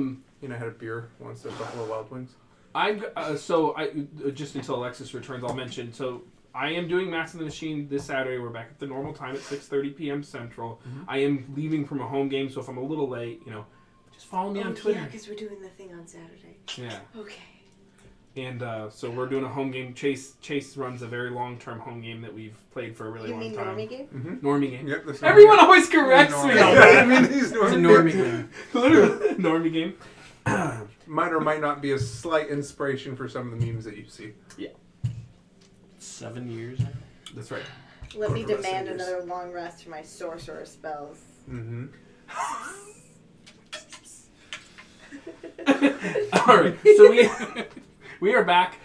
had a beer once at Buffalo Wild Wings. Just until Alexis returns, I'll mention. So I am doing Mass of the Machine this Saturday. We're back at the normal time at 6:30 p.m. Central. Mm-hmm. I am leaving from a home game, so if I'm a little late, just follow me on Twitter. Yeah, because we're doing the thing on Saturday. Yeah. Okay. And so we're doing a home game. Chase runs a very long-term home game that we've played for a really You long mean time. Normie game? Mm-hmm. Normie game. Yep. That's Everyone always corrects me. I mean, he's It's a normie game. Literally, Normie game. Might or might not be a slight inspiration for some of the memes that you see. 7 years now? That's right. Let me For the rest demand of yours. another long rest for my sorcerer spells. Mm-hmm. All right. So we are back.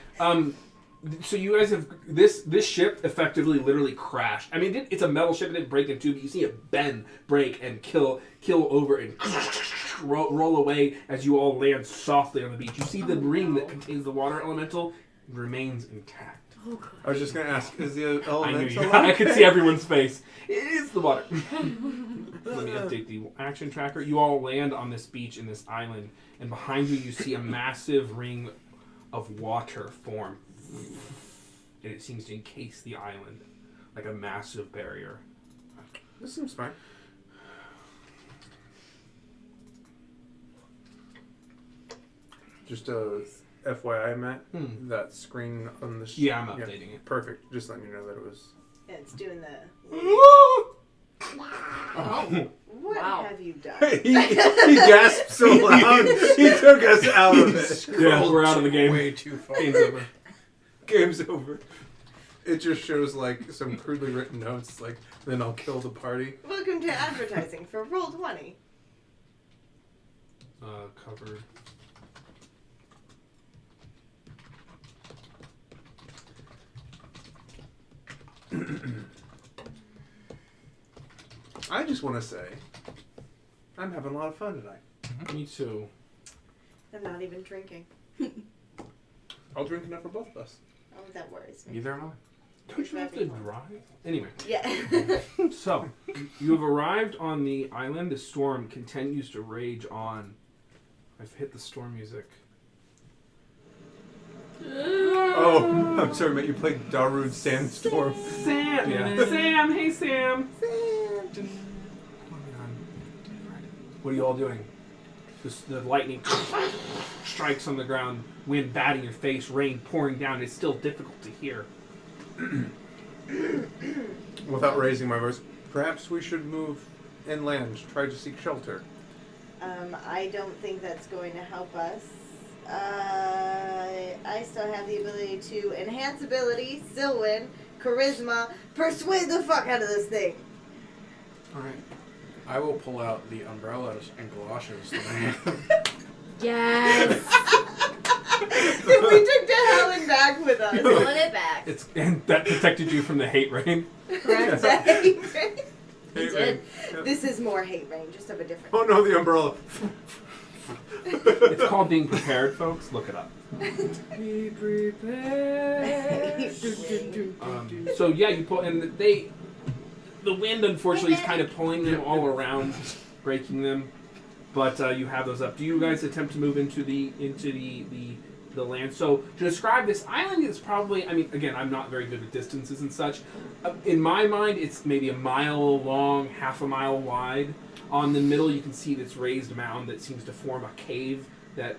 So you guys have this ship effectively literally crashed. I mean, it's a metal ship. It didn't break in two, but you see it bend, break, and kill over and roll away as you all land softly on the beach. You see the ring that contains the water elemental remains intact. Oh, God. I was just gonna ask, is the I knew elemental? you. I could see everyone's face. It is the water. Let me update the action tracker. You all land on this beach in this island, and behind you see a massive ring of water form. And it seems to encase the island like a massive barrier. This seems fine. Just a FYI, Matt. That screen on the Yeah, I'm updating it. Perfect. Just letting you know that it was. And it's doing the. Oh. What Wow. have you done? he gasped so loud. He took us out of it. Yeah, we're out of the game. Way too far. Game's over. Game's over. It just shows like some crudely written notes, like then I'll kill the party. Welcome to advertising for Roll20. Covered. I just want to say, I'm having a lot of fun tonight. Me too. I'm not even drinking. I'll drink enough for both of us. Oh, that worries me. Neither am I. Don't you have to drive? Anyway. Yeah. So, you have arrived on the island. The storm continues to rage on. I've hit the storm music. Oh, I'm sorry, Matt. You played Darude Sandstorm. Sam! Yeah. Sam! Hey, Sam! What are you all doing? The lightning strikes on the ground, wind batting your face, rain pouring down. It's still difficult to hear. Without raising my voice, perhaps we should move inland, try to seek shelter. I don't think that's going to help us. I still have the ability to enhance ability, Sylvan, charisma, persuade the fuck out of this thing. Alright. I will pull out the umbrellas and galoshes that I have. Yes. We took the Helen back with us. Pulling it back. And that protected you from the hate rain. Correct. Hate rain. Hate did. rain. This is more hate rain, just of a different. Oh no, the umbrella. It's called being prepared, folks. Look it up. Be prepared. So yeah, you pull, and the wind unfortunately is kind of pulling them all around, breaking them. But you have those up. Do you guys attempt to move into the land? So to describe this island is probably, I mean, again, I'm not very good with distances and such. In my mind, it's maybe a mile long, half a mile wide. On the middle, you can see this raised mound that seems to form a cave that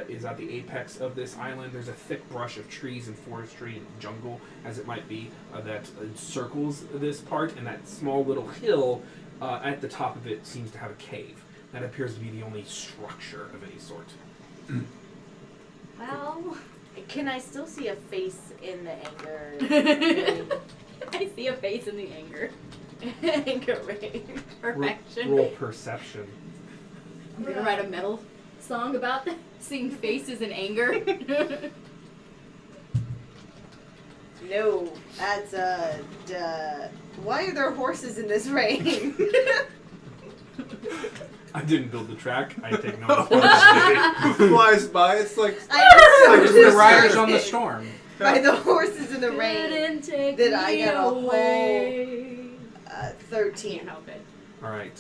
is at the apex of this island. There's a thick brush of trees and forestry and jungle, as it might be, that encircles this part. And that small little hill at the top of it seems to have a cave. That appears to be the only structure of any sort. Well, Can I still see a face in the anger? I see a face in the anger. Anger ring. Perfection. Roll perception. I'm gonna write a metal song about that. Seeing faces in anger. No, that's why are there horses in this rain? I didn't build the track. I take no responsibility. Flies by. It's like I was Like so The riders on the distracted storm. by the horses in the rain. Didn't take That I me got a whole away. 13. Can't help it. All right.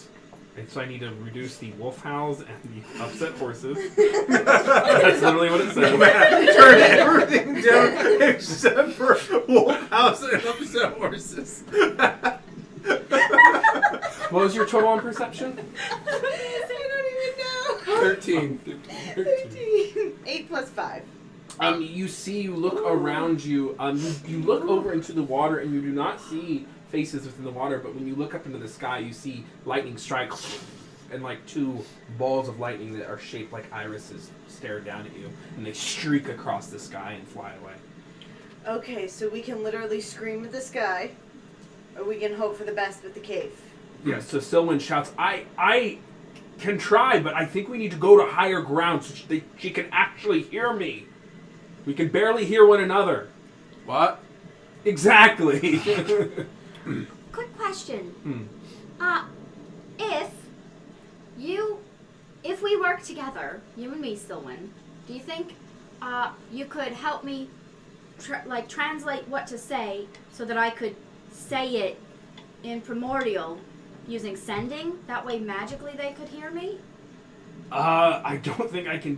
And so I need to reduce the wolf howls and the upset horses. That's That's literally what it says. Man, turn everything down except for wolf house and upset horses. What was your total on perception? I don't even know. 13. 13. 8 plus 5. You look around you. You look over into the water, and you do not see faces within the water. But when you look up into the sky, you see lightning strike, and like two balls of lightning that are shaped like irises stare down at you, and they streak across the sky and fly away. Okay, so we can literally scream at the sky, or we can hope for the best with the cave. Yeah. So Silwyn shouts, "I can try, but I think we need to go to higher ground so she can actually hear me. We can barely hear one another." What? Exactly. Quick question. Hmm. If we work together, you and me, Silwyn, do you think you could help me translate what to say so that I could say it in primordial using sending? That way magically they could hear me? I don't think I can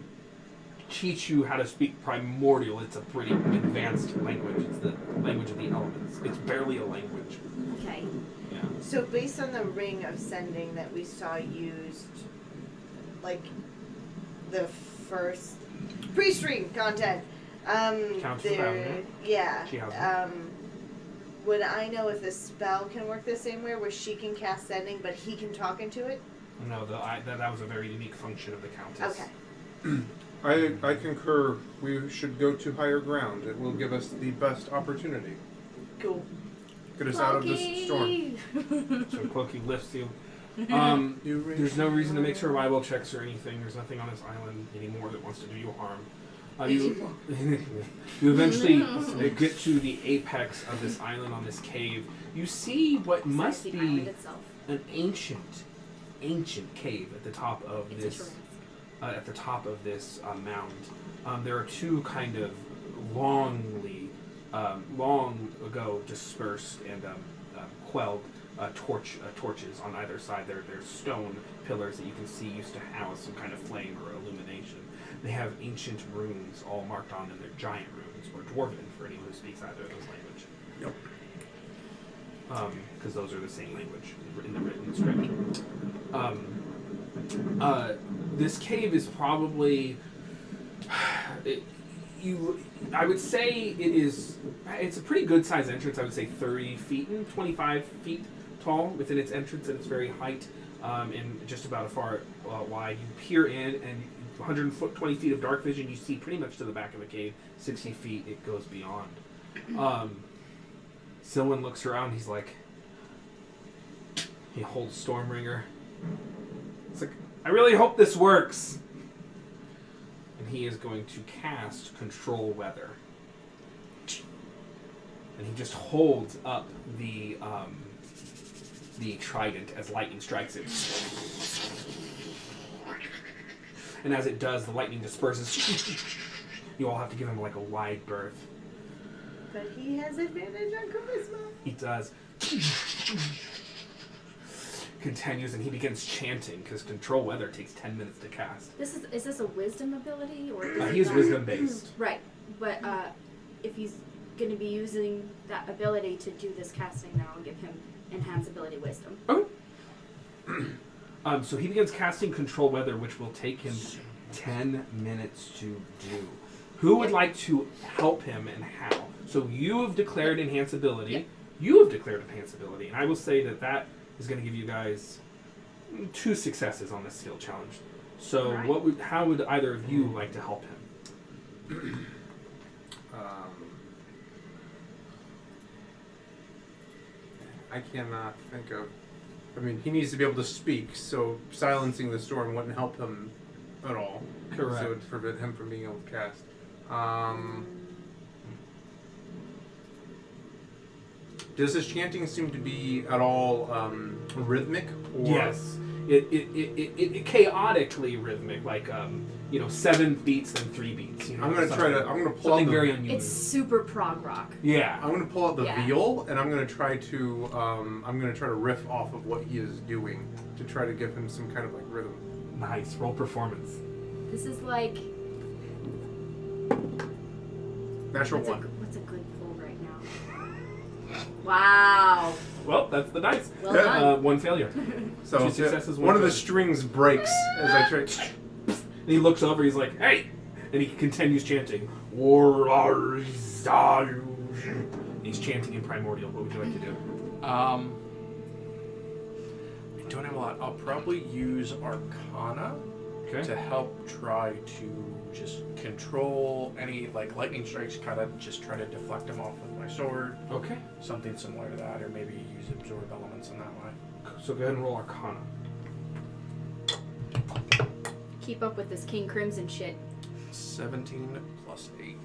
teach you how to speak primordial. It's a pretty advanced language. It's the language of the elements. It's barely a language. Okay. Yeah. So based on the ring of sending that we saw used, like the first pre-stream content, Counts for that, yeah, She has it. would I know if the spell can work the same way, where she can cast sending, but he can talk into it? No, that was a very unique function of the Countess. Okay. I concur. We should go to higher ground. It will give us the best opportunity. Cool. Get us out of this storm. So Cloaky lifts you. You ring- There's no reason to make survival checks or anything. There's nothing on this island anymore that wants to do you harm. You eventually get to the apex of this island on this cave. You see what must It's the island be itself. an ancient cave at the top of It's this. a terrace. At the top of this mound, there are two kind of long ago dispersed and quelled torches on either side. They're stone pillars that you can see used to house some kind of flame or illumination. They have ancient runes all marked on them. They're giant runes, or dwarven for anyone who speaks either of those language. Yep. Because those are the same language in the written script. This cave is probably I would say it's a pretty good sized entrance. I would say 30 feet and 25 feet tall within its entrance and its very height, and just about a far wide. You peer in, and 120 feet of dark vision. You see pretty much to the back of the cave. 60 feet it goes beyond. Silwyn looks around. He's like, he holds Stormbringer. It's like, I really hope this works. And he is going to cast Control Weather. And he just holds up the trident as lightning strikes it. And as it does, the lightning disperses. You all have to give him like a wide berth. But he has advantage on charisma. He does. Continues, and he begins chanting because Control Weather takes 10 minutes to cast. Is this a wisdom ability or? He is wisdom based. Right, but if he's going to be using that ability to do this casting, then I'll give him enhanced ability wisdom. Okay. So he begins casting Control Weather, which will take him 10 minutes to do. Who would like to help him and how? So you have declared enhance ability. Yep. You have declared enhance ability, and I will say that is going to give you guys 2 successes on this skill challenge. So, Alright. how would either of you like to help him? I cannot think of. I mean, he needs to be able to speak, so silencing the storm wouldn't help him at all. Correct. So it would prevent him from being able to cast. Does his chanting seem to be at all rhythmic? Or Yes. It chaotically rhythmic, like 7 beats and 3 beats. I'm gonna try to. I'm gonna pull out something the. very unusual. It's super prog rock. Yeah. I'm gonna pull out the Yeah. viol, and I'm gonna try to. I'm gonna try to riff off of what he is doing to try to give him some kind of like rhythm. Nice. Roll performance. This is like Natural one. what's a good pull right now? Wow. Well, that's the dice. Well done. 1 failure. So 2 successes, one of the failure. strings breaks as I try. And he looks over. He's like, "Hey!" And he continues chanting. He's chanting in primordial. What would you like to do? I don't have a lot. I'll probably use Arcana Okay. to help try to just control any like lightning strikes. Kind of just try to deflect them off with my sword. Okay. Something similar to that, or maybe use absorb elements in that way. So go ahead and roll Arcana. Keep up with this King Crimson shit. 17 plus 8.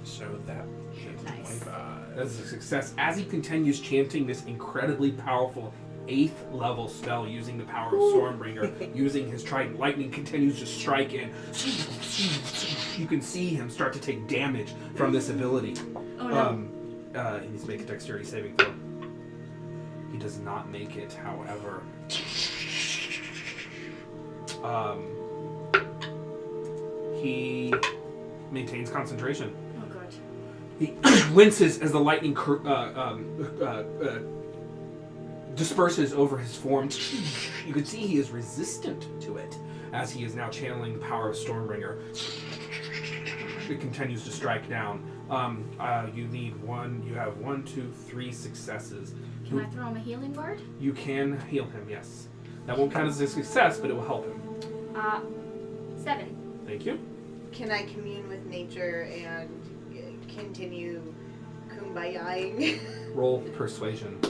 So that is Nice. 25. That's a success. As he continues chanting this incredibly powerful 8th level spell using the power of Stormbringer, using his trident, lightning continues to strike in. You can see him start to take damage from this ability. Oh no. He needs to make a dexterity saving throw. He does not make it, however. He maintains concentration. Oh god. He winces as the lightning disperses over his form. You can see he is resistant to it as he is now channeling the power of Stormbringer. It continues to strike down. You need one. You have 1, 2, 3 successes. Can I throw him a healing word? You can heal him. Yes, that won't count as a success, but it will help him. 7. Thank you. Can I commune with nature and continue kumbayaing? Roll persuasion.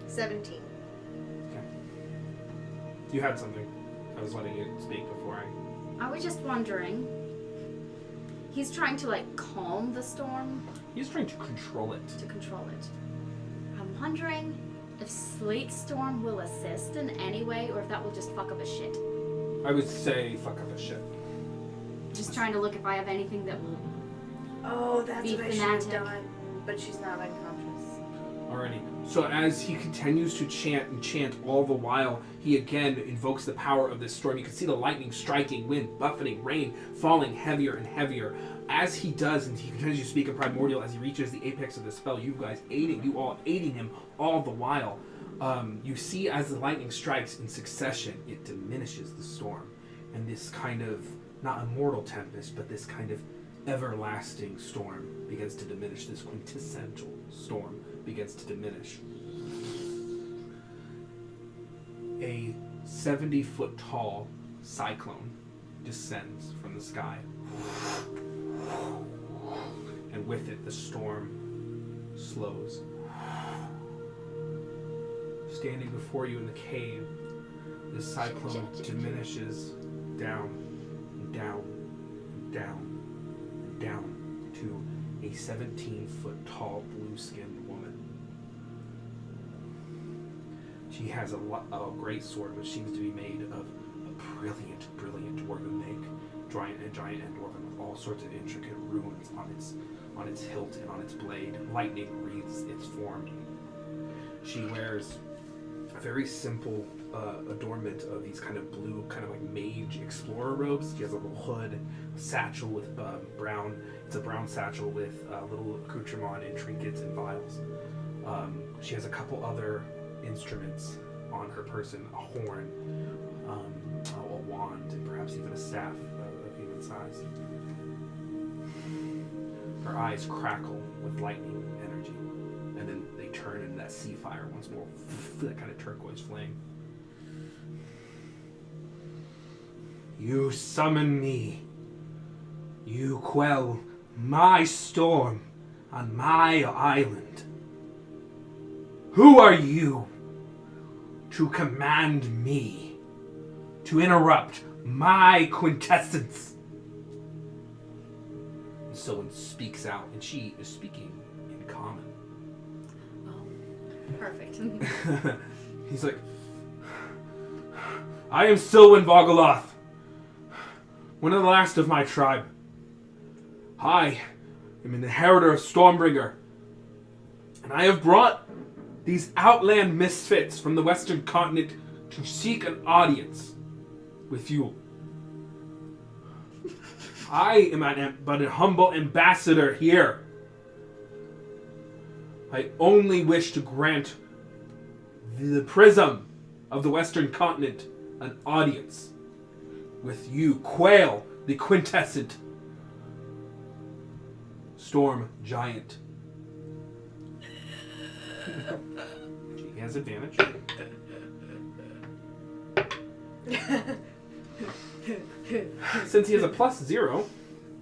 17. You had something. I was letting you speak before I. I was just wondering. He's trying to like calm the storm He's trying to control it. to control it. I'm wondering if Slate Storm will assist in any way or if that will just fuck up his shit. I would say fuck up his shit. Just trying to look if I have anything that will. Oh, that's Be what I should have fanatic. done. But she's not unconscious. Alrighty. So as he continues to chant and chant all the while, he again invokes the power of this storm. You can see the lightning striking, wind buffeting, rain falling heavier and heavier. As he does, and he continues to speak in primordial as he reaches the apex of the spell, you all aiding him all the while. You see as the lightning strikes in succession, it diminishes the storm. And this kind of, not immortal tempest, but this kind of everlasting storm begins to diminish. This quintessential storm begins to diminish. A 70-foot tall cyclone descends from the sky. And with it, the storm slows. Standing before you in the cave, this cyclone diminishes down and down and down and down to a 17-foot tall blue-skinned woman. She has a great sword, which seems to be made of a brilliant dwarven make, giant and dwarven, with all sorts of intricate runes on its hilt and on its blade. Lightning wreathes its form. She wears a very simple adornment of these kind of blue, kind of like mage explorer robes. She has a little hood, a satchel with brown. It's a brown satchel with little accoutrement and trinkets and vials. She has a couple other instruments on her person: a horn, a wand, and perhaps even a staff of human size. eyes crackle with lightning energy. And then they turn into that sea fire once more. That kind of turquoise flame. You summon me. You quell my storm on my island. Who are you to command me to interrupt my quintessence? And someone speaks out, and she is speaking in common. Oh, perfect. He's like, I am Silwyn Vogaloth, one of the last of my tribe. I am an inheritor of Stormbringer, and I have brought these outland misfits from the western continent to seek an audience with you. I am but a humble ambassador here. I only wish to grant the Prism of the western continent an audience with you, Quail, the quintessent storm giant. He has advantage. Since he has a +0,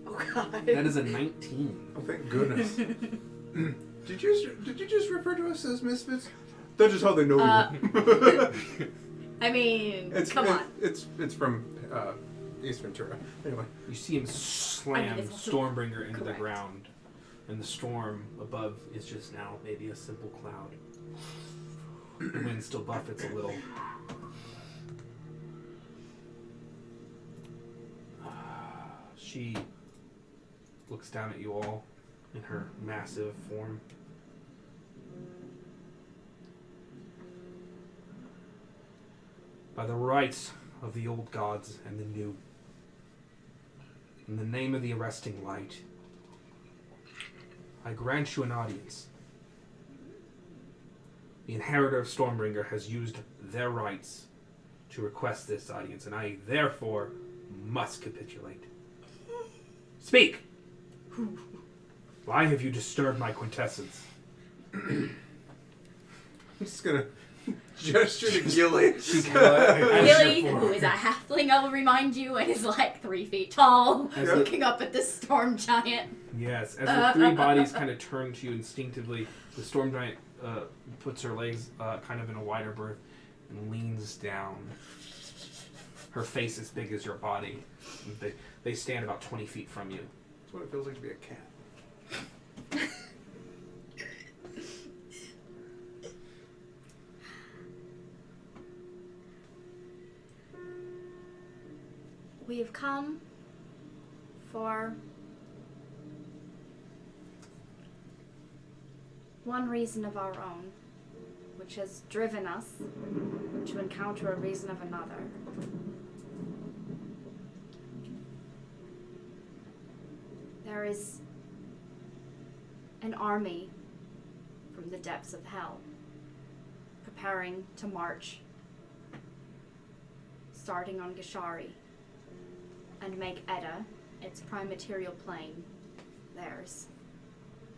Oh God. that is a 19. Oh, thank goodness. Did you just refer to us as misfits? That's just how they know you. I mean, come on. It's from East Ventura. Anyway. You see him slam it's also Stormbringer into the correct. ground, and the storm above is just now maybe a simple cloud. The wind still buffets a little. She looks down at you all in her massive form. By the rights of the old gods and the new, in the name of the arresting light, I grant you an audience. The inheritor of Stormbringer has used their rights to request this audience, and I therefore must capitulate. Speak! Why have you disturbed my quintessence? I'm just gonna gesture to Gilly. Gilly, who is a halfling, I will remind you, and is like 3 feet tall, As looking up at this storm giant. Yes, as the three bodies kind of turn to you instinctively, the storm giant puts her legs kind of in a wider berth and leans down. Her face is big as your body. They stand about 20 feet from you. That's what it feels like to be a cat. We have come for one reason of our own, which has driven us to encounter a reason of another. There is an army from the depths of hell preparing to march, starting on Gishari, and make Edda, its prime material plane, theirs,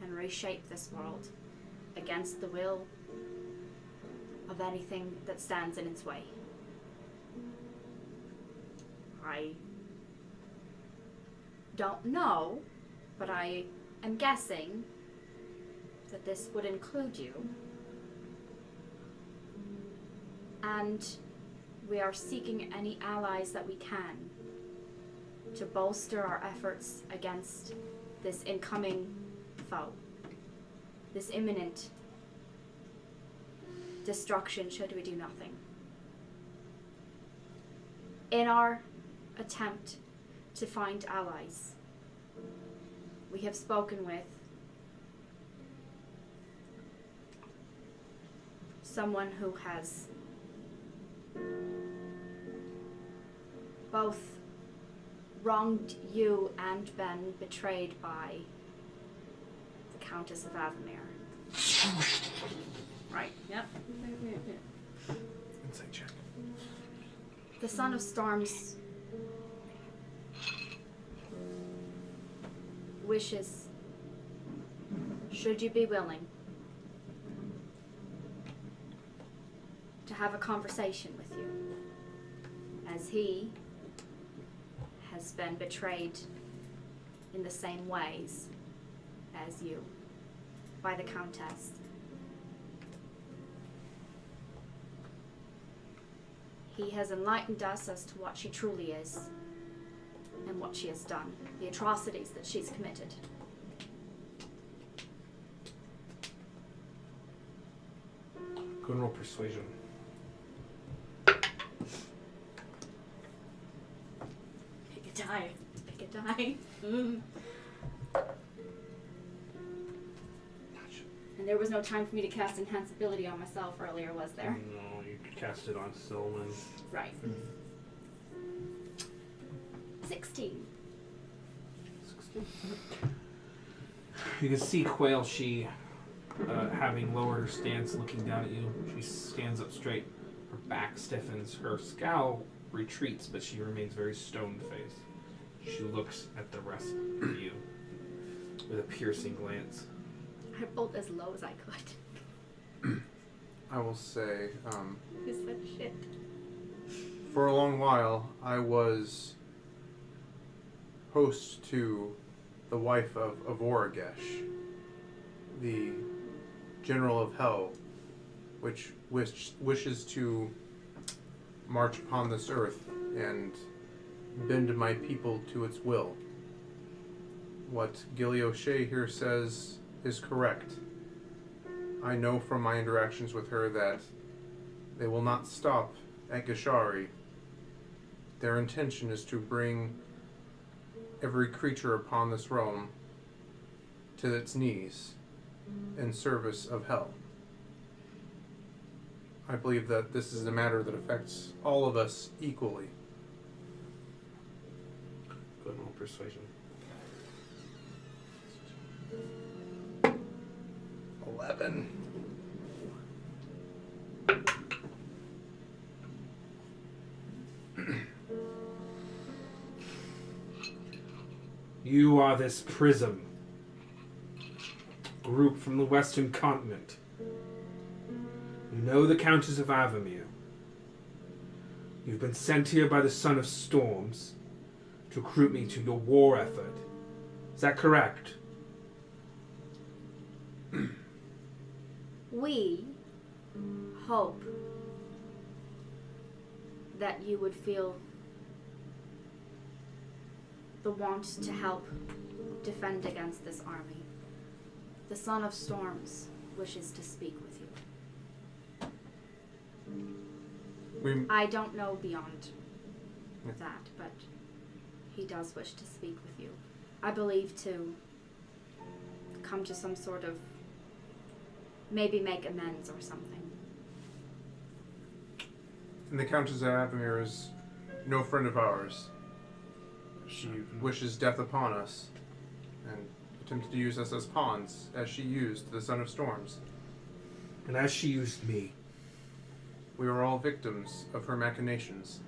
and reshape this world against the will of anything that stands in its way. I don't know, but I am guessing that this would include you. And we are seeking any allies that we can to bolster our efforts against this incoming foe, this imminent destruction should we do nothing. In our attempt to find allies, we have spoken with someone who has both wronged you and been betrayed by the Countess of Avamere. Right, yep. Insight check. The Son of Storms wishes Should you be willing to have a conversation with you, as he has been betrayed in the same ways as you by the Countess. He has enlightened us as to what she truly is and what she has done, the atrocities that she's committed. Go and roll persuasion. Pick a die. Pick a die. And there was no time for me to cast Enhance Ability on myself earlier, was there? No, you cast it on Sylvan. Right. 16. You can see Quail, she, having lowered her stance, looking down at you, she stands up straight. Her back stiffens, her scowl retreats, but she remains very stone-faced. She looks at the rest of you with a piercing glance. I rolled as low as I could. I will say, You said shit. for a long while, I was host to the wife of Avoragesh, the General of Hell, which wishes to march upon this earth and bend my people to its will. What Gilly O'Shea here says is correct. I know from my interactions with her that they will not stop at Gishari. Their intention is to bring every creature upon this realm to its knees in service of hell. I believe that this is a matter that affects all of us equally. Go and roll persuasion. 11. You are this Prism group from the Western Continent. You know the Countess of Avamere. You've been sent here by the Son of Storms to recruit me to your war effort. Is that correct? We hope that you would feel the want to help defend against this army. The Son of Storms wishes to speak with you. I don't know beyond that, but he does wish to speak with you. I believe to come to some sort of, maybe make amends or something. And the Countess of Avamere is no friend of ours. She wishes death upon us and attempted to use us as pawns, as she used the Son of Storms. And as she used me. We were all victims of her machinations.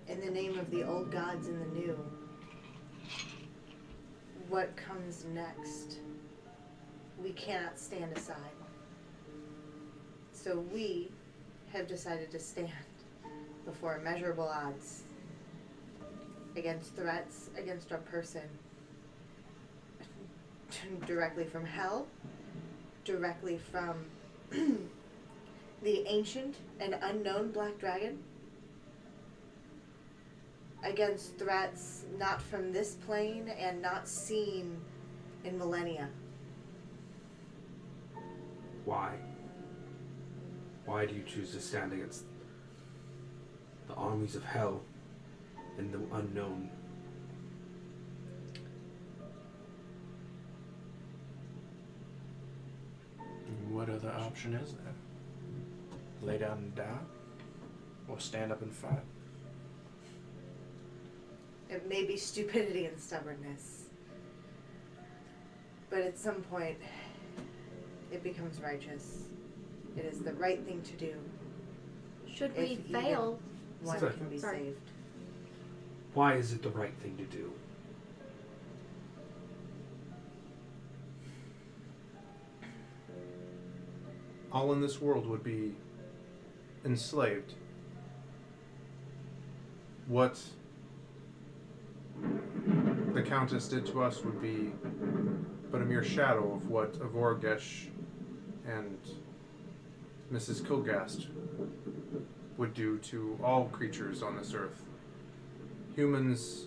In the name of the old gods and the new, what comes next? We cannot stand aside. So we have decided to stand before immeasurable odds against threats against our person, directly from hell, directly from the ancient and unknown Black Dragon, against threats not from this plane and not seen in millennia. Why? Why do you choose to stand against the armies of hell and the unknown? What other option is there? Lay down and die? Or stand up and fight? It may be stupidity and stubbornness, but at some point, it becomes righteous. It is the right thing to do. Should we If even fail? one Sorry. can be Sorry. saved. Why is it the right thing to do? All in this world would be enslaved. What the Countess did to us would be but a mere shadow of what Avorgesh and Mrs. Kilgast would do to all creatures on this earth. Humans,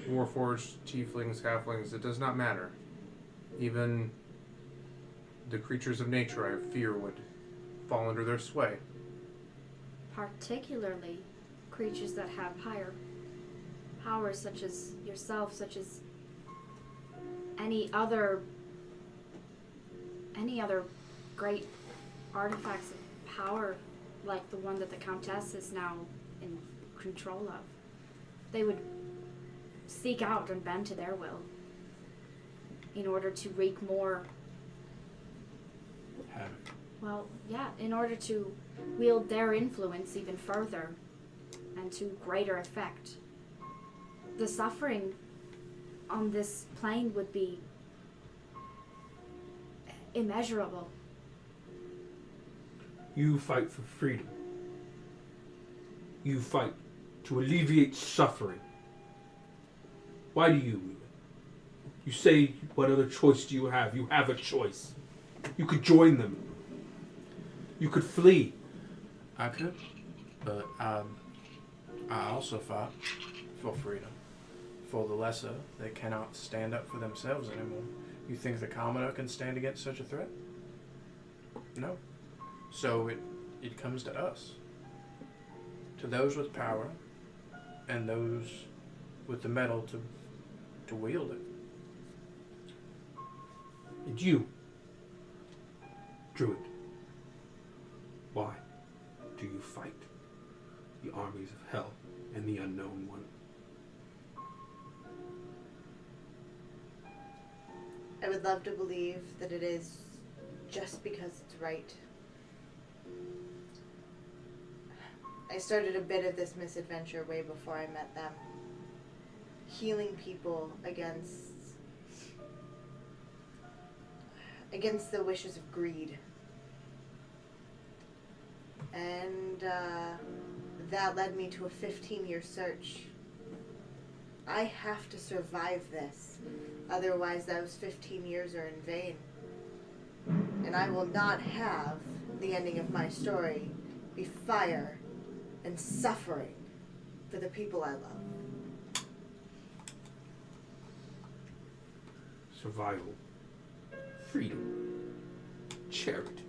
warforged, tieflings, halflings, it does not matter. Even the creatures of nature, I fear, would fall under their sway. Particularly creatures that have higher powers, such as yourself, such as any other great artifacts of power, like the one that the Countess is now in control of. They would seek out and bend to their will in order to wreak more. Havoc. Well, yeah, in order to wield their influence even further and to greater effect. The suffering on this plane would be immeasurable. You fight for freedom. You fight to alleviate suffering. Why do you? You say, what other choice do you have? You have a choice. You could join them. You could flee. I could, but I also fought for freedom. For the lesser, they cannot stand up for themselves anymore. You think the commoner can stand against such a threat? No. So it comes to us. To those with power, and those with the metal to wield it. And you, Druid, why do you fight the armies of hell and the unknown one? I would love to believe that it is just because it's right. I started a bit of this misadventure way before I met them. Healing people against the wishes of greed. And that led me to a 15-year search. I have to survive this. Otherwise, those 15 years are in vain. And I will not have the ending of my story be fire and suffering for the people I love. Survival, freedom, charity,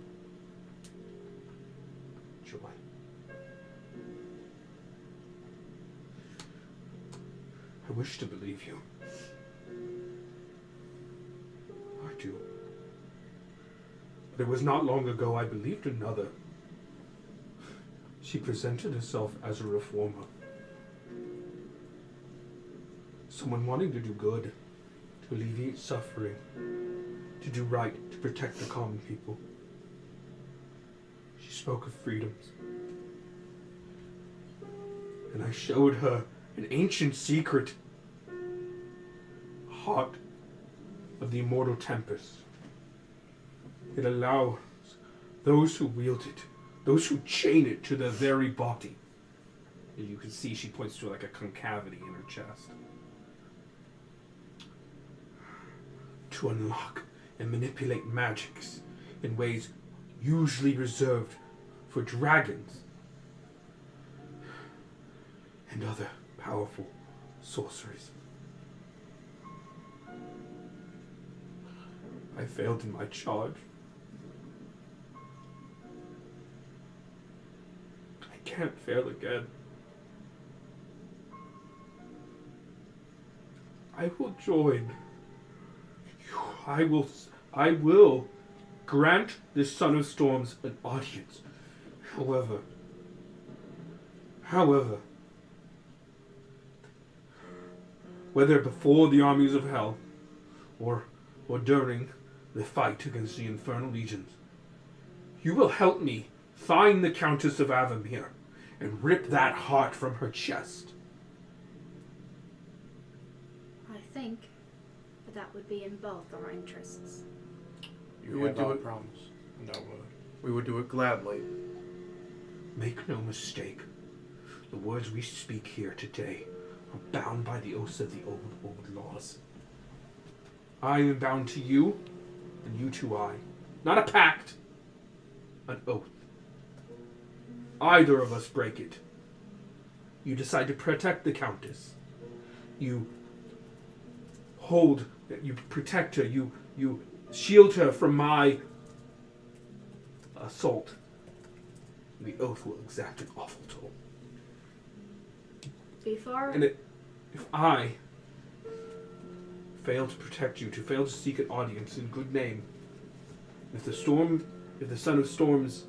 joy. I wish to believe you. I do. But it was not long ago I believed another. She presented herself as a reformer. Someone wanting to do good, to alleviate suffering, to do right, to protect the common people. She spoke of freedoms. And I showed her an ancient secret. Heart of the immortal tempest. It allows those who wield it, those who chain it to their very body. And you can see she points to like a concavity in her chest. To unlock and manipulate magics in ways usually reserved for dragons and other powerful sorceries. I failed in my charge. I can't fail again. I will join. I will grant the Son of Storms an audience. However, whether before the armies of hell or during the fight against the infernal legions, you will help me find the Countess of Avamere and rip that heart from her chest. think, but that would be in both our interests. We You would have do our it. promise and our word. We would do it gladly. Make no mistake. The words we speak here today are bound by the oaths of the old laws. I am bound to you, and you to I. Not a pact, an oath. Either of us break it. You decide to protect the Countess. You protect her, you shield her from my assault. The oath will exact an awful toll. Before And if I fail to protect you, to fail to seek an audience in good name, if the Son of Storm's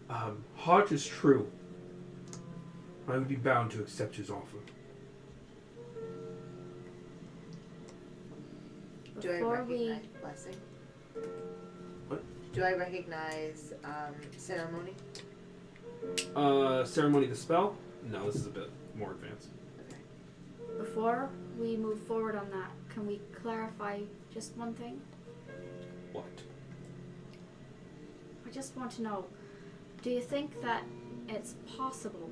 heart is true, I would be bound to accept his offer. Do I before we recognize blessing? What? Do I recognize ceremony? Ceremony the spell? No, this is a bit more advanced. Okay. before we move forward on that, can we clarify just one thing? What? I just want to know, do you think that it's possible?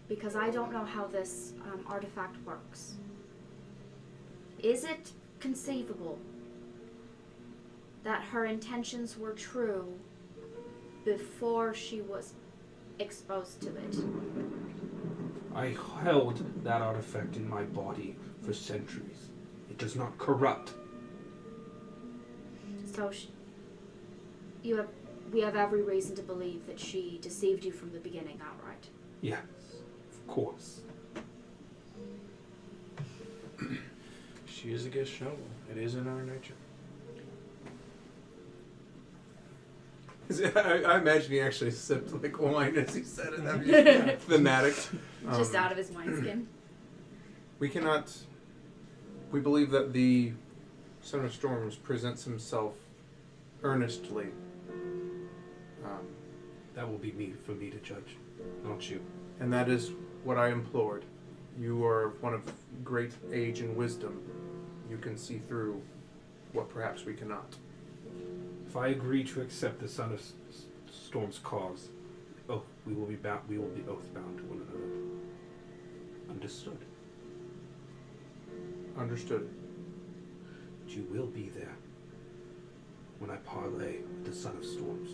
Because I don't know how this artifact works. Is it conceivable that her intentions were true before she was exposed to it? I held that artifact in my body for centuries. It does not corrupt. So we have every reason to believe that she deceived you from the beginning outright. Yes, of course. She is a good shovel. It is in our nature. I imagine he actually sipped like wine as he said it. That'd be thematic. Just out of his wineskin. We cannot. We believe that the Son of Storms presents himself earnestly. That will be for me to judge, not you. And that is what I implored. You are one of great age and wisdom. You can see through what perhaps we cannot. If I agree to accept the Son of Storm's cause, we will be oath bound to one another. Understood. Understood. But you will be there when I parlay with the Son of Storms.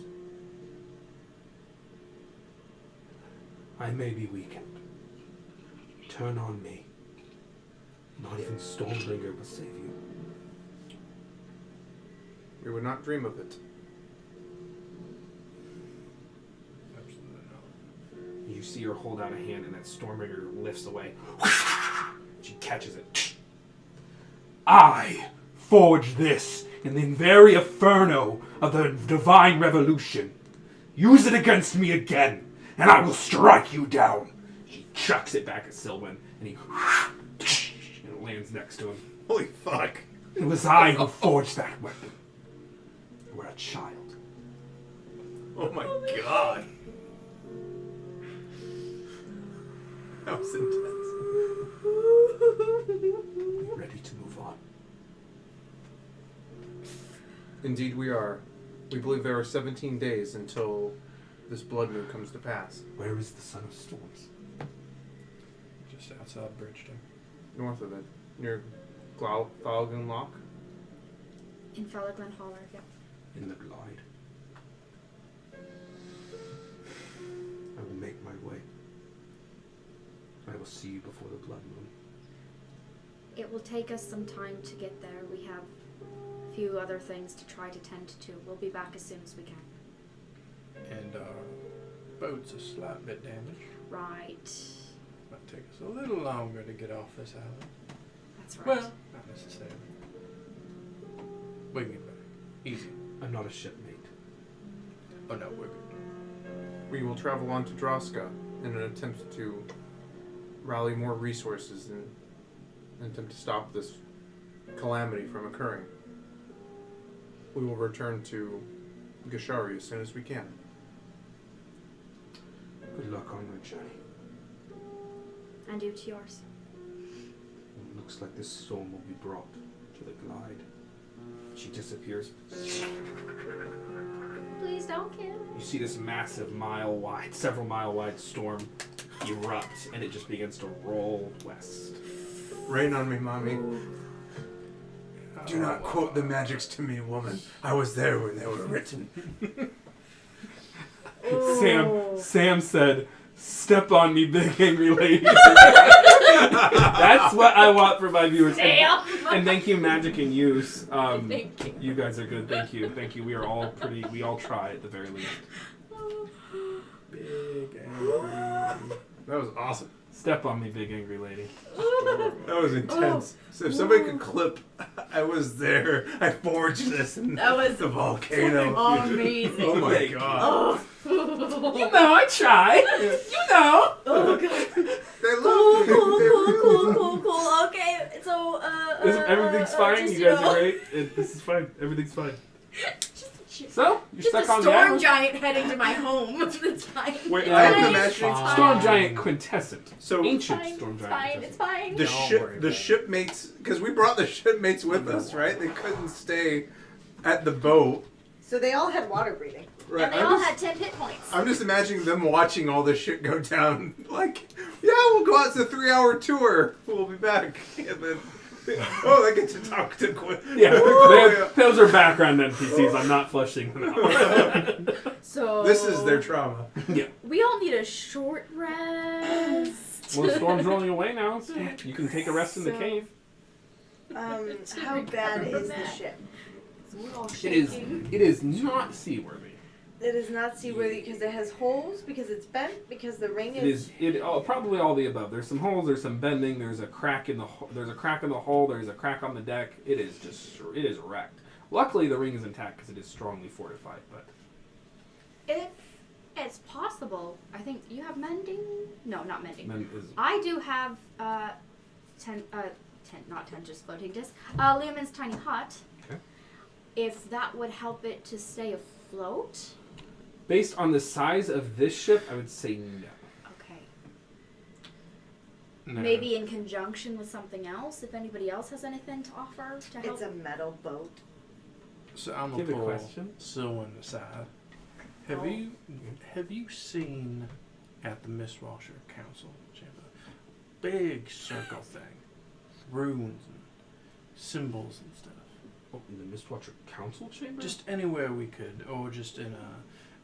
I may be weakened. Turn on me. Not even Stormbringer will save you. We would not dream of it. Absolutely not. You see her hold out a hand, and that Stormbringer lifts away. She catches it. I forged this in the very inferno of the divine revolution. Use it against me again, and I will strike you down. She chucks it back at Sylvan, and he and it lands next to him. Holy fuck. It was I who forged that weapon. You were a child. Oh my god. That was intense. Are you ready to move on? Indeed we are. We believe there are 17 days until this blood moon comes to pass. Where is the Son of Storms? Just outside Bridgeton. North of it. Near Falcon Lock. In Felaglen Holler, yeah. In the glide. I will make my way. I will see you before the blood moon. It will take us some time to get there. We have a few other things to try to tend to. We'll be back as soon as we can. And our boat's a slight bit damaged. Right. Might take us a little longer to get off this island. That's right. Well, not necessarily. We can get back. Easy. I'm not a shipmate. Oh no, we're good. We will travel on to Droska in an attempt to rally more resources and attempt to stop this calamity from occurring. We will return to Gishari as soon as we can. Good luck on your journey. And you to yours. Looks like this storm will be brought to the glide. She disappears. Please don't kill. You see this massive several mile wide storm erupt, and it just begins to roll west. Rain on me, mommy. Do not quote the magics to me, woman. I was there when they were written. Sam said, "Step on me, big angry lady." That's what I want for my viewers. And thank you, Magic and Use. Thank you. You guys are good. Thank you. Thank you. We are all pretty. We all try at the very least. Big angry. That was awesome. Step on me, big angry lady. That was intense. So if somebody could clip, I was there. I forged this in That was the volcano. amazing. Oh my god. You know, I try. You know. Oh god. They Cool, love me. cool. Okay, so Everything's fine. just, You guys are great. This is fine. Everything's fine. So you're Just a stuck on the storm island. giant heading to my home. It's fine. Wait, It's I am fine. imagining It's Storm fine. giant quintessent. So Ancient It's storm fine. giant. It's fine. the Don't ship, worry the about it. shipmates, because we brought the shipmates with us, right? They couldn't stay at the boat. So they all had water breathing. Right. And they all had 10 hit points. I'm just imagining them watching all this shit go down. Like, yeah, we'll go out. It's a 3-hour tour. We'll be back. And then, oh, they get to talk to Quinn. Yeah, those are background NPCs. I'm not fleshing them out. So This is their trauma. Yeah. We all need a short rest. Well, the storm's rolling away now. So you can take a rest in the So- cave. How bad is the ship? We're all It is. shaking. It is not seaworthy. It is not seaworthy because it has holes, because it's bent, because the ring It is. Probably all the above. There's some holes. There's some bending. There's a crack in the. There's a crack in the hull. There's a crack on the deck. It is just. It is wrecked. Luckily, the ring is intact because it is strongly fortified. But If it's possible, I think you have mending. No, not mending. then is. I do have 10, not 10, just floating disc. Leoman's tiny hut. Okay. If that would help it to stay afloat. Based on the size of this ship, I would say no. Okay. No. Maybe in conjunction with something else. If anybody else has anything to offer to help. It's a metal boat. So I'm Give a gonna pull question. Sylvan aside. Have you seen at the Mistwasher Council chamber big circle thing, runes and symbols and stuff? Oh, in the Mistwatcher Council chamber? Just anywhere we could, or just in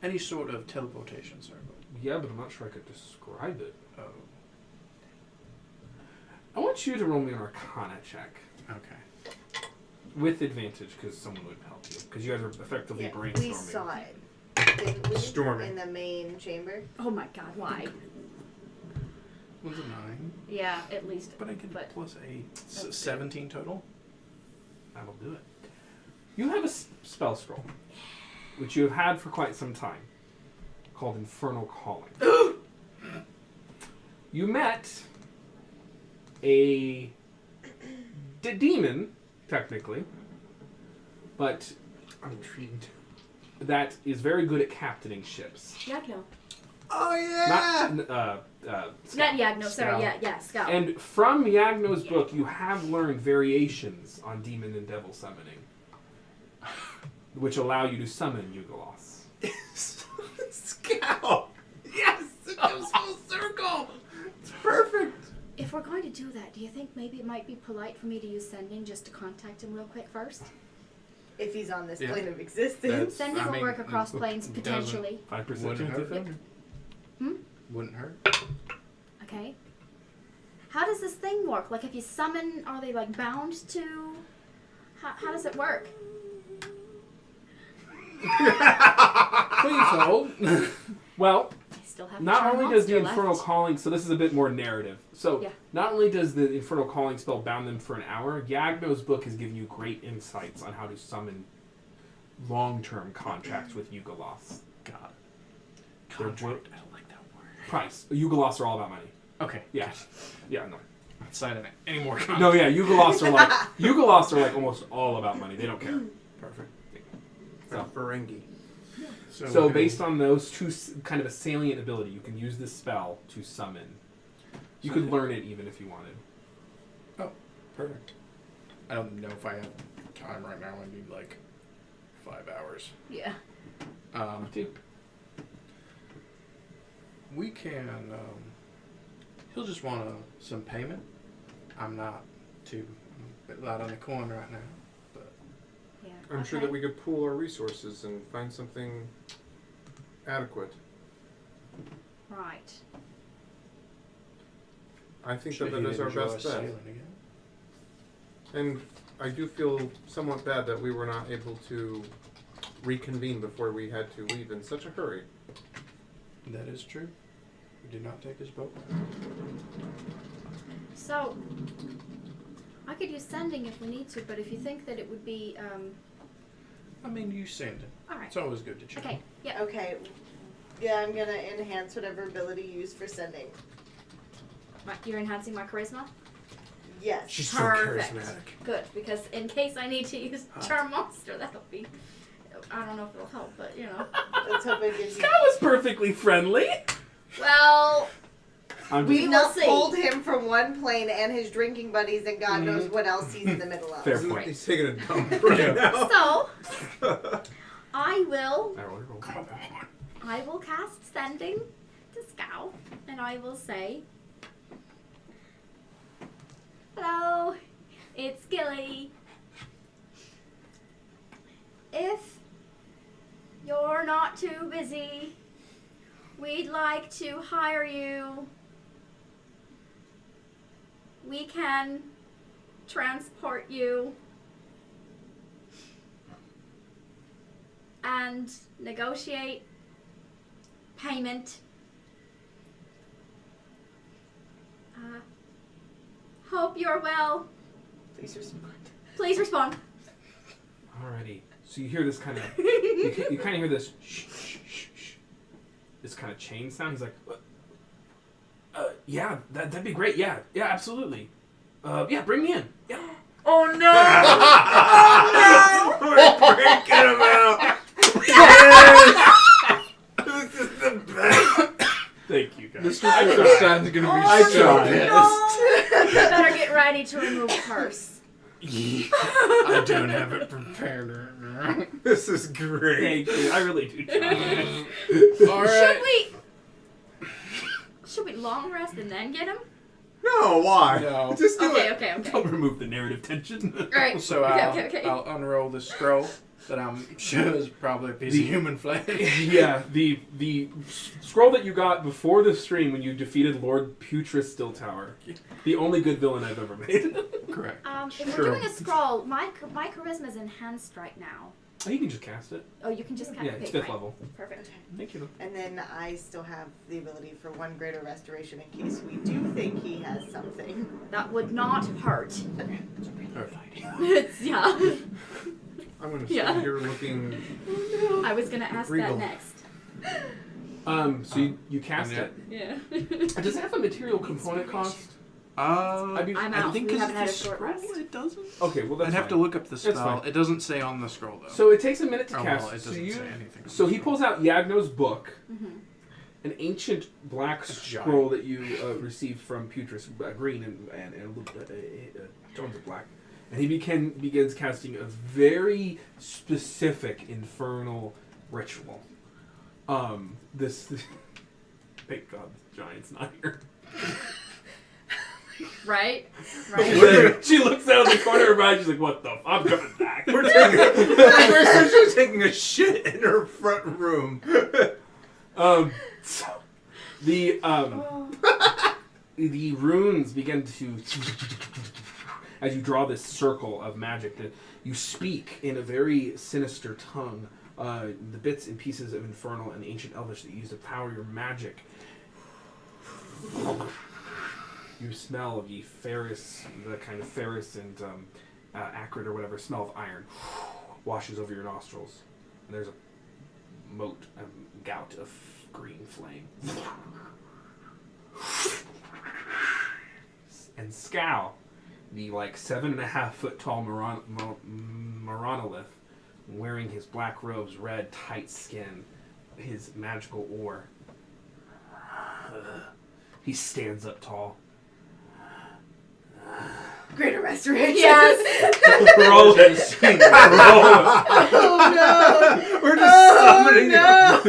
any sort of teleportation circle. Yeah, but I'm not sure I could describe it. Oh, I want you to roll me an Arcana check okay. with advantage because someone would help you because you guys are effectively Yeah, brainstorming. we saw it. Didn't we? Storming. In the main chamber. Oh my god, why? Was it 9? Yeah, at least. But I get But- plus 8. good. 17 total? That'll do it. You have a spell scroll, which you have had for quite some time, called Infernal Calling. You met a demon, technically, but I'm intrigued. That is very good at captaining ships. Yagno. Oh yeah. Not Scout. Yagno, sorry, Scout. yeah, Scout. And from Yagno's book, you have learned variations on demon and devil summoning, which allow you to summon Yugalos. Scout. Yes, it goes full circle. It's perfect. If we're going to do that, do you think maybe it might be polite for me to use sending just to contact him real quick first? If he's on this Yeah. plane of existence. That's- Sending will mean, work across it planes doesn't- potentially. 5% Wouldn't chance of hurt. failure. Wouldn't hurt. Okay. How does this thing work? Like if you summon, are they like bound to? How does it work? Please hold. Well, I still have not Charm only does the Monster Infernal left. Calling, so this is a bit more narrative. So, Yeah. not only does the Infernal Calling spell bound them for an hour, Yagno's book has given you great insights on how to summon long-term contracts with Yugalos. God. They're Contract. I don't like that word. Price. Yugalos are all about money. Okay. Yeah. Yeah, no. Not signing any more contracts. No, yeah, Yugalos are like almost all about money. They don't care. Perfect. So, Ferengi. So we're based on those two kind of a salient ability, you can use this spell to summon You could learn it even if you wanted. Perfect. I don't know if I have time right now. I need like 5 hours. Yeah. Too. We can. He'll just want some payment. I'm not too light on the coin right now, but Yeah. I'm sure that we could pool our resources and find something adequate. Right. I think should that he is our enjoy best bet. sailing again? And I do feel somewhat bad that we were not able to reconvene before we had to leave in such a hurry. That is true. We did not take his boat. So, I could use sending if we need to, but if you think that it would be, I mean, you send it. alright. It's always good to check. Okay, yeah. Okay. Yeah, I'm gonna enhance whatever ability you use for sending. You're enhancing my charisma? Yes. She's so Perfect. charismatic. Good, because in case I need to use Charm Monster, that'll be... I don't know if it'll help, but, you know. Let's hope it gives you. That was perfectly friendly. Well, I'm We just, will just see. pulled him from one plane and his drinking buddies, and God knows Mhm. what else he's in the middle of. Fair Isn't point. He's taking a dump right now. so, I will Come on. I will cast Sending to Scow, and I will say, hello, it's Gilly. If you're not too busy, we'd like to hire you. We can transport you and negotiate payment. Hope you're well. Please respond. Please respond. Alrighty. So you hear this kind of, you kind of hear this shh, shh, shh, shh, this kind of chain sound. He's like, yeah, that'd be great. Yeah, absolutely. Yeah, bring me in. Yeah. Oh no! We're breaking him out. Yes! This is the best. Thank you, guys. Mr. Finkelstein's gonna be I so tried. pissed. You better get ready to remove purse. I don't have it prepared right now. This is great. Thank you. I really do try. All right. Should we long rest and then get him? No, why? No. Just do it. Okay. Don't remove the narrative tension. Alright. So Okay. I'll unroll the scroll that I'm sure is probably a piece of human flesh. Yeah, the scroll that you got before the stream when you defeated Lord Putris Stilltower. The only good villain I've ever made. Correct. If Sure. we're doing a scroll, my charisma is enhanced right now. Oh, you can just cast it. Oh, you can just Yeah, it's 5th level. Perfect. Thank you. And then I still have the ability for one greater restoration in case we do think he has something. That would not hurt. Perfect. It's, yeah. I'm going to Yeah. sit here looking. I was gonna ask Regal. that next. So you cast yeah. it. Yeah. Does it have a material component cost? I'd be- I'm I out. think We 'cause haven't had a it's the short scroll, rest. it doesn't. Okay, well that's I'd have fine. to look up the That's spell. fine. It doesn't say on the scroll though. So it takes a minute to Oh, cast. well, it so doesn't you, say anything on so the he scroll. pulls out Yagno's book, Mm-hmm. an ancient black scroll that you received from Putris, green and tones of black, and he begins casting a very specific infernal ritual. This thank God the giant's not here. Right? She looks out of the corner of her eye. She's like, "What the? I'm coming back." We're essentially taking a shit in her front room. So the the runes begin to, as you draw this circle of magic, that you speak in a very sinister tongue. The bits and pieces of infernal and ancient elvish that you use to power your magic. You smell the kind of ferrous and acrid or whatever smell of iron washes over your nostrils. And there's a gout of green flame. And Scow, the 7.5 foot tall Moronolith, wearing his black robes, red, tight skin, his magical oar. He stands up tall. Greater restoration. Yes. Roll it. Oh no. We're just summoning no.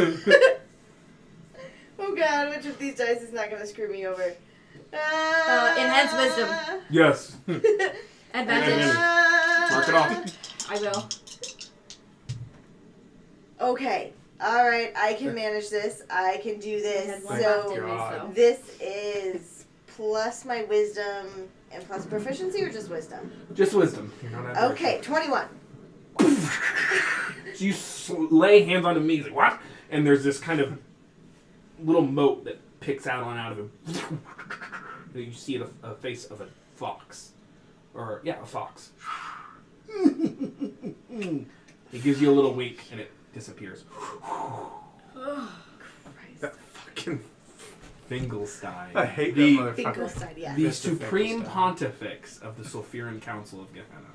Oh god, which of these dice is not going to screw me over? Enhance wisdom. Yes. Advantage. Mark it off. I will. Okay. All right. I can manage this. I can do I this. had one left in me, God. so. This is plus my wisdom and plus proficiency, or just wisdom? Just wisdom. You're not average. Okay, 21. So you lay hands on him, he's like, what? And there's this kind of little moat that picks out of him. And you see a face of a fox. Or, yeah, a fox. He gives you a little wink, and it disappears. That fucking. Fingelstein. I hate the, that motherfucker. Finkelstein, yeah. the Mr. Supreme Finkelstein. Pontifex of the Sulfuran Council of Gehenna.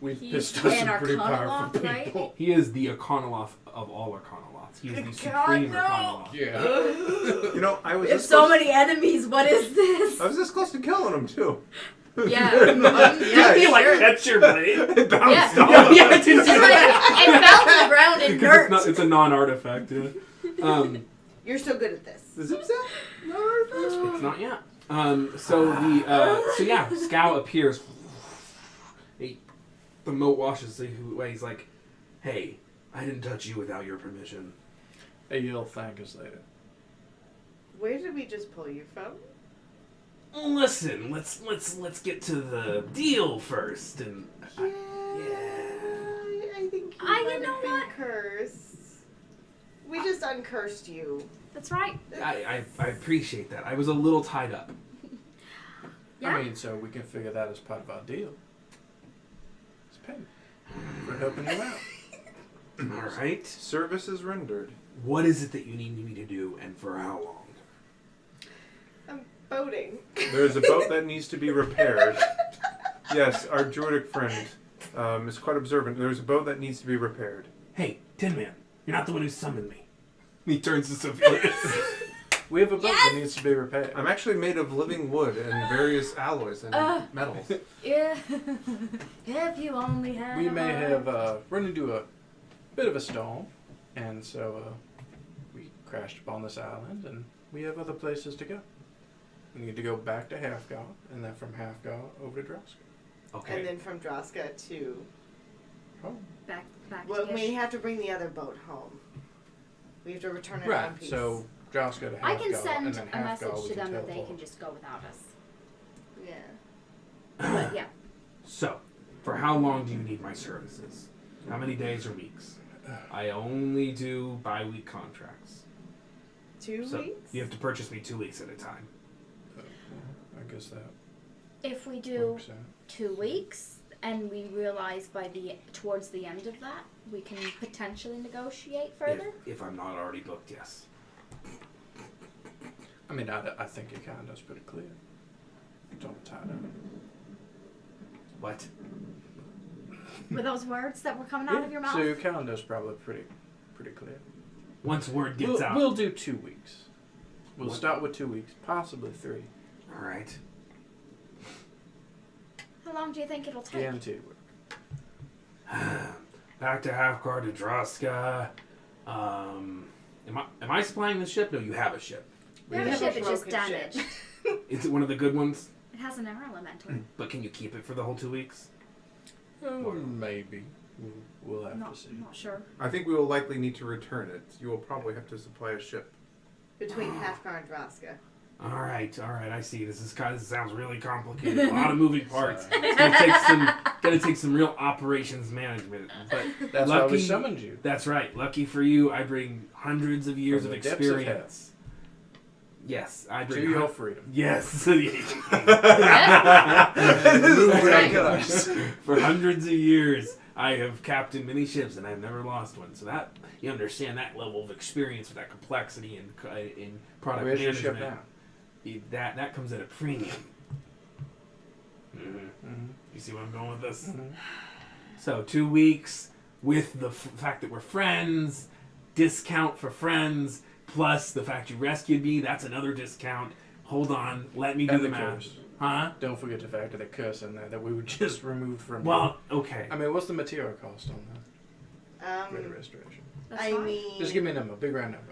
We've He's pissed off an some pretty powerful Arcanoloth, right? people. He is the Arcanoloth of all Arcanoloths. He is the Supreme Arcanoloth. Yeah. You know, I was We have this so close, many enemies. What is this? I was this close to killing him too. Yeah. Yeah, You like sure. catch your blade? It bounced Yeah. off. Yeah, it didn't It's like, it fell to the ground and Because dirt. it's a non-artifact. Yeah. You're so good at this. Does it sound? It's not yet. So Scow appears. The moat washes away. He's like, "Hey, I didn't touch you without your permission." Hey, you'll thank us later. Where did we just pull you from? Listen, let's get to the deal first. And I think you might you know have been what? cursed. We just uncursed you. That's right. I appreciate that. I was a little tied up. Yeah. I mean, so we can figure that as part of our deal. It's payment for helping you out. All right. Services rendered. What is it that you need me to do, and for how long? I'm boating. There's a boat that needs to be repaired. Yes, our Druidic friend is quite observant. There's a boat that needs to be repaired. Hey, Tin Man, you're not the one who summoned me. He turns to Sophia. We have a boat that needs to be repaired. I'm actually made of living wood and various alloys and metals. Yeah. If you only had. We a may heart. have run into a bit of a storm, and so we crashed upon this island, and we have other places to go. We need to go back to Halfgar, and then from Halfgar over to Droska. Okay. And then from Droska to... Oh. Back Well, to we Gish. have to bring the other boat home. We have to return it in Right, one piece. so Droska to Halfgar, I can and send then a Halfgar message we to them that they teleport. can just go without us. Yeah. But yeah. So, for how long do you need my services? How many days or weeks? I only do bi-week contracts. 2 So weeks? you have to purchase me 2 weeks at a time. I guess that If we do works out. 2 weeks and we realize towards the end of that we can potentially negotiate further. If I'm not already booked, yes. I mean, I think your conduct's pretty clear. Don't tie it up. What? Were those words that were coming out of your mouth? So your calendar's probably pretty clear. Once word gets out. We'll do 2 weeks. We'll What? start with 2 weeks, possibly 3. All right. How long do you think it'll take? Guaranteed work. Back to Halfgar to Droska. Am I supplying the ship? No, you have a ship. We have a ship, it's just damaged. Is it one of the good ones? It has an air elemental. But can you keep it for the whole 2 weeks? Maybe. We'll have Not, to see. not sure. I think we will likely need to return it. You will probably have to supply a ship. Between Halfgar and Droska. All right. I see. This sounds really complicated. A lot of moving parts. It's gonna take some real operations management. But That's why lucky, we summoned you. That's right. Lucky for you, I bring hundreds of years From of the depths of experience. Yes, I To bring your freedom. Yes. Right. For hundreds of years, I have captained many ships, and I've never lost one. So that you understand that level of experience, with that complexity in product Where's your management. ship now? That comes at a premium. Mm-hmm. You see where I'm going with this? Mm-hmm. So 2 weeks with the fact that we're friends, discount for friends, plus the fact you rescued me. That's another discount. Hold on, let me do And the the math. curse. Huh? Don't forget to factor the curse in there that we were just removed from. Well, okay. I mean, what's the material cost on that? Rate of Um, restoration. That's I fine. mean, Just give me a number, big round number.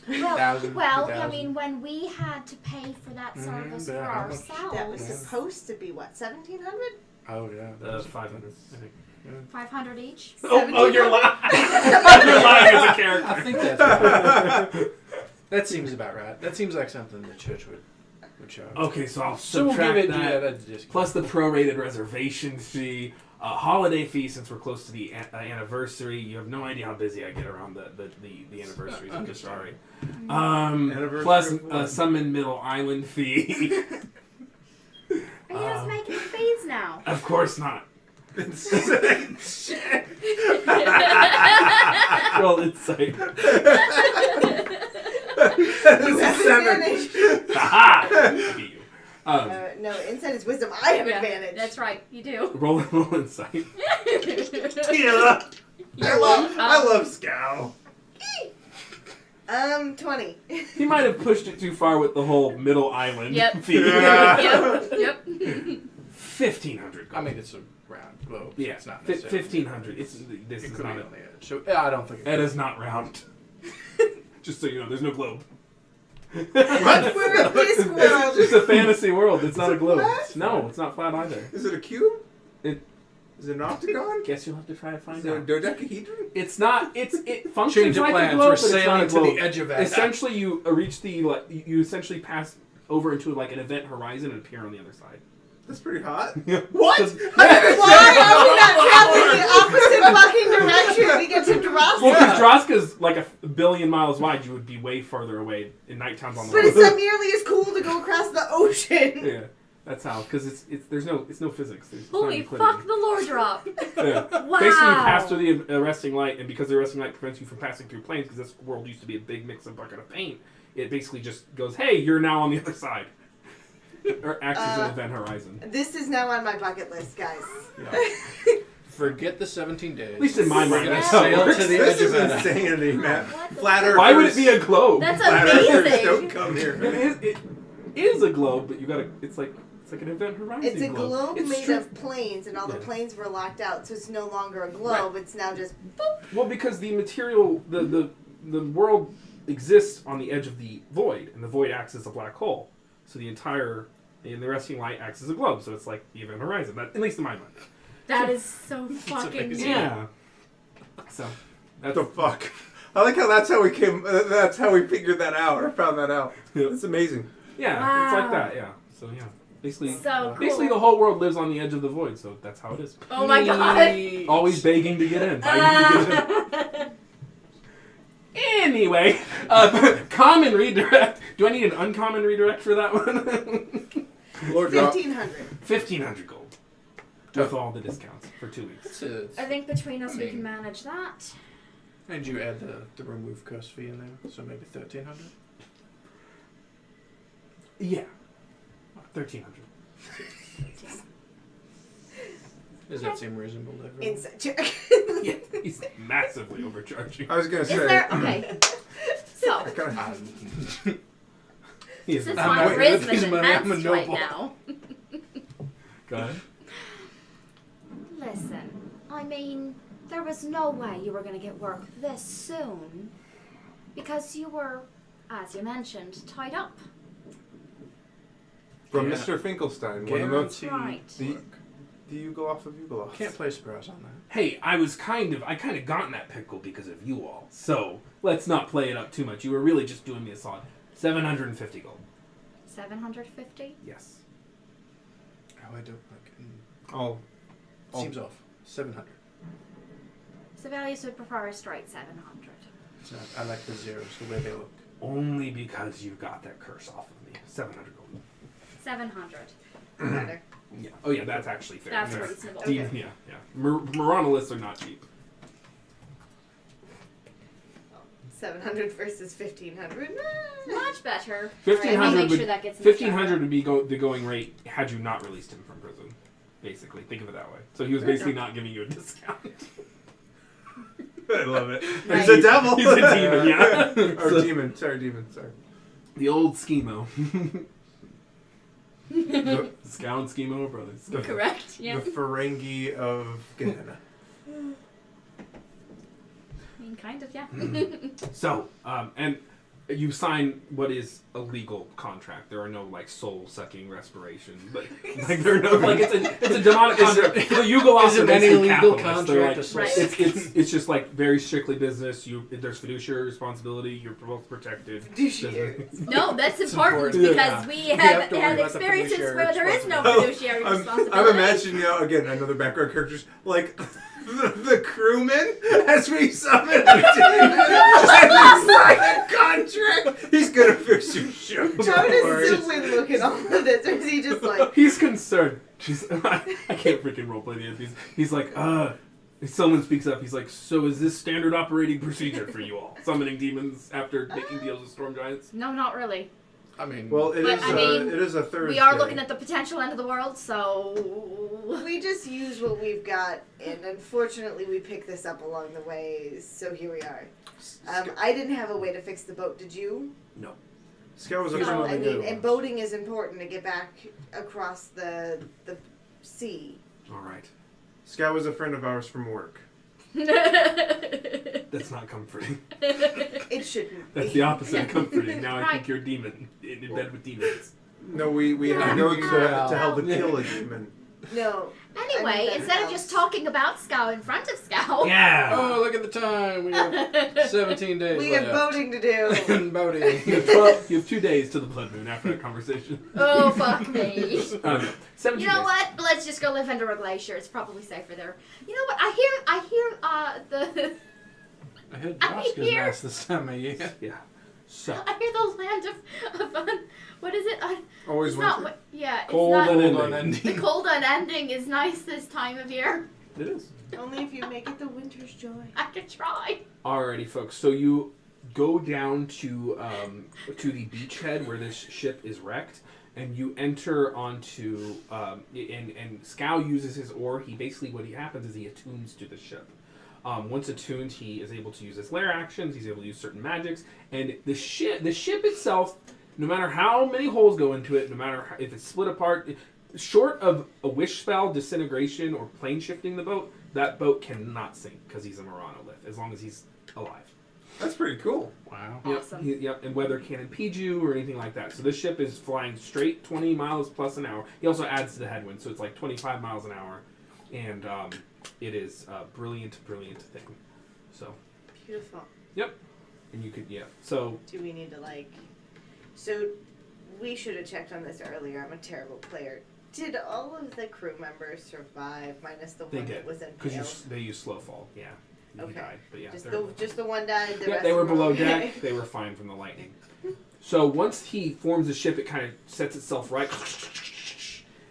Well, 1,000, well, 2,000. I mean, when we had to pay for that service for yeah, how much? ourselves, that was supposed to be what, 1,700? Oh yeah. The 500. I think. 500 each. Oh, you're lying. You're lying as a character. I think that's right. That seems about right. That seems like something the church would charge. Okay, so I'll So we'll subtract give it. that. Yeah, that's just Plus the prorated reservation fee, holiday fee since we're close to the anniversary. You have no idea how busy I get around the anniversaries of Kashari. Anniversary Plus of what? Summon Middle Island fee. Are you just making fees now? Of course not. Roll insight. You have advantage. Haha! Look at you. No, insight is wisdom. I have Yeah, advantage. that's right. You do. Roll insight. Yeah. You're welcome. I love Scow. 20. He might have pushed it too far with the whole Middle Island Yep. fee. Yep. 1,500 I gold. mean, it's a round globe. So Yeah, it's not necessarily. 1,500. This It is could not be a, on the edge. So yeah, I don't think. that is not round. Just so you know, there's no globe. What? We're a Disc It's world. just a fantasy world. It's not a globe. flat? No, it's not flat either. Is it a cube? It- Is it an octagon? Guess you'll have to try to Is find it a out. dodecahedron? It's not. It functions Change of like plans. a globe, We're but it's not sailing a to globe. the edge of it. Essentially, you reach the you essentially pass over into like an event horizon and appear on the other side. That's pretty hot. What? Why are we not traveling the opposite fucking direction to get to Well, Droska? because Droska's like a billion miles wide, you would be way further away. In Nighttown's on the But road. it's not nearly as cool to go across the ocean. Yeah, that's how. Because it's no physics. It's not Holy Euclidean. fuck, the lore drop. Yeah. Wow. Basically, you pass through the arresting light, and because the arresting light prevents you from passing through planes, because this world used to be a big mix of bucket of paint, it basically just goes, "Hey, you're now on the other side," or acts as an event horizon. This is now on my bucket list, guys. Yeah. Forget the 17 days. At least in my We're mind, gonna that's how it sail works. to the This edge is of it. insanity, man. What the Flat fuck? Earth. Why would it be a globe? That's Flat Earthers don't amazing. come here. It is a globe, but you gotta. It's like an event horizon. It's a globe It's made true. of planes, and all the Yeah. planes were locked out, so it's no longer a globe. It's now just boop. Well, because the material, the world exists on the edge of the void, and the void acts as a black hole. So the arresting light acts as a globe. So it's like the event horizon. That, at least in my mind. That is so fucking amazing. neat. Yeah. So What the fuck? I like how that's how we came. That's how we figured that out or found that out. Yeah. That's amazing. yeah, it's like Wow. that. Yeah. So yeah, basically, So basically cool. the whole world lives on the edge of the void. So that's how it is. Oh my god. Always begging to get in. Begging to get in. Anyway, common redirect. Do I need an uncommon redirect for that one? Lord drop. 1,500. 1,500 gold with all the discounts for 2 weeks. I think between us we can manage that. And you add the remove curse fee in there, so maybe 1,300. Yeah, 1,300. Does that seem reasonable to everyone? Insight check. Yeah, he's massively overcharging. I was gonna Is say. there okay? So I kinda, He is since I'm my not with charisma's his money, I'm a enhanced right noble. now. Go ahead. Listen, I mean, there was no way you were going to get work this soon because you were, as you mentioned, tied up. from Yeah. Mr. Finkelstein. One of the, Guaranteed Right. the work. Yugoth of Yugoth. Can't place price on that. Hey, I kind of got in that pickle because of you all. So let's not play it up too much. You were really just doing me a solid. 750 gold. 750? Yes. Oh, I don't like. Oh, Seems off. 700. Sibelius would prefer a straight 700. So I like the zeros, the way they look. Only because you got that curse off of me. 700 gold. 700. Rather. Yeah. Oh yeah, that's actually fair. That's Yeah. reasonable. Yeah, yeah. Moronoliths are not cheap. 700 versus 1,500. Much better. 1,500 Alright, make would, sure that gets 1,500 would be the going rate had you not released him from prison. Basically, think of it that way. So he was basically not giving you a discount. I love it. Right. He's a devil. He's a demon, yeah. or So- demon. Sorry, demon. Sorry. The old schemo. Scout and Schemo brothers. Correct. Yeah. The Ferengi of Gehenna. I mean, kind of. Yeah. So, and you sign what is a legal contract. There are no like soul sucking respiration, but like there are no like it's a demonic contract. The Yugoloths Is are it any basically legal capitalists. They're contract? like, Right. it's just like very strictly business. There's fiduciary responsibility. You're both protected. No, that's important important. because Yeah. we have have to worry had about the experiences fiduciary where there is no responsibility. fiduciary I'm responsibility. imagining, again, another background characters, like the crewman, as we summon him to sign a contract. He's gonna fix your ship. How Don't worry. does Sylvan look at all of this? Or is he just like, He's concerned. I can't freaking roleplay the end. He's like, if someone speaks up, he's like, so is this standard operating procedure for you all? Summoning demons after making deals with storm giants? No, not really. I mean, Well, it But, is. I mean, It is a Thursday. We are looking at the potential end of the world, so we just use what we've got, and unfortunately we picked this up along the way, so here we are. I didn't have a way to fix the boat, did you? Scout was a No, friend of I the mean, good and boating is important to get back across the sea. All right. Scout was a friend of ours from work. That's not comforting. It shouldn't That's be. the opposite of comforting. Now I Right. think you're a demon in bed with demons. No, we had to go Yeah. to hell to kill a demon. No. Anyway, I mean, that instead of just talking about Scout in front of Scout. Yeah. oh, look at the time. We have 17 days We have left. boating to do. Boating. You have 2 days to the blood moon after that conversation. Oh, fuck me. 17 You know days. what? Let's just go live under a glacier. It's probably safer there. You know what? I hear the I heard I Josh hear- nice this time of year. Yeah. So I hear the land of what is it? Always It's not winter. what. Yeah, it's Cold not. and Hold on, ending. The ending. cold unending is nice this time of year. it is. Only if you make it the winter's joy. I could try. Alrighty, folks. So you go down to the beachhead where this ship is wrecked, and you enter onto and Scow uses his oar. He basically what happens is he attunes to the ship. Once attuned, he is able to use his lair actions. He's able to use certain magics, and the ship itself, no matter how many holes go into it, no matter if it's split apart, short of a wish spell, disintegration, or plane shifting the boat, that boat cannot sink because he's a Moronolith, as long as he's alive. That's pretty cool. Wow. Awesome. Yep, and weather can't impede you or anything like that. So this ship is flying straight 20 miles plus an hour. He also adds to the headwind, so it's like 25 miles an hour. And it is a brilliant thing. So, Beautiful. and you could, yeah. So, Do we need to So, we should have checked on this earlier. I'm a terrible player. Did all of the crew members survive, minus the they one did. that was Because impaled? they use slow fall, yeah. He Okay. died, but yeah. Just they're- the one died. The Yeah, rest they were of them below okay. deck. They were fine from the lightning. So once he forms the ship, it kind of sets itself right,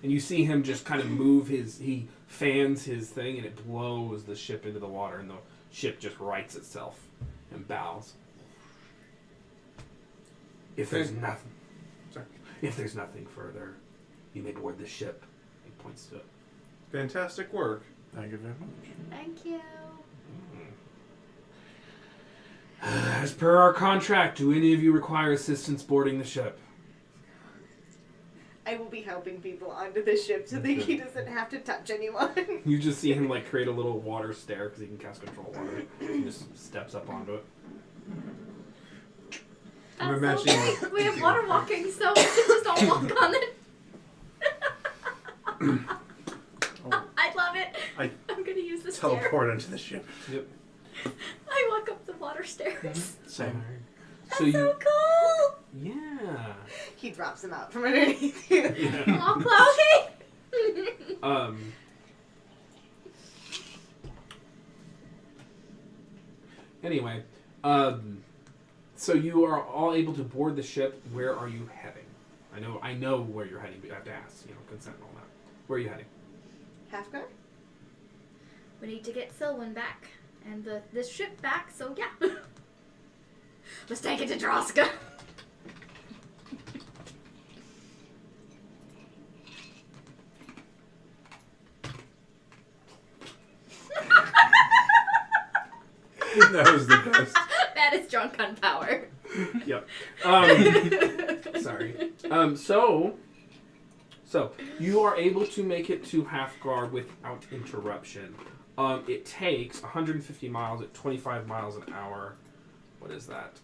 and you see him just kind of move he fans his thing, and it blows the ship into the water, and the ship just rights itself and bows. If there's nothing, if there's nothing further, you may board the ship. He points to it. Fantastic work. Thank you very much. Thank you. As per our contract, do any of you require assistance boarding the ship? I will be helping people onto the ship so that he doesn't have to touch anyone. You just see him like create a little water stair because he can cast control water. He just steps up onto it. I'm That's so imagining- great. We have water walking, so we can just all walk on it. I love it. I'm gonna use the stair. Teleport into the ship. I walk up the water stairs. Same. That's So you, so cool. yeah. He drops them out from underneath you. Yeah. Aw, Chloe. Anyway, so you are all able to board the ship. Where are you heading? I know where you're heading, but you have to ask, consent and all that. Where are you heading? Halfguard? We need to get Selwyn back and the ship back, so yeah. Let's take it to Droska. That was the best. That is drunk on power. Yep. Sorry. So So you are able to make it to Halfgar without interruption. It takes 150 miles at 25 miles an hour. What is that?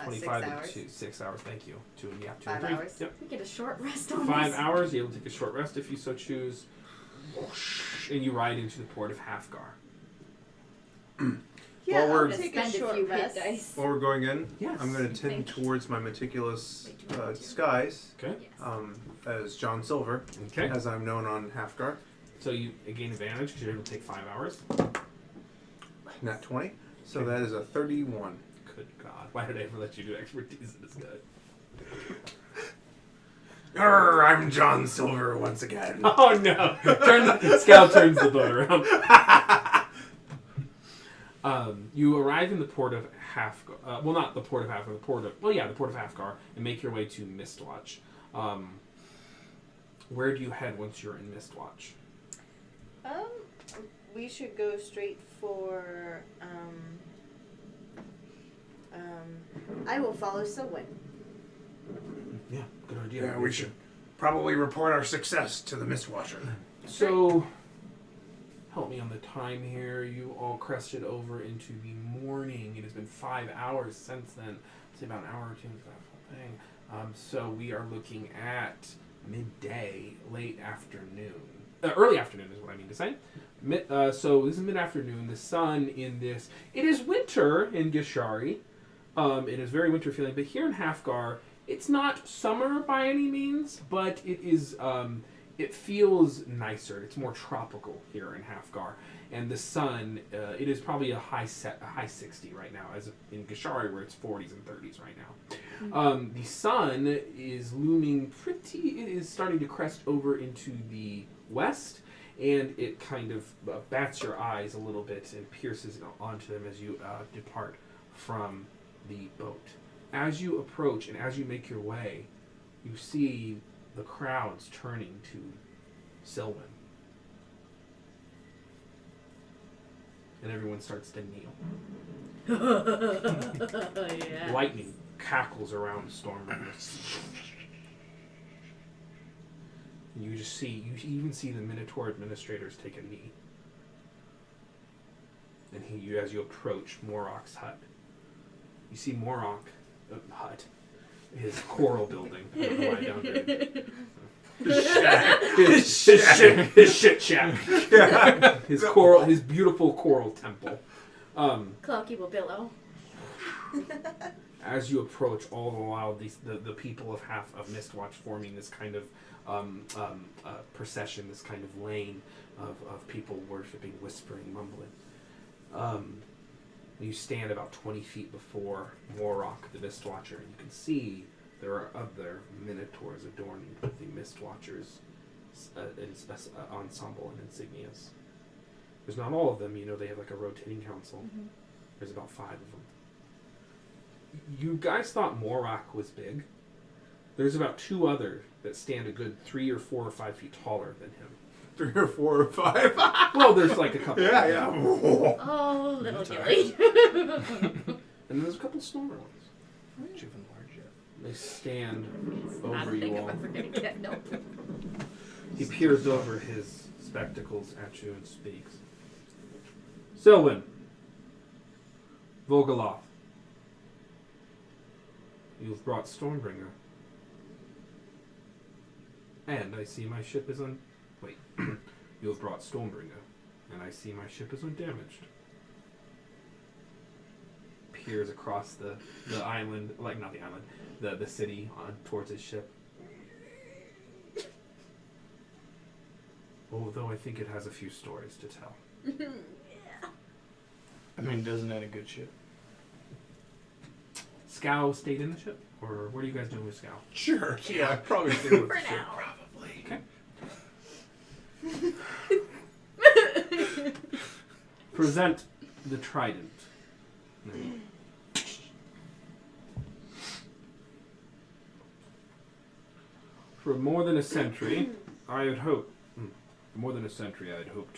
25 6 hours. to 6 hours. Thank you. 2 and 5 3. hours. Yep. We get a short rest on 5 this. hours. You're able to take a short rest if you so choose. And you ride into the port of Halfgar. Yeah, While we're- I'll take a Spend a short few hit rest. dice. While we're going in, Yes. I'm going to tend towards my meticulous disguise Okay. Yes. as John Silver, Okay. as I'm known on Halfgar. So you gain advantage because you're able to take 5 hours. Nat 20. So that is a 31. Good God. Why did I ever let you do expertise in this guy? Arr, I'm John Silver once again. Oh no! Scout turns the boat around. You arrive in the port of Halfgar. Well, not the port of Halfgar. The port of Halfgar, and make your way to Mistwatch. Where do you head once you're in Mistwatch? We should go straight for. I will follow Selwyn. Yeah, good idea. Yeah, we should probably report our success to the Mistwatcher. So, help me on the time here. You all crested over into the morning. It has been 5 hours since then. Say about an hour or two into that whole thing. So we are looking at midday, late afternoon. Early afternoon is what I mean to say. So this is mid-afternoon. The sun in this... It is winter in Gishari. It is very winter feeling. But here in Halfgar, it's not summer by any means, but it is... it feels nicer. It's more tropical here in Halfgar. And the sun, it is probably a high 60 right now, as in Gishari where it's 40s and 30s right now. The sun is looming pretty... It is starting to crest over into the west, and it kind of bats your eyes a little bit and pierces onto them as you depart from the boat. As you approach and as you make your way, you see the crowds turning to Sylvan. And everyone starts to kneel. Yeah. Lightning cackles around Stormbringer. And you even see the Minotaur administrators take a knee. And as you approach Morok's hut, you see Morok hut, his coral building. I don't know why I downgraded. His shit shack. His beautiful coral temple. Cloaky will billow. As you approach, all the while, the people of Mistwatch forming this kind of procession, this kind of lane of people worshiping, whispering, mumbling. You stand about 20 feet before Morok, the Mistwatcher, and you can see there are other Minotaurs adorning the Mistwatcher's ensemble and insignias. There's not all of them, they have like a rotating council. Mm-hmm. There's about 5 of them. You guys thought Morok was big. There's about 2 others that stand a good 3 or 4 or 5 feet taller than him. 3 or 4 or 5. Well, there's like a couple. Yeah. Oh, little Gilly. And there's a couple smaller ones. Aren't you even large yet? They stand Not over a thing you I'm all. ever gonna get. No. He peers over his spectacles at you and speaks. Selwyn. Vogaloth. You've brought Stormbringer. And I see my ship is Wait. You have brought Stormbringer. And I see my ship is undamaged. Peers across the island, like not the island, the city towards his ship. Although I think it has a few stories to tell. I mean, doesn't that a good ship? Scow stayed in the ship? Or what are you guys doing with Scow? Sure. Yeah, I'd probably stay with For the ship. now. Okay. Present the trident. For more than a century, I had hoped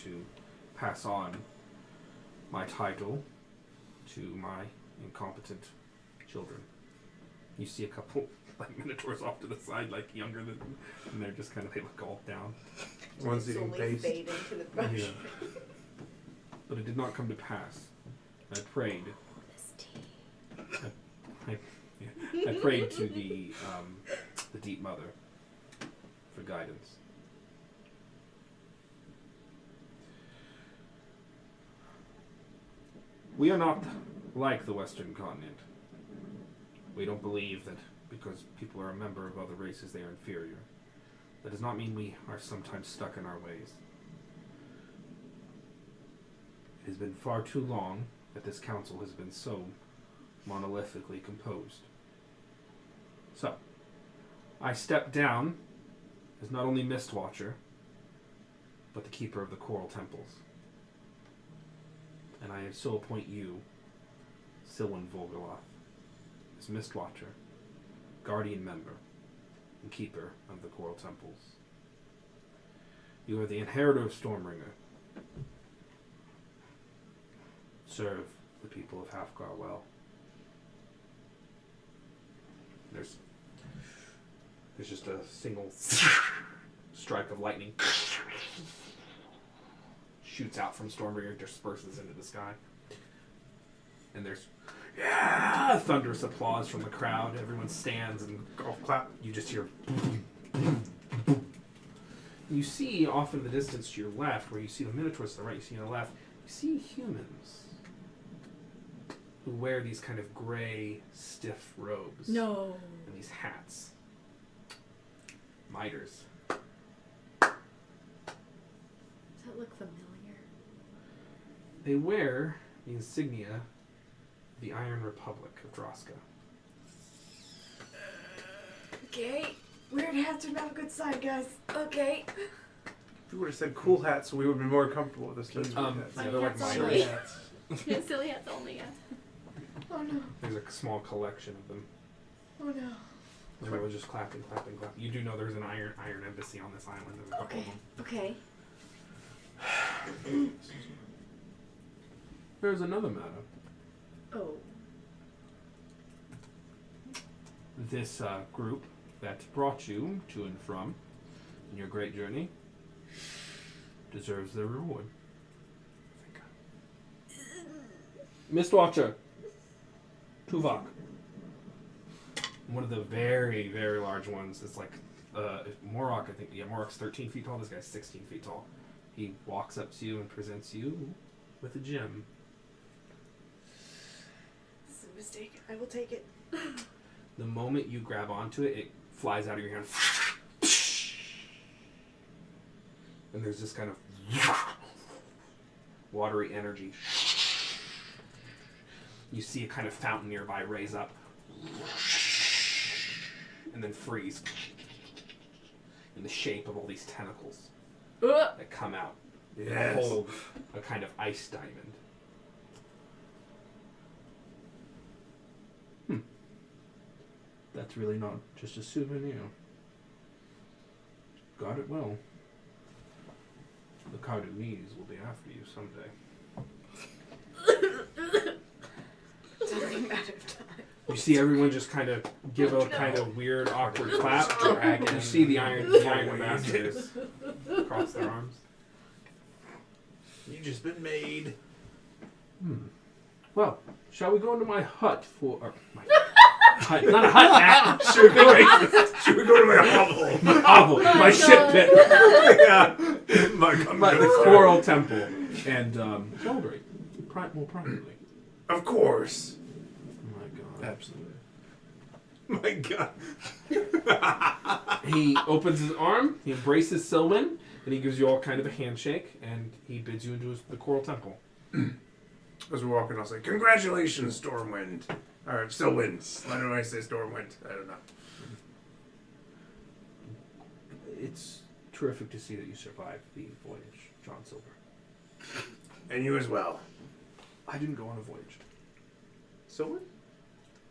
to pass on my title to my incompetent children. You see a couple like minotaurs off to the side, like younger than them, and they're just kind of, they look all down. One's eating Slowly paste. fade into the brush. Yeah. But it did not come to pass. I prayed. I prayed to the Deep Mother for guidance. We are not like the Western continent. We don't believe that because people are a member of other races they are inferior. That does not mean we are sometimes stuck in our ways. It has been far too long that this council has been so monolithically composed. So, I stepped down as not only Mistwatcher, but the keeper of the Coral Temples. And I so appoint you, Silwyn Volgaloth, as Mistwatcher, guardian member, and keeper of the Coral Temples. You are the inheritor of Stormbringer. Serve the people of Halfgar well. There's just a single strike of lightning shoots out from Stormbringer, disperses into the sky. And there's thunderous applause from the crowd. Everyone stands and golf clap. You just hear you see off in the distance to your left, where you see the minotaurs to the right, you see on the left, you see humans who wear these kind of gray, stiff robes. No. And these hats. Miters. Does that look familiar? They wear the insignia of the Iron Republic of Droska. Okay. Weird hats are not a good sign, guys. Okay. If you would have said cool hats, we would have been more comfortable with this. Hats. Yeah, they're like hats Miter only. hats. Yeah, silly hats only, yeah. Oh no. There's a small collection of them. Oh no. Everyone's just clapping. You do know there's an iron embassy on this island. There's a couple Okay. of them. There's another matter. Oh. This group that brought you to and from in your great journey deserves their reward. Mistwatcher. Tuvok. One of the very, very large ones. It's like Morok, I think. Yeah, Morok's 13 feet tall. This guy's 16 feet tall. He walks up to you and presents you with a gem. This is a mistake. I will take it. The moment you grab onto it, it flies out of your hand. And there's this kind of watery energy. You see a kind of fountain nearby raise up and then freeze in the shape of all these tentacles that come out and hold a kind of ice diamond. That's really not just a souvenir. Guard it well. The Cardinese will be after you someday. Doesn't matter of time. You see everyone just kind of give a kind of weird, awkward clap. You see the iron ambassadors across their arms. You've just been made. Well, shall we go into my hut for... Or my hut, not a hut, Matt. Should we go to my hovel? My hovel. My ship pit. Yeah. The Coral Temple. And celebrate. More privately. Of course. Oh my god. Absolutely. My god. He opens his arm, he embraces Silwyn, and he gives you all kind of a handshake, and he bids you into the Coral Temple. As we're walking, I was like, "Congratulations, Stormwind." Or Silwyn. Why do I say Stormwind? I don't know. It's terrific to see that you survived the voyage, John Silver. And you as well. I didn't go on a voyage. Silwyn?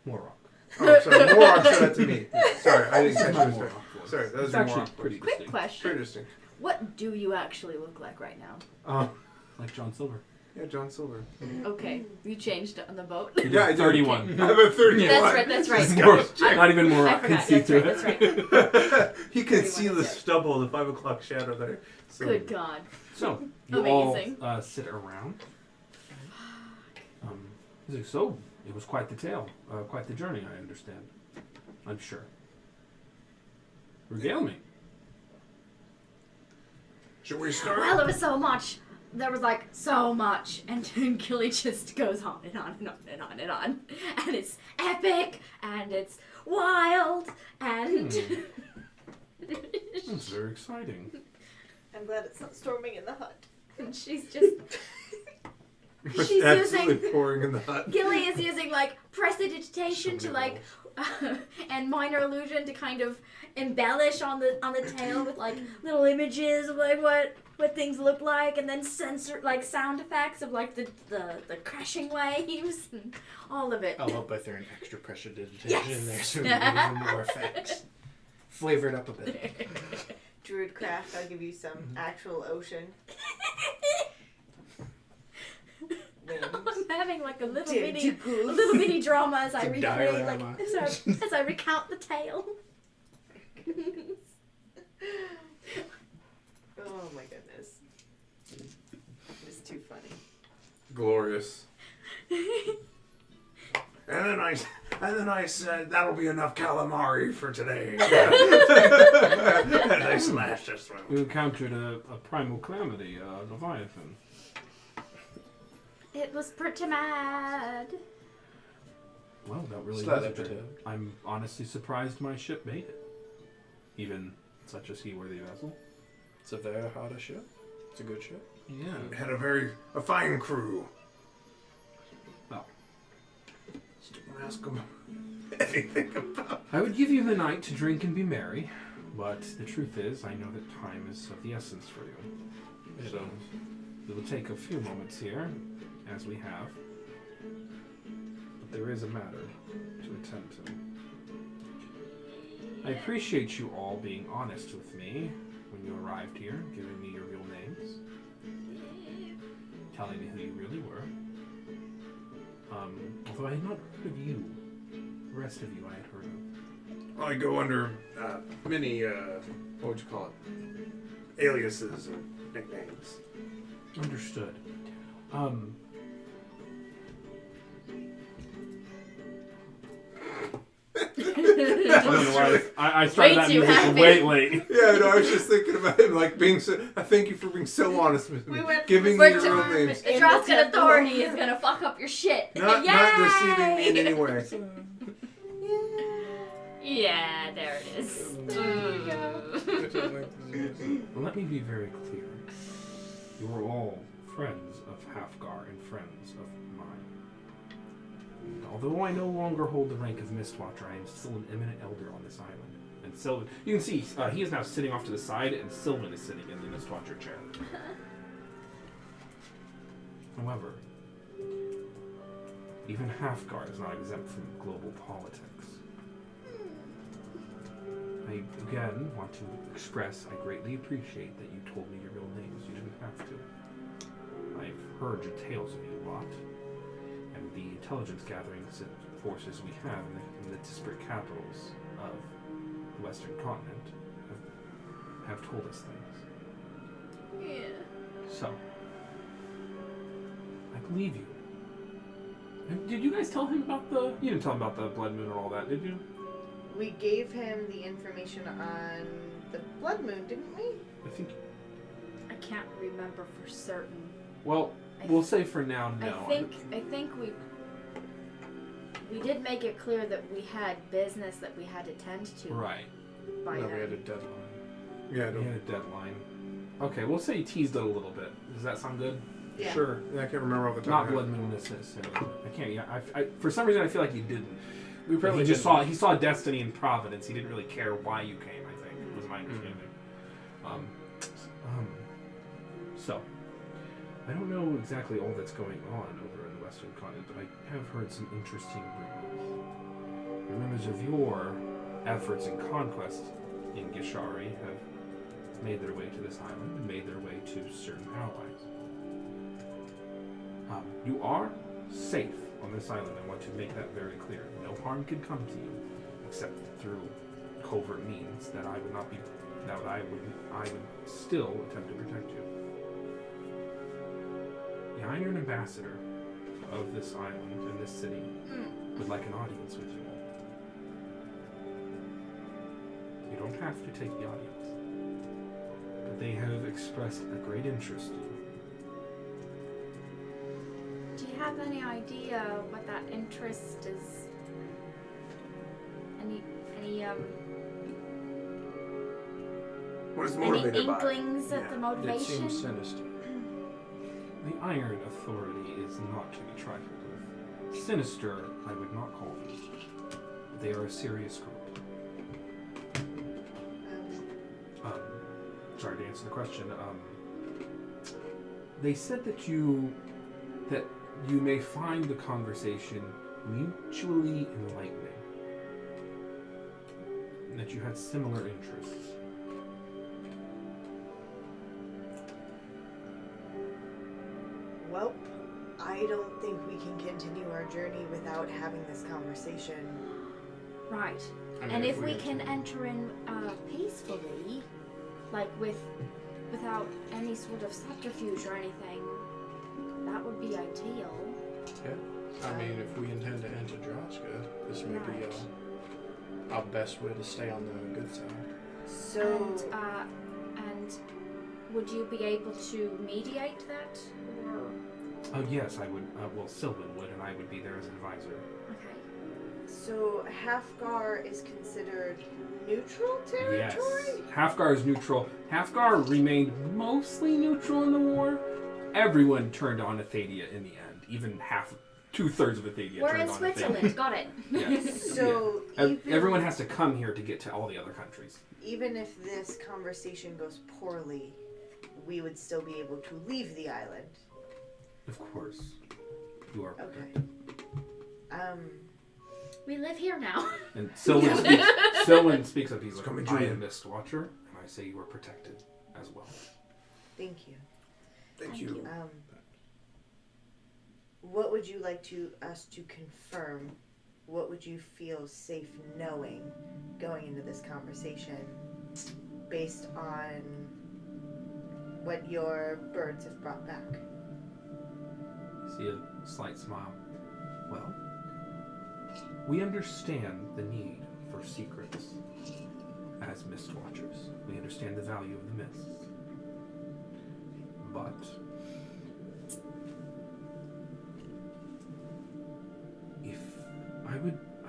Morok. Oh, sorry. Morok said that to me. Sorry, I didn't catch My it. Morok voice. Sorry, that was It's your actually Morok pretty voice. distinct. Quick question. Pretty distinct. What do you actually look like right now? Oh, Like John Silver. Yeah, John Silver. Okay, you changed on the boat. Yeah, I did. 31. I'm at 31. That's right. More, not even more I forgot. conceit to That's it. right. That's right. You can 31 see the is it. stubble, the 5 o'clock shadow there. So, Good God. So, you Amazing. all sit around. He's like, so, it was quite the tale. Quite the journey, I understand. I'm sure. Regale me. should we start? Well, it was so much. There was like so much, and Gilly just goes on and on and on and on and on, and it's epic and it's wild and. That's very exciting. I'm glad it's not storming in the hut. And she's just. It's She's absolutely using. pouring in the hut. Gilly is using like prestidigitation So to many like, and minor illusion to kind of embellish on the tail with like little images of like what things look like, and then censor like sound effects of like the crashing waves and all of it. I'll help by throwing extra pressure digitation Yes. in there so we get even more effects. Flavor it up a bit. Druidcraft, I'll give you some actual ocean. I'm having like a little Tentacles. mini drama as I Some recreate, like diorama. as I recount the tale. Oh my goodness. It's too funny. Glorious. And then I said, that'll be enough calamari for today. And I slashed his throat. You encountered a primal calamity, Leviathan. It was pretty mad. Well, that really Slightly was a potato. I'm honestly surprised my ship made it. Even such a seaworthy vessel. It's a very hard ship. It's a good ship. Yeah. Had a fine crew. Well, Just don't ask them anything about. I would give you the night to drink and be merry, but the truth is, I know that time is of the essence for you. So, we will take a few moments here, as we have. But there is a matter to attend to. I appreciate you all being honest with me when you arrived here, giving me your real names, telling me who you really were. Although I had not heard of you, the rest of you I had heard of. I go under many, what would you call it? Aliases and nicknames. Understood. I don't know why I started Way that too music happy. way late. Yeah, no, I was just thinking about him, like being so. Thank you for being so honest with me, We went giving me We're your real names, Etruscan authority is gonna fuck up your shit. not Yay! deceiving me in any way. Yeah, there it is. Well, let me be very clear. You are all friends of Halfgar and friends of mine. And although I no longer hold the rank of Mistwatcher, I am still an eminent elder on this island. And Sylvan, you can see he is now sitting off to the side, and Sylvan is sitting in the Mistwatcher chair. However, even Halfgar is not exempt from global politics. I again want to express I greatly appreciate that you told me your real names. You didn't have to. I've heard your tales of you a lot, and the intelligence gathering forces we have in the disparate capitals of the Western continent have told us things. Yeah. So, I believe you. And did you guys tell him about the? You didn't tell him about the blood moon or all that, did you? We gave him the information on the blood moon, didn't we? I think. I can't remember for certain. Well, we'll say for now, no. I think we did make it clear that we had business that we had to tend to. Right. By No, we had a then. deadline. Yeah, We had a deadline. Okay, we'll say you teased it a little bit. Does that sound good? Yeah. sure. Yeah, I can't remember off the top Not of my blood head. moon necessarily. I can't. Yeah. I for some reason I feel like you didn't. We probably He just didn't. saw destiny and providence. He didn't really care why you came. I think was my understanding. So I don't know exactly all that's going on over in the Western continent, but I have heard some interesting rumors. Rumors of your efforts and conquest in Gishari have made their way to this island and made their way to certain allies. You are safe on this island. I want to make that very clear. No harm can come to you, except through covert means that I would not be. That I would still attempt to protect you. The Iron Ambassador of this island and this city would like an audience with you. You don't have to take the audience, but they have expressed a great interest in you. Do you have any idea what that interest is? Any What is any motivated by? inklings at Yeah. the It motivation? seems sinister. The Iron Authority is not to be trifled with. Sinister, I would not call them. They are a serious group. Sorry to answer the question. They said that you may find the conversation mutually enlightening, and that you had similar interests. Well, I don't think we can continue our journey without having this conversation. Right. I mean, And if we had can to- enter in peacefully, like without any sort of subterfuge or anything, that would be ideal. I mean, if we intend to enter Droska, this may be Right. our best way to stay on the good side. So, And would you be able to mediate that? Or Yes, I would. Well, Sylvan would, and I would be there as an advisor. okay. so Halfgar is considered neutral Yes. territory? Halfgar is neutral. Halfgar remained mostly neutral in the war. Everyone turned on Athadia in the end. Even 2/3 of Athadia We're turned in on Switzerland. Got it. Yes. So, Everyone has to come here to get to all the other countries. even if this conversation goes poorly, we would still be able to leave the island. Of course. You are Okay. protected. We live here now. And Sylvan speaks up. He's like, Come and I join. am Mist Watcher, and I say you are protected as well. Thank you. Thank you. What would you like us to confirm? What would you feel safe knowing going into this conversation based on what your birds have brought back? See a slight smile. Well, we understand the need for secrets as Mist Watchers. We understand the value of the mists. But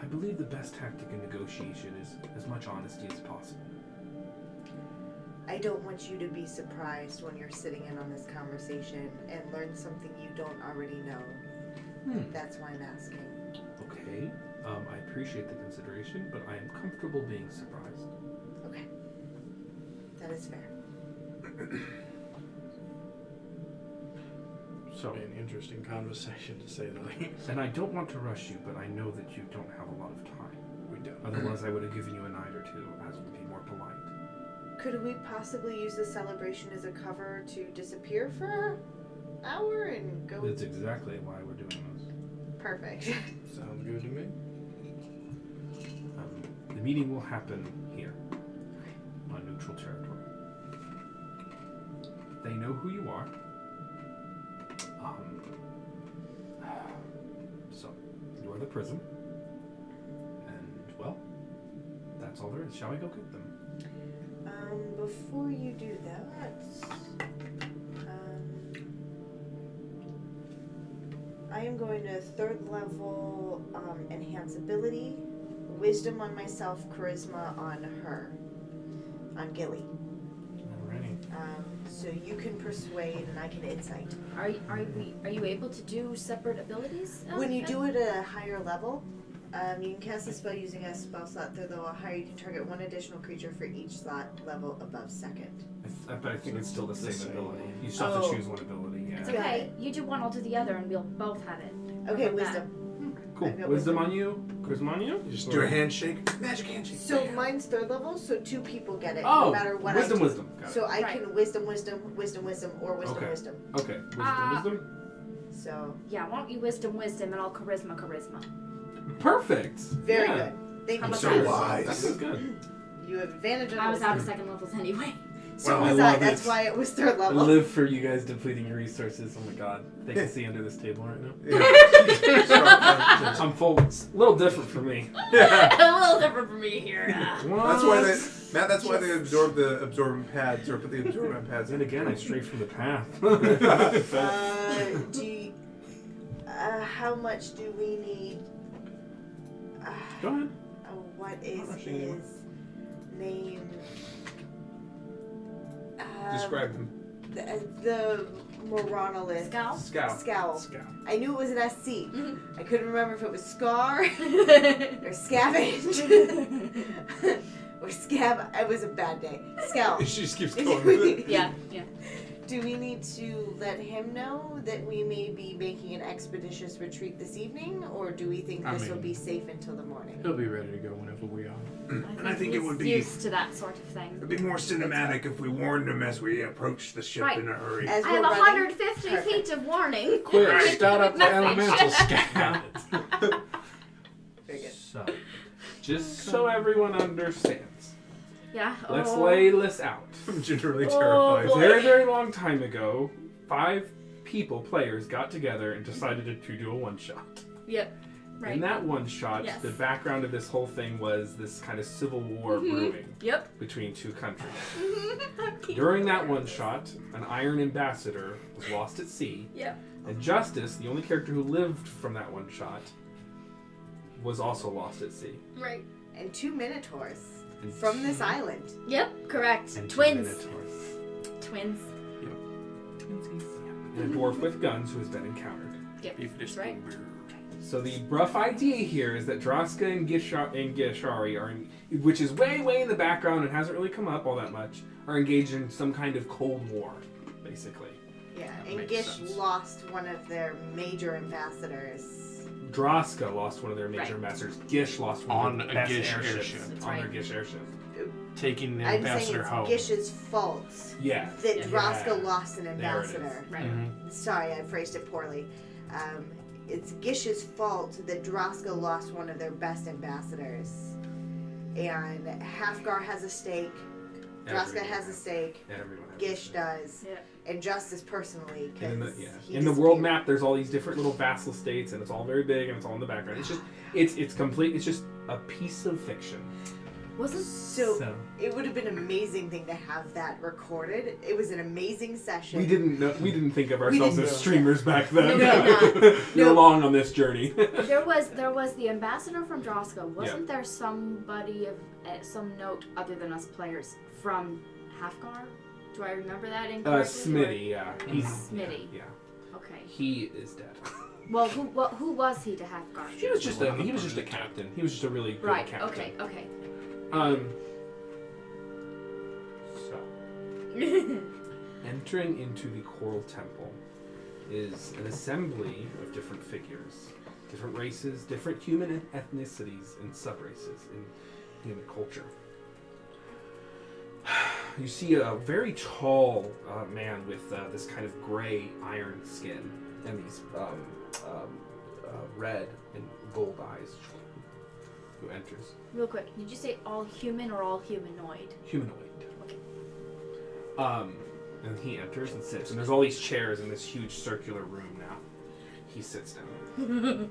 I believe the best tactic in negotiation is as much honesty as possible. I don't want you to be surprised when you're sitting in on this conversation and learn something you don't already know. That's why I'm asking. Okay. I appreciate the consideration, but I am comfortable being surprised. Okay. That is fair. So, An interesting conversation, to say the least. and I don't want to rush you, but I know that you don't have a lot of time. We don't. Otherwise, I would have given you a night or two, as would be more polite. Could we possibly use this celebration as a cover to disappear for an hour and go? That's exactly why we're doing this. Perfect. Sounds good to me. The meeting will happen here, on neutral territory. They know who you are. So, you are the Prism. And, well, that's all there is. Shall we go get them? Before you do that, I am going to 3rd level enhance ability, wisdom on myself, charisma on her, on Gilly. Alrighty. So you can persuade and I can insight. Are you able to do separate abilities? When you do it at a higher level, you can cast a spell using a spell slot 3rd level higher. You can target one additional creature for each slot level above 2nd. But I think it's still the The same same. ability. You still have Oh. to choose one ability, yeah. It's Got okay. it. You do one, I'll do the other, and we'll both have it. Okay, How about that? wisdom. Cool. I've got Wisdom wisdom. on you? Charisma on you? You just Do a handshake. Magic handshake. So mine's 3rd level, so 2 people get it, Oh! no matter what Wisdom, I do. wisdom. Got it. So I Right. can wisdom, or wisdom, Okay. wisdom. Okay. Wisdom, Uh, wisdom? So Yeah, why don't you wisdom, and I'll charisma. Perfect. very Yeah. good. Thank How you much so is- much. That sounds good. You have advantage on I was out of wisdom. second levels anyway. So Well, I was I. love That's it. why it was third I level. live for you guys depleting your resources. Oh my god. They can see under this table right now. Yeah. I'm full. It's a little different for me. Yeah. A little different for me here. That's why Matt. That's why they absorb the absorbent pads or put the absorbent pads in. And again, I stray from the path. Do you, how much do we need? Go ahead. What is rushing you. his name? Describe him. The Moronolith. Scowl? Scowl. Scowl. I knew it was an SC. Mhm. I couldn't remember if it was Scar or Scavenge or Scab. It was a bad day. Scowl. She just keeps going with it. Yeah. Do we need to let him know that we may be making an expeditious retreat this evening, or do we think I this will mean- be safe until the morning? He'll be ready to go whenever we are. And I think it he's would be used to that sort of thing. it'd be more cinematic if we warned him as we approach the ship Right. in a hurry. As I we're have running? 150 Perfect. feet of warning. Quick, start up the Message. elemental scout. Very good. So, just so everyone understands, Yeah. let's oh. lay this out. I'm generally Oh, terrified. boy. Very, very long time ago, 5 players, got together and decided to do a one-shot. Yep. Right. In that one-shot, Yes. the background of this whole thing was this kind of civil war Mhm. brewing Yep. between 2 countries. During that one-shot, an Iron Ambassador was lost at sea, Yep. and Justice, the only character who lived from that one-shot, was also lost at sea. Right. And 2 Minotaurs And from this island. Yep. Correct. and 2 Twins. Minotaurs. Twins. And a dwarf with guns who has been encountered. Yep. That's right. So the rough idea here is that Droska and Gishari are, which is way, way in the background and hasn't really come up all that much, are engaged in some kind of Cold War, basically. Yeah, That and makes Gish sense. lost one of their major ambassadors. Droska lost one of their major Right. ambassadors. Gish lost one On of their a best Gish airships. airship. That's On their right. Gish airship. Taking the I'm saying ambassador it's home. Gish's fault Yeah. that Yeah. Droska lost an There it ambassador. Right. Mhm. Sorry, I phrased it poorly. It's Gish's fault that Droska lost one of their best ambassadors. And Halfgar has a stake, Droska Everyone has a stake, Everyone has Gish a does, Yeah. and Justice personally. And in the, Because in the world map, there's all these different little vassal states, and it's all very big, and it's all in the background. It's just, it's complete. It's just a piece of fiction. Wasn't So it would have been an amazing thing to have that recorded. It was an amazing session. We didn't think of ourselves didn't- as streamers back then. No, You're No. along on this journey. there was the ambassador from Droska. Wasn't there somebody of some note other than us players from Halfgar? Do I remember that incorrectly? Smitty, yeah. He's Smitty. Yeah. Okay. He is dead. Well, who was he to Halfgar? He was just a captain. He was just a really good Right. captain. Okay. So entering into the Coral Temple is an assembly of different figures, different races, different human ethnicities and subraces in human culture. You see a very tall man with this kind of gray iron skin and these red and gold eyes who enters. Real quick, did you say all human or all humanoid? Humanoid. Okay. And he enters and sits, and there's all these chairs in this huge circular room now. He sits down.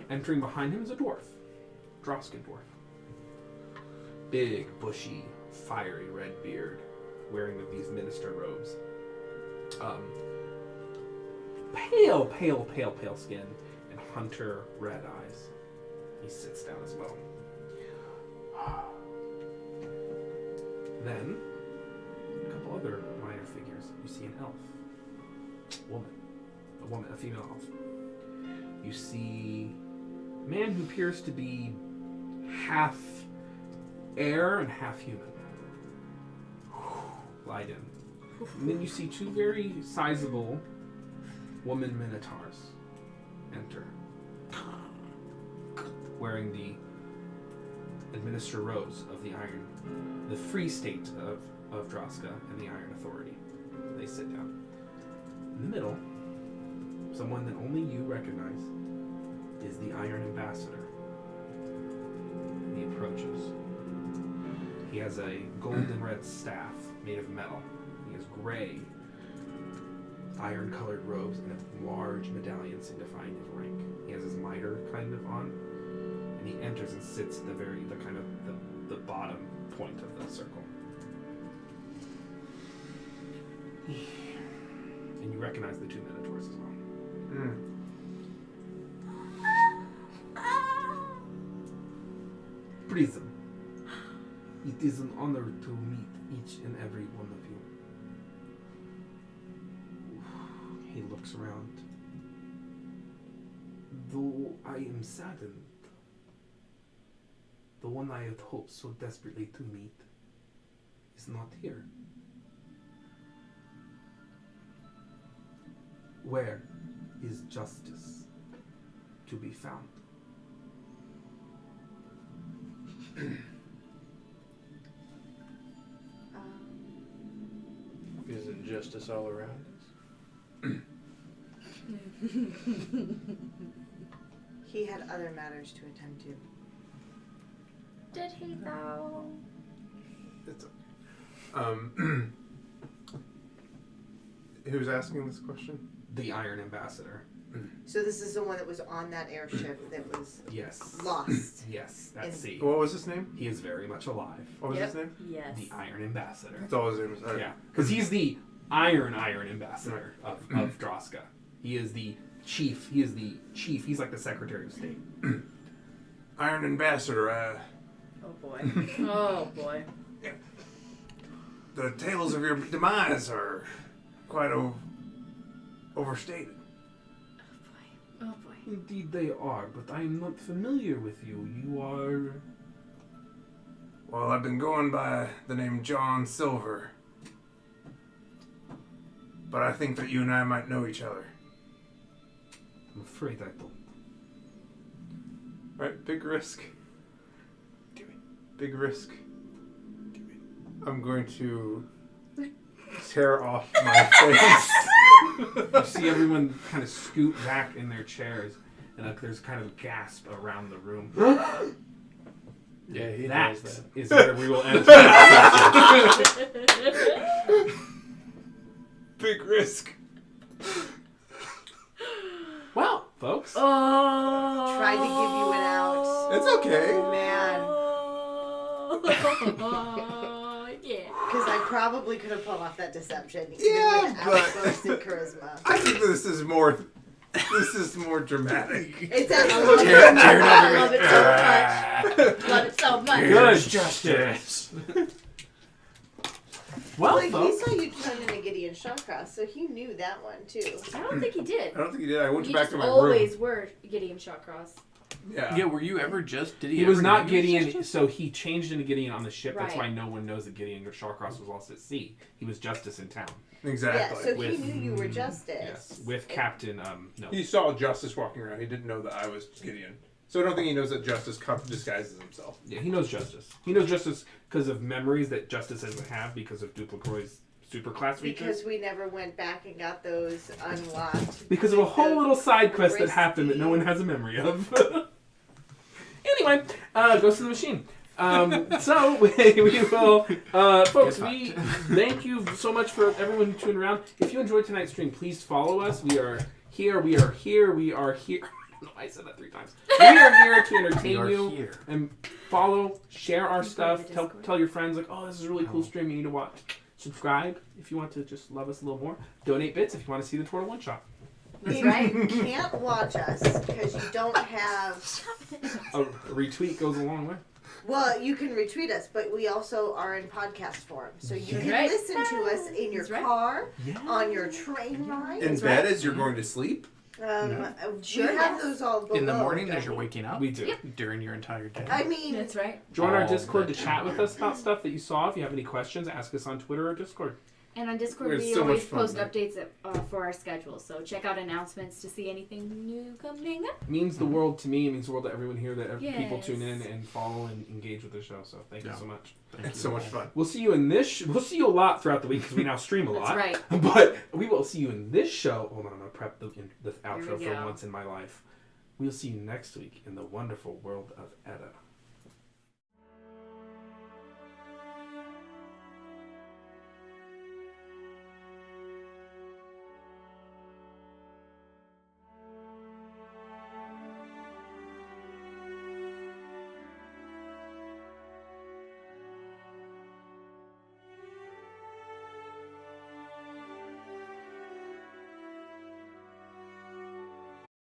Entering behind him is a dwarf. Droskin dwarf. Big, bushy, fiery red beard, wearing these minister robes. Pale skin, and hunter red eyes. He sits down as well. Then, a couple other minor figures. You see an elf. A female elf. You see a man who appears to be half air and half human. Lydon. And then you see 2 very sizable woman minotaurs enter, wearing the administer robes of the free state of Droska and the Iron Authority. They sit down. In the middle someone that only you recognize, is the Iron Ambassador. He approaches. He has a golden red staff made of metal. He has gray, iron-colored robes and a large medallion signifying his rank. He has his mitre kind of on, and he enters and sits at the bottom point of the circle. And you recognize the two Minotaurs as well. Prism. It is an honor to meet each and every one of you. He looks around. Though I am saddened, the one I had hoped so desperately to meet is not here. Where is justice to be found? Isn't justice all around us? He had other matters to attend to. Did he though? It's, who's asking this question? The Iron Ambassador. So this is the one that was on that airship that was Yes. lost. Yes, at In- sea. What was his name? He is very much alive. What was Yep. his name? Yes. The Iron Ambassador. That's all his name was. Yeah, because he's the Iron Ambassador of Droska. He is the chief. He's like the Secretary of State. Iron Ambassador. Oh boy. Oh boy. The tales of your demise are quite overstated. Oh boy. Indeed they are, but I am not familiar with you. You are... Well, I've been going by the name John Silver. But I think that you and I might know each other. I'm afraid I don't. Alright, big risk. Do it. Big risk. Do it. I'm going to tear off my face. You see everyone kind of scoot back in their chairs, and there's kind of a gasp around the room. Yeah, he That does that. is where we will end today's session. Big risk. Well, folks. Oh. Tried to give you an out. It's okay. Man. Oh, yeah. Because I probably could have pulled off that deception even Yeah, without but- boasting charisma. I think this is more dramatic. It's actually I love it so much. Love it so much. Good justice. Well, Like, he folks. saw you turn into Gideon Shawcross, so he knew that one too. I don't think he did. I don't think he did. I went You back just to my always room. were Gideon Shawcross. Yeah, were you ever just? Did he? He ever was not know you was Gideon, so he changed into Gideon on the ship. That's Right. why no one knows that Gideon Shawcross was lost at sea. He was Justice in town. Exactly. Yeah, so With- he knew you were Justice. Yes, with Captain. No. He saw Justice walking around. He didn't know that I was Gideon. So I don't think he knows that Justice disguises himself. Yeah, he knows Justice. He knows Justice because of memories that Justice doesn't have because of Duplicroy's superclass features. Because we never went back and got those unlocked. Because of a whole The little side quest that happened that no one has a memory of. Anyway, Ghost of the Machine. So we will, folks. We thank you so much for everyone who tuned around. If you enjoyed tonight's stream, please follow us. We are here. We are here. We are here. I don't know why I said that 3 times. We are here to entertain you here. and follow, share our Join stuff. the Tell Discord. your friends like, oh, this is a really cool stream. You need to watch. Subscribe if you want to just love us a little more. Donate bits if you want to see the Turtle One Shot. That's You right. can't watch us because you don't have. A retweet goes a long way. Well, you can retweet us, but we also are in podcast form, so you can Right. listen to us in your That's right. car, Yeah. on your train ride. In bed as you're going to sleep? We have those all below. In the morning, don't as you're we? waking up. We do. Yep. During your entire day. I mean, That's right. Join our All Discord the to chat with time. us about stuff that you saw. If you have any questions, ask us on Twitter or Discord. And on Discord, It's we so always much fun, post right? updates for our schedule. So check out announcements to see anything new coming up. It means the world to me. It means the world to everyone here that people Yes. tune in and follow and engage with the show. So thank you Yeah. so much. Thank It's you. so much fun. We'll see you in this. We'll see you a lot throughout the week because we now stream a That's lot. right. But we will see you in this show. Hold on, I'm gonna prep the outro we for go. once in my life. We'll see you next week in the wonderful world of Edda.